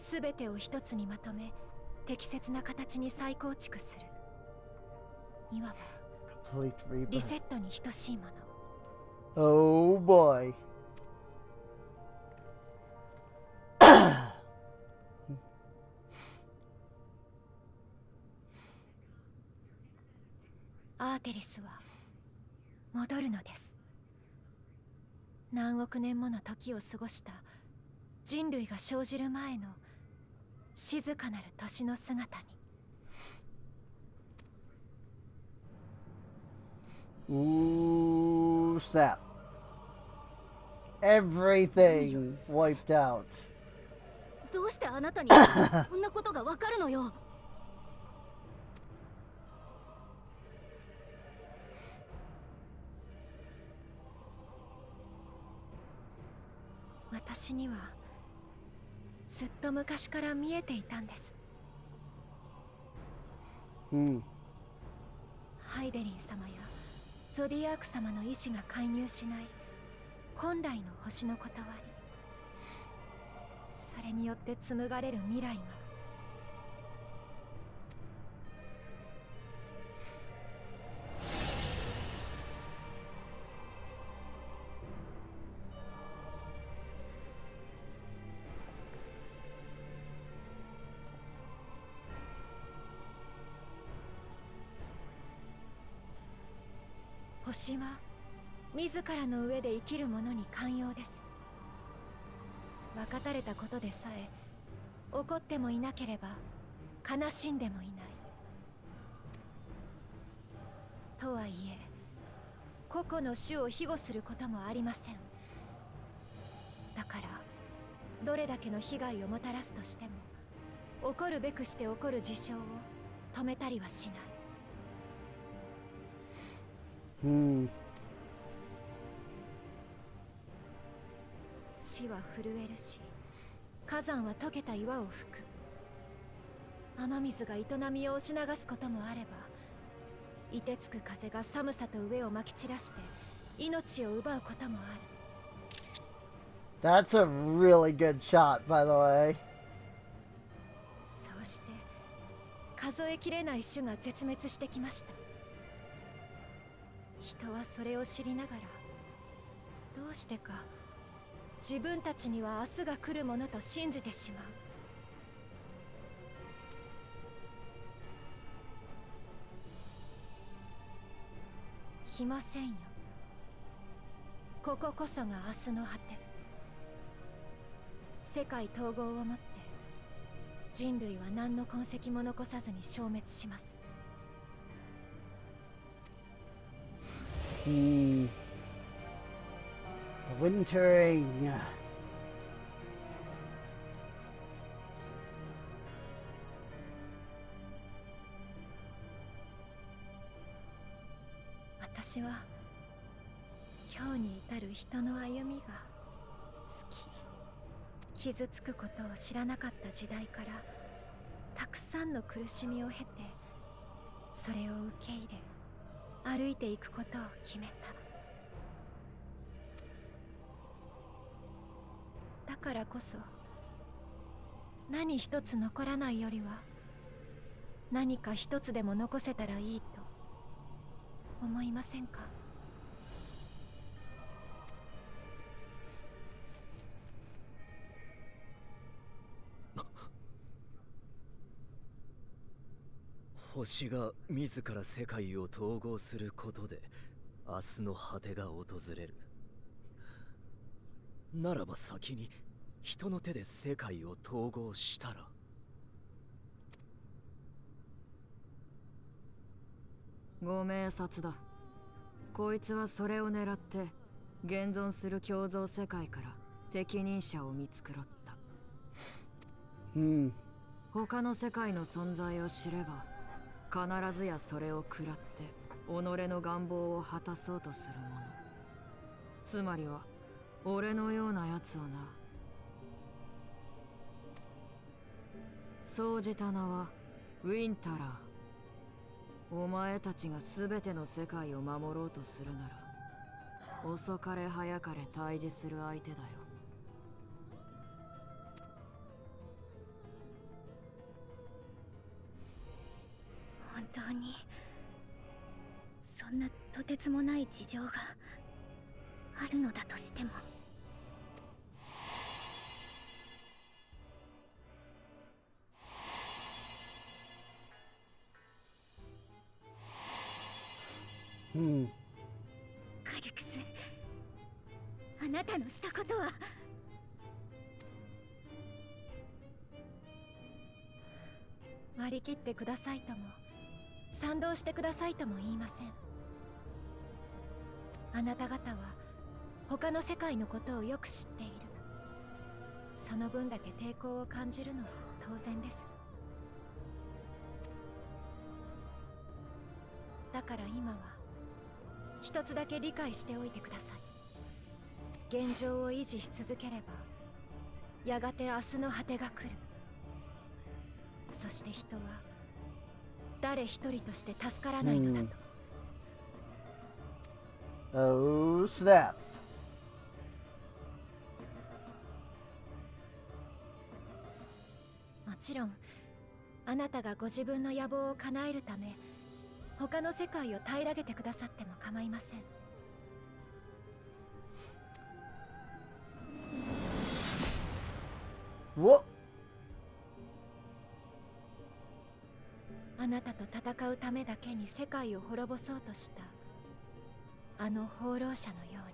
全てを一つにまとめ適切な形に再構築する、いわば Complete リセ rebirth. ットに等しいもの。 Oh boy. アーテリスは戻るのです。何億年もの時を過ごした人類が生じる前の静かなる年の姿に。 Ooh, snap. Everything wiped out. どうしてあなたにそんなことがわかるのよ。私にはずっと昔から見えていたんです。ハイデリン様やゾディアーク様の意志が介入しない本来の星の断り、それによって紡がれる未来が星は自らの上で生きる者に寛容です。分かたれたことでさえ怒ってもいなければ悲しんでもいない。とはいえ個々の種を庇護することもありません。だからどれだけの被害をもたらすとしても起こるべくして起こる事象を止めたりはしない。死は震えるし、火山は溶けた岩を吹く。雨水が営みを押し流すこともあれば、凍てつく風が寒さと上をまき散らして命を奪うこともある。That's a really good shot, by the way. そうして数えきれない種が絶滅してきました。人はそれを知りながら、どうしてか自分たちには明日が来るものと信じてしまう。来ませんよ。こここそが明日の果て。世界統合をもって人類は何の痕跡も残さずに消滅します。The wintering. 私は今日に至る人の歩みが好き。傷つくことを知らなかった時代からたくさんの苦しみを経て、それを受け入れ歩いていくことを決めた。だからこそ何一つ残らないよりは何か一つでも残せたらいいと思いませんか？星が自ら世界を統合することで明日の果てが訪れる。ならば先に人の手で世界を統合したら。ご明察だ。こいつはそれを狙って現存する共造世界から適任者を見繕った。他の世界の存在を知れば必ずやそれを食らって己の願望を果たそうとする者。つまりは俺のようなやつをな。そうじた名はウィンタラー。お前たちが全ての世界を守ろうとするなら遅かれ早かれ対峙する相手だよ。本当にそんなとてつもない事情があるのだとしても、カルクス、あなたのしたことは。割り切ってくださいとも賛同してくださいとも言いません。あなた方は他の世界のことをよく知っている。その分だけ抵抗を感じるのは当然です。だから今は一つだけ理解しておいてください。現状を維持し続ければやがて明日の果てが来る。そして人は誰一人として助からないのだと。Oh, snap. もちろんあなたがご自分の野望を叶えるため他の世界を平らげてくださっても構いません。What? あなたと戦うためだけに世界を滅ぼそうとしたあの放浪者のように。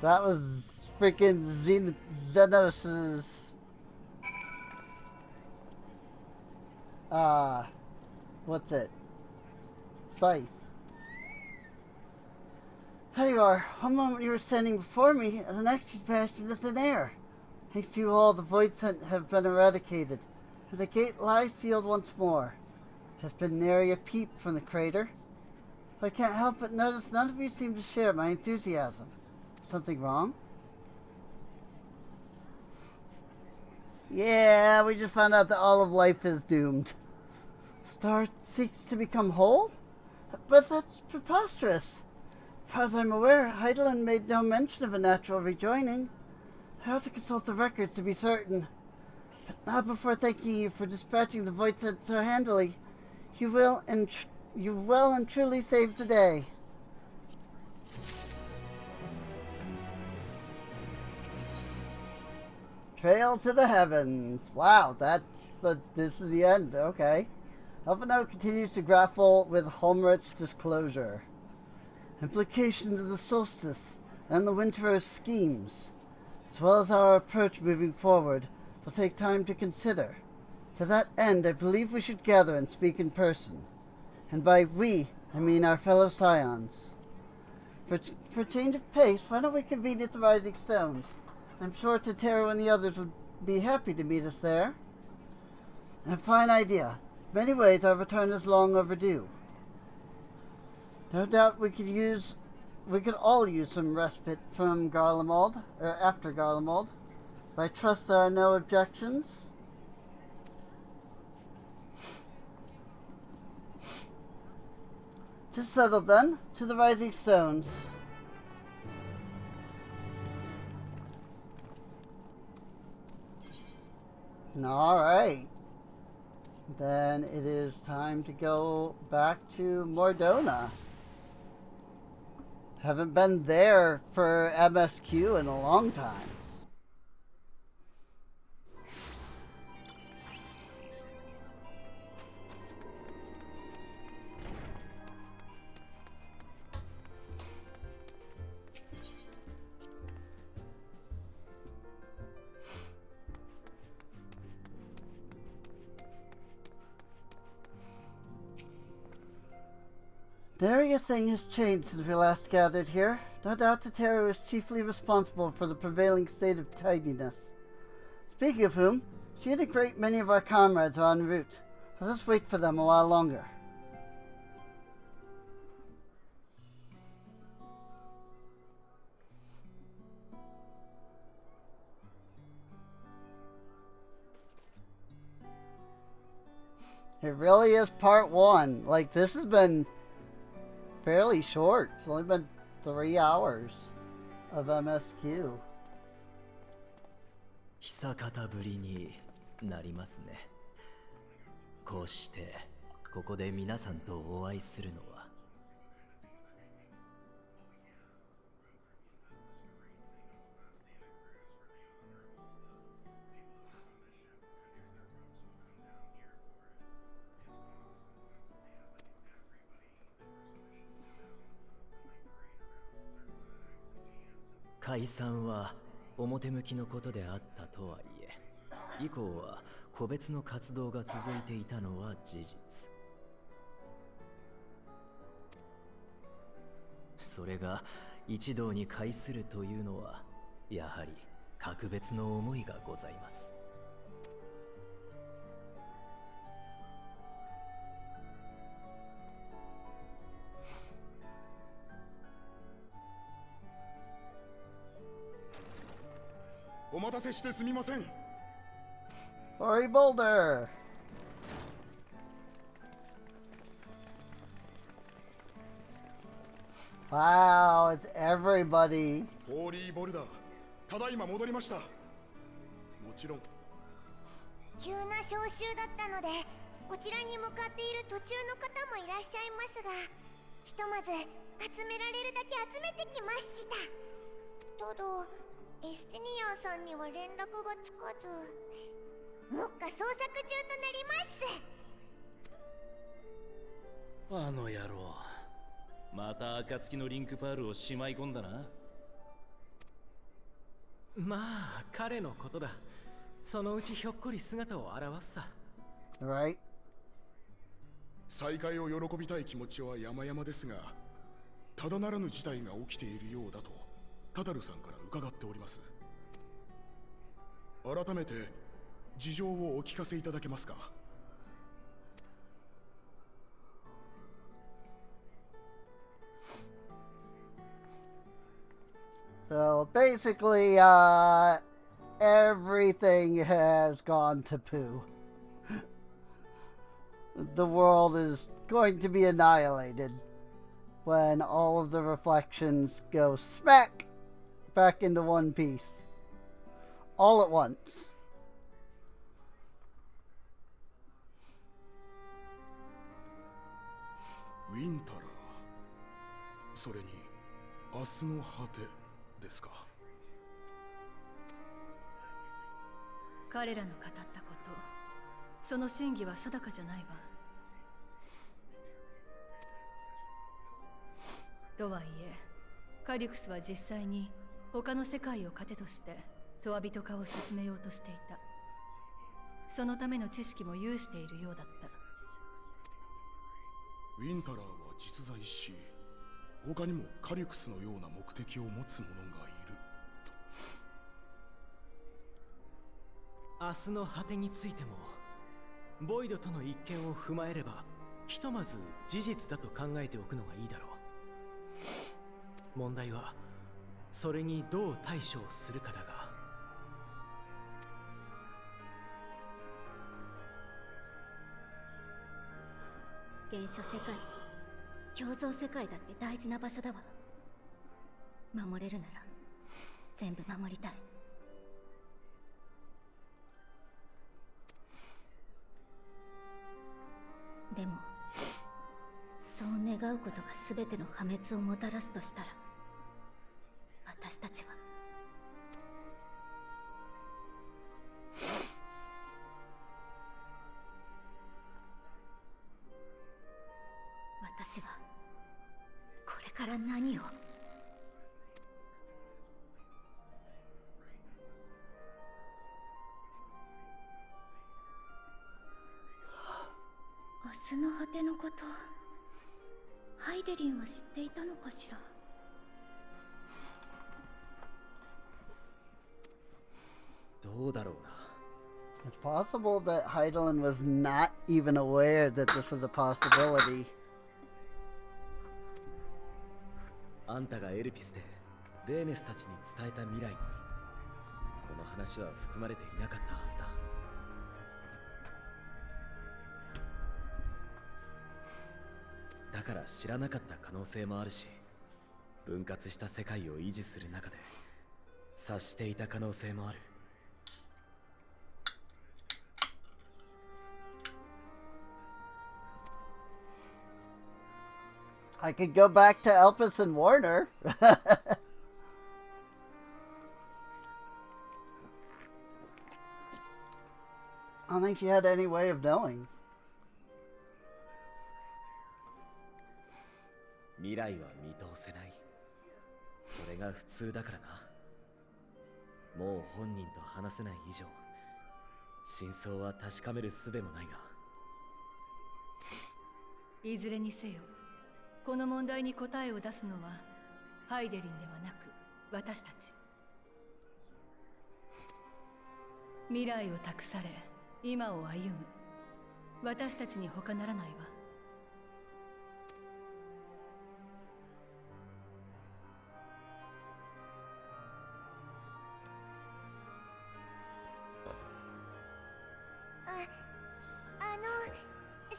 That was freaking Xenos's what's it? Scythe. There you are. One moment you were standing before me, and the next you vanished into thin air. Thanks to you all, the void scent have been eradicated, and the gate lies sealed once more. Has been nary a peep from the crater. I can't help but notice none of you seem to share my enthusiasm. Something wrong? Yeah, we just found out that all of life is doomed. Star seeks to become whole? But that's preposterous. As far as I'm aware, Heidelin made no mention of a natural rejoining. I have to consult the records to be certain. But not before thanking you for dispatching the void scent so handily. You well and truly saved the day. Trail to the heavens. Wow, this is the end. Okay. Elfino continues to grapple with Holmric's disclosure. Implications of the solstice and the Winter's schemes, as well as our approach moving forward, will take time to consider. To that end, I believe we should gather and speak in person. And by we, I mean our fellow scions. For change of pace, why don't we convene at the Rising Stones? I'm sure Totero and the others would be happy to meet us there. A fine idea. In many ways, our return is long overdue. No doubt we could all use some respite from Garlemald, or after Garlemald. But I trust there are no objections. To settle then, to the Rising Stones. Alright. Then it is time to go back to Mordona. Haven't been there for MSQ in a long time. Nary a thing has changed since we last gathered here. No doubt Totero is chiefly responsible for the prevailing state of tidiness. Speaking of whom, she and a great many of our comrades are en route. Let us wait for them a while longer. It really is part one. Like, this has been fairly short. It's only been 3 hours of MSQ. 久方ぶりになりますね。こうしてここで皆さんとお会いするのは。解散は表向きのことであったとはいえ、以降は個別の活動が続いていたのは事実。それが一堂に会するというのは、やはり格別の思いがございます。お待たせしてすみません。Ori Boulder. Wow, it's everybody. ホーリーボルダー、ただいま戻りました。もちろん。急な招集だったのでこちらに向かっている途中の方もいらっしゃいますが、ひとまず集められるだけ集めてきました。ただエステニアンさんには連絡がつかず、目下捜索中となります。あの野郎、また暁のリンクパールをしまい込んだな。まあ彼のことだ。そのうちひょっこり姿を現すさ。Right? 再会を喜びたい気持ちは山々ですが、ただならぬ事態が起きているようだとタタルさんから伺っております。改めて事情をお聞かせいただけますか。So basically, everything has gone to poo. The world is going to be annihilated when all of the reflections go smack back into one piece. All at once. ウィンタラー、それに明日の果てですか。彼らの語ったこと、その真偽は定かじゃないわ。とはいえ、カリュクスは実際に他の世界を糧としてトワビト化を進めようとしていた。そのための知識も有しているようだった。ウィンタラーは実在し、他にもカリュクスのような目的を持つ者がいる明日の果てについてもボイドとの一見を踏まえれば、ひとまず事実だと考えておくのがいいだろう。問題はそれにどう対処をするかだが。原初世界、共造世界だって大事な場所だわ。守れるなら全部守りたい。でもそう願うことが全ての破滅をもたらすとしたら、私たちは私はこれから何を。明日の果てのこと、ハイデリンは知っていたのかしら。どうだろうな。It's possible that Heidelin was not even aware that this was a possibility. あんたがエルピスでレーネスたちに伝えた未来にこの話は含まれていなかったはずだ。だから知らなかった可能性もあるし、分割した世界を維持する中で察していた可能性もある。I could go back to Elpis and Warner. I don't think she had any way of knowing. 未来は見通せない。それが普通だからな。もう本人と話せない以上、真相は確かめる術もないが。いずれにせよ、この問題に答えを出すのはハイデリンではなく私たち。未来を託され今を歩む私たちに他ならないわ。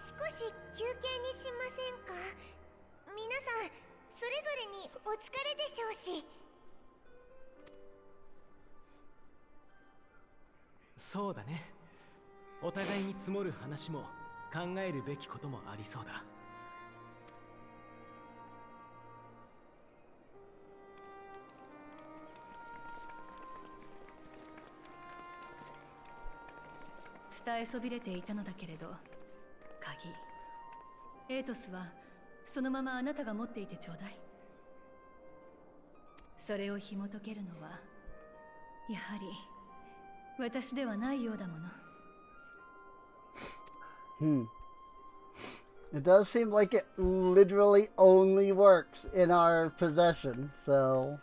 少し休憩にしませんか。皆さんそれぞれにお疲れでしょうし。そうだね。お互いに積もる話も考えるべきこともありそうだ。伝えそびれていたのだけれど、鍵エイトスはそのままあなたが持っていてちょうだい。それを紐解けるのはやはり私ではないようだもの。It does seem like it literally only works in our possession, so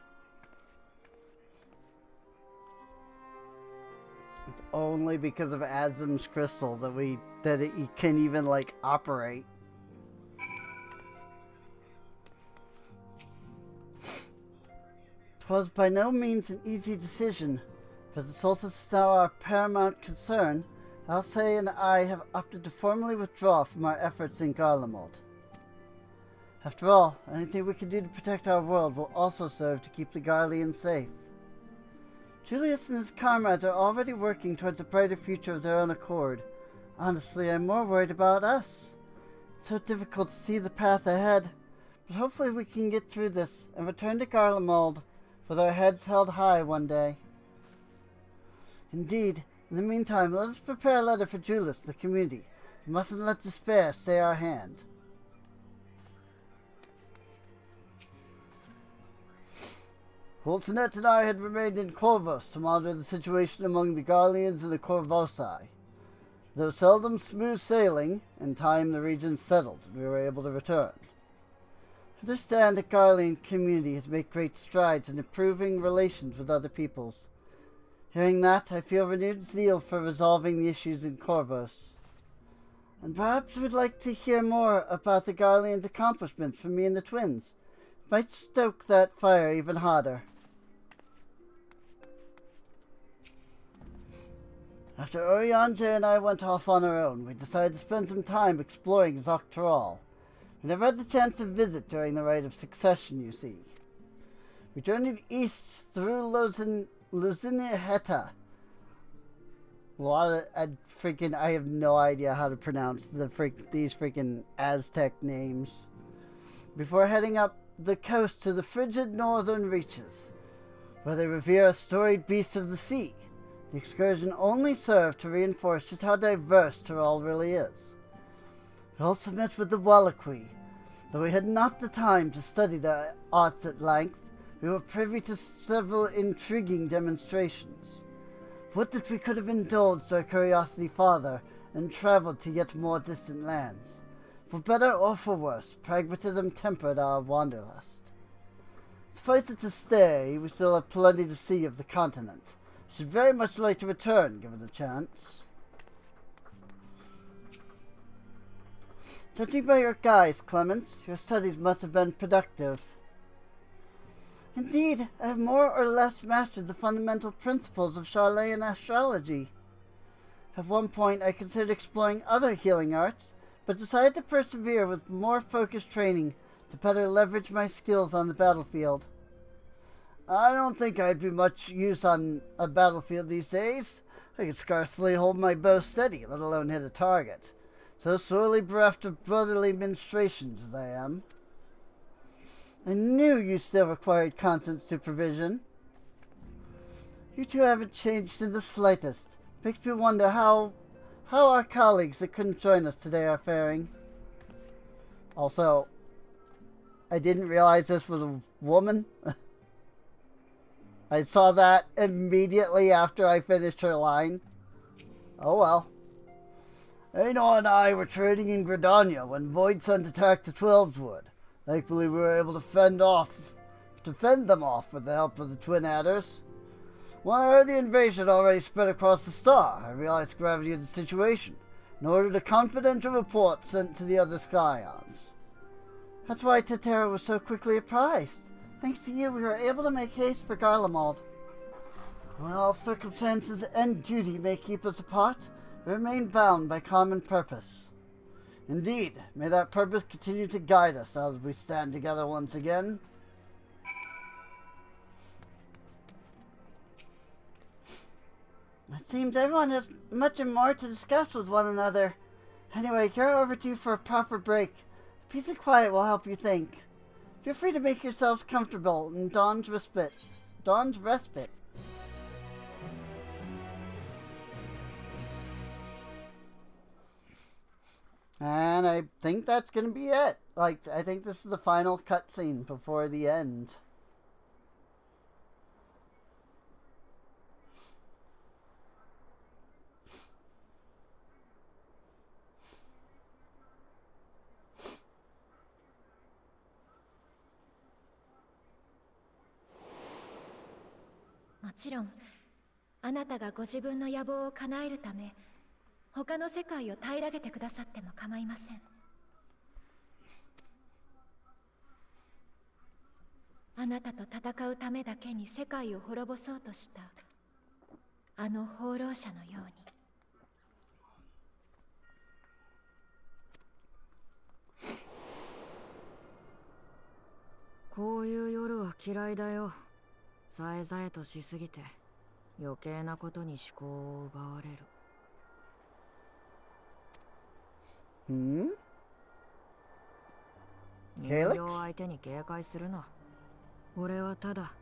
it's only because of Azim's crystal that it can even like operate. It was by no means an easy decision, but the Solstice is now our paramount concern. Alcé and I have opted to formally withdraw from our efforts in Garlemald. After all, anything we can do to protect our world will also serve to keep the Garleans safe. Julius and his comrades are already working towards a brighter future of their own accord. Honestly, I'm more worried about us. It's so difficult to see the path ahead, but hopefully we can get through this and return to Garlemald with our heads held high one day. Indeed, in the meantime, let us prepare a letter for Julius, the community. We mustn't let despair stay our hand. Fultonet and I had remained in Corvus to monitor the situation among the Garleans and the Corvosi. Though seldom smooth sailing, in time the region settled, and we were able to return. I understand the Garlean community has made great strides in improving relations with other peoples. Hearing that, I feel renewed zeal for resolving the issues in Corvus. And perhaps we'd like to hear more about the Garleans' accomplishments from me and the twins. It might stoke that fire even hotter. After Oriange and I went off on our own, we decided to spend some time exploring Dawntrail. We never had the chance to visit during the Rite of Succession, you see. We journeyed east through Luziniheta. I have no idea how to pronounce these freaking Aztec names. Before heading up the coast to the frigid northern reaches, where they revere storied beasts of the sea. The excursion only served to reinforce just how diverse Tyrol really is. We also met with the Wallachui. Though we had not the time to study their arts at length, we were privy to several intriguing demonstrations. Would that we could have indulged our curiosity farther and traveled to yet more distant lands. For better or for worse, pragmatism tempered our wanderlust. Suffice it to say, we still have plenty to see of the continent. I should very much like to return, given the chance. Judging by your guise, Clemens, your studies must have been productive. Indeed, I have more or less mastered the fundamental principles of Charlayan astrology. At one point, I considered exploring other healing arts, but decided to persevere with more focused training to better leverage my skills on the battlefield. I don't think I'd be much use on a battlefield these days. I could scarcely hold my bow steady, let alone hit a target. So sorely bereft of brotherly ministrations as I am. I knew you still required constant supervision. You two haven't changed in the slightest. Makes me wonder how our colleagues that couldn't join us today are faring. Also, I didn't realize this was a woman. I saw that immediately after I finished her line. Oh well. Aino and I were trading in Gridania when Void Sun attacked the Twelveswood. Thankfully we were able to fend them off with the help of the Twin Adders. When I heard the invasion had already spread across the star, I realized the gravity of the situation and ordered a confidential report sent to the other Scions. That's why Tetera was so quickly apprised. Thanks to you, we were able to make haste for Garlemald. When all circumstances and duty may keep us apart, we remain bound by common purpose. Indeed, may that purpose continue to guide us as we stand together once again. It seems everyone has much and more to discuss with one another. Anyway, you're overdue for a proper break. Peace and quiet will help you think. Feel free to make yourselves comfortable in Dawn's Respite. Dawn's Respite. And I think that's going to be it. Like, I think this is the final cutscene before the end.「もちろん、あなたがご自分の野望を叶えるため、他の世界を平らげてくださっても構いません。あなたと戦うためだけに世界を滅ぼそうとしたあの放浪者のように。こういう夜は嫌いだよ。さえざえとしすぎて余計なことに思考を奪われる。Hmm? 人形相手に警戒するな。俺はただ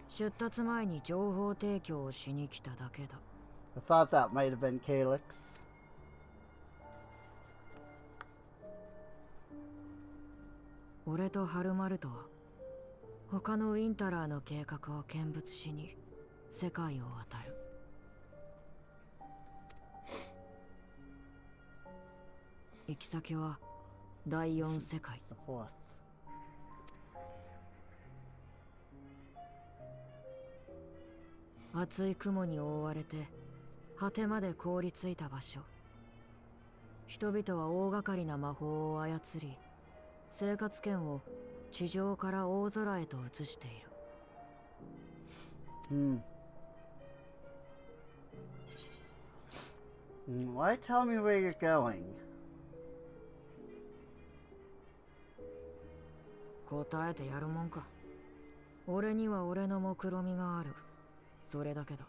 出立前に情報提供をしに来ただけだ。I thought that might have been Calyx. 俺とハルマルトは他のウィンタラーの計画を見物しに世界を渡る。行き先は第4世界。厚い雲に覆われて果てまで凍りついた場所。人々は大掛かりな魔法を操り、生活圏を地上から大空へと移している。Why tell me where you're going? 答えてやるもんか。俺には俺の目論みがある。それだけだ。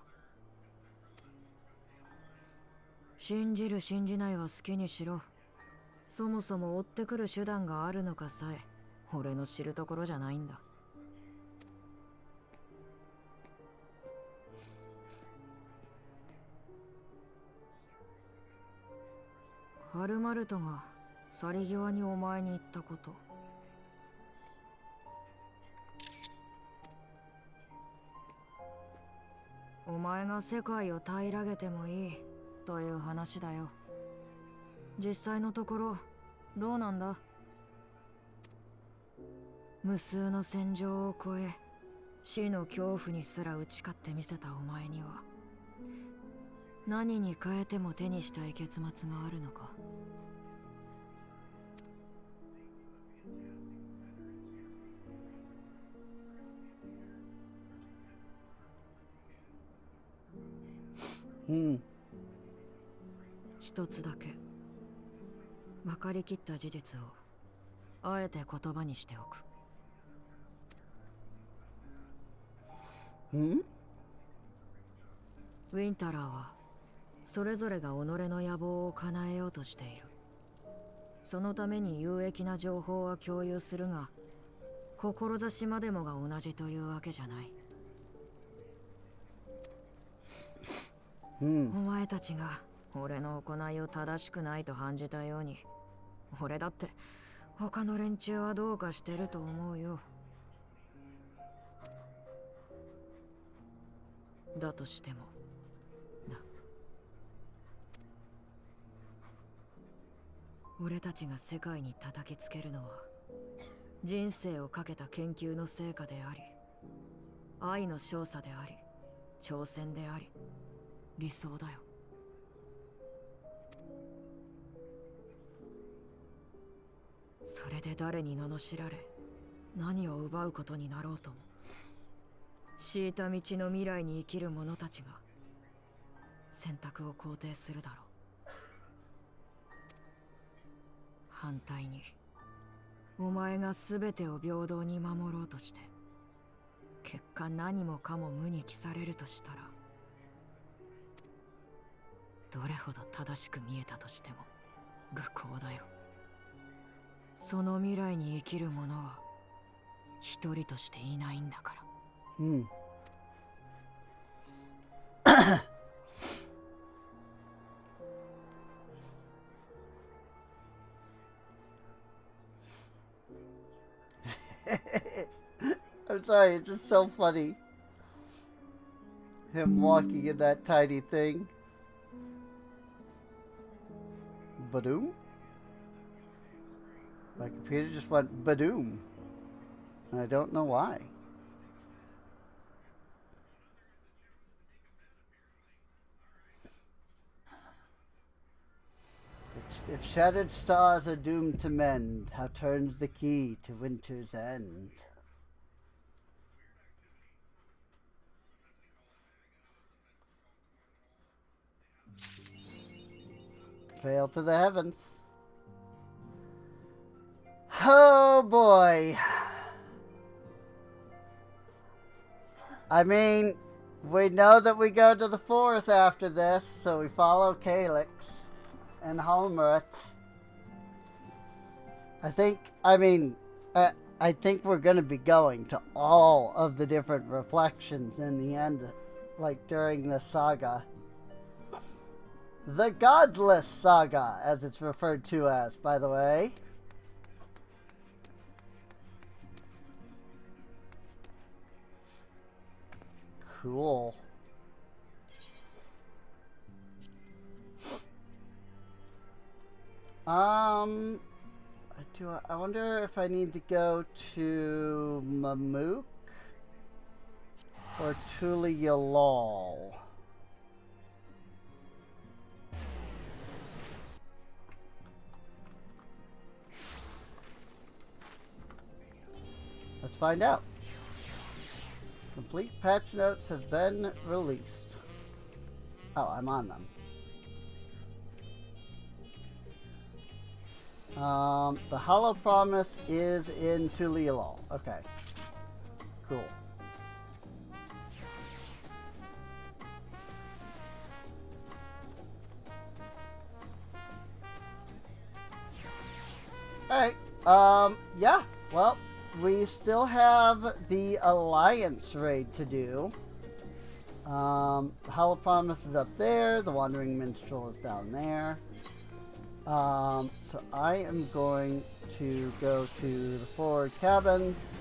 信じる信じないは好きにしろ。そもそも追ってくる手段があるのかさえ俺の知るところじゃないんだ。ハルマルトが去り際にお前に言ったこと。お前が世界を平らげてもいいという話だよ。実際のところどうなんだ？無数の戦場を越え死の恐怖にすら打ち勝ってみせたお前には何に変えても手にしたい結末があるのか。一つだけ分かりきった事実をあえて言葉にしておく。ウィンタラーはそれぞれが己の野望を叶えようとしている。そのために有益な情報は共有するが、志までもが同じというわけじゃない。お前たちが俺の行いを正しくないと感じたように、俺だって他の連中はどうかしてると思うよ。だとしてもな。俺たちが世界に叩きつけるのは人生をかけた研究の成果であり、愛の少佐であり、挑戦であり、理想だよ。それで誰に罵られ何を奪うことになろうとも、敷いた道の未来に生きる者たちが選択を肯定するだろう。反対にお前が全てを平等に守ろうとして結果何もかも無に帰されるとしたら、どれほど正しく見えたとしても愚行だよ。その未来に生きる者は一人としていないんだから。Hmm. I'm sorry, it's just so funny. Him walking in that tiny thing. Badoom? My computer just went badoom. And I don't know why. If shattered stars are doomed to mend, how turns the key to winter's end? Trail to the heavens. Oh boy. I mean, we know that we go to the forest after this, so we follow Calyx and Halmerath. I think we're going to be going to all of the different reflections in the end, like during the saga. The Godless Saga, as it's referred to as, by the way. Cool. I wonder if I need to go to Mamook or Tuliyalal. Let's find out. Complete patch notes have been released. Oh, I'm on them. The Hollow Promise is in Tuliyalal. Okay. Cool. Alright. Yeah. Well, we still have the Alliance raid to do. The Hollow Promise is up there. The Wandering Minstrel is down there. So I am going to go to the forward cabins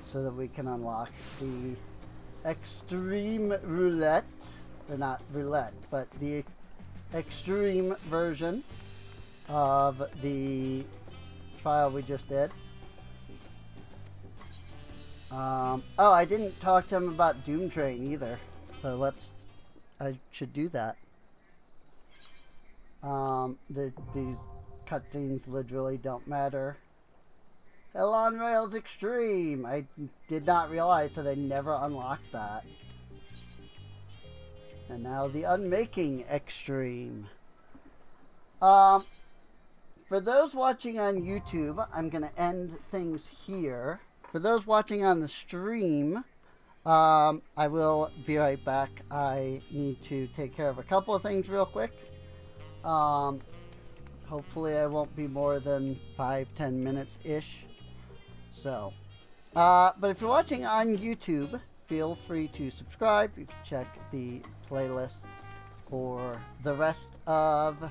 so that we can unlock the extreme roulette, or not roulette, but the extreme version of the trial we just did. Oh, I didn't talk to him about Dawntrail either, so I should do that. These cutscenes literally don't matter. Hell on Rails Extreme! I did not realize that I never unlocked that. And now the Unmaking Extreme. For those watching on YouTube, I'm going to end things here. For those watching on the stream, I will be right back. I need to take care of a couple of things real quick. Hopefully I won't be more than 5-10 minutes-ish. So, but if you're watching on YouTube, feel free to subscribe. You can check the playlist for the rest of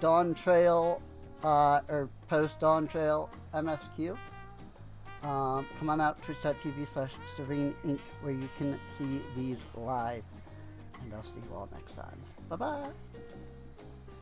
Dawntrail, or post-Dawntrail MSQ. Come on out, twitch.tv/Serene Inc., where you can see these live. And I'll see you all next time. Bye-bye.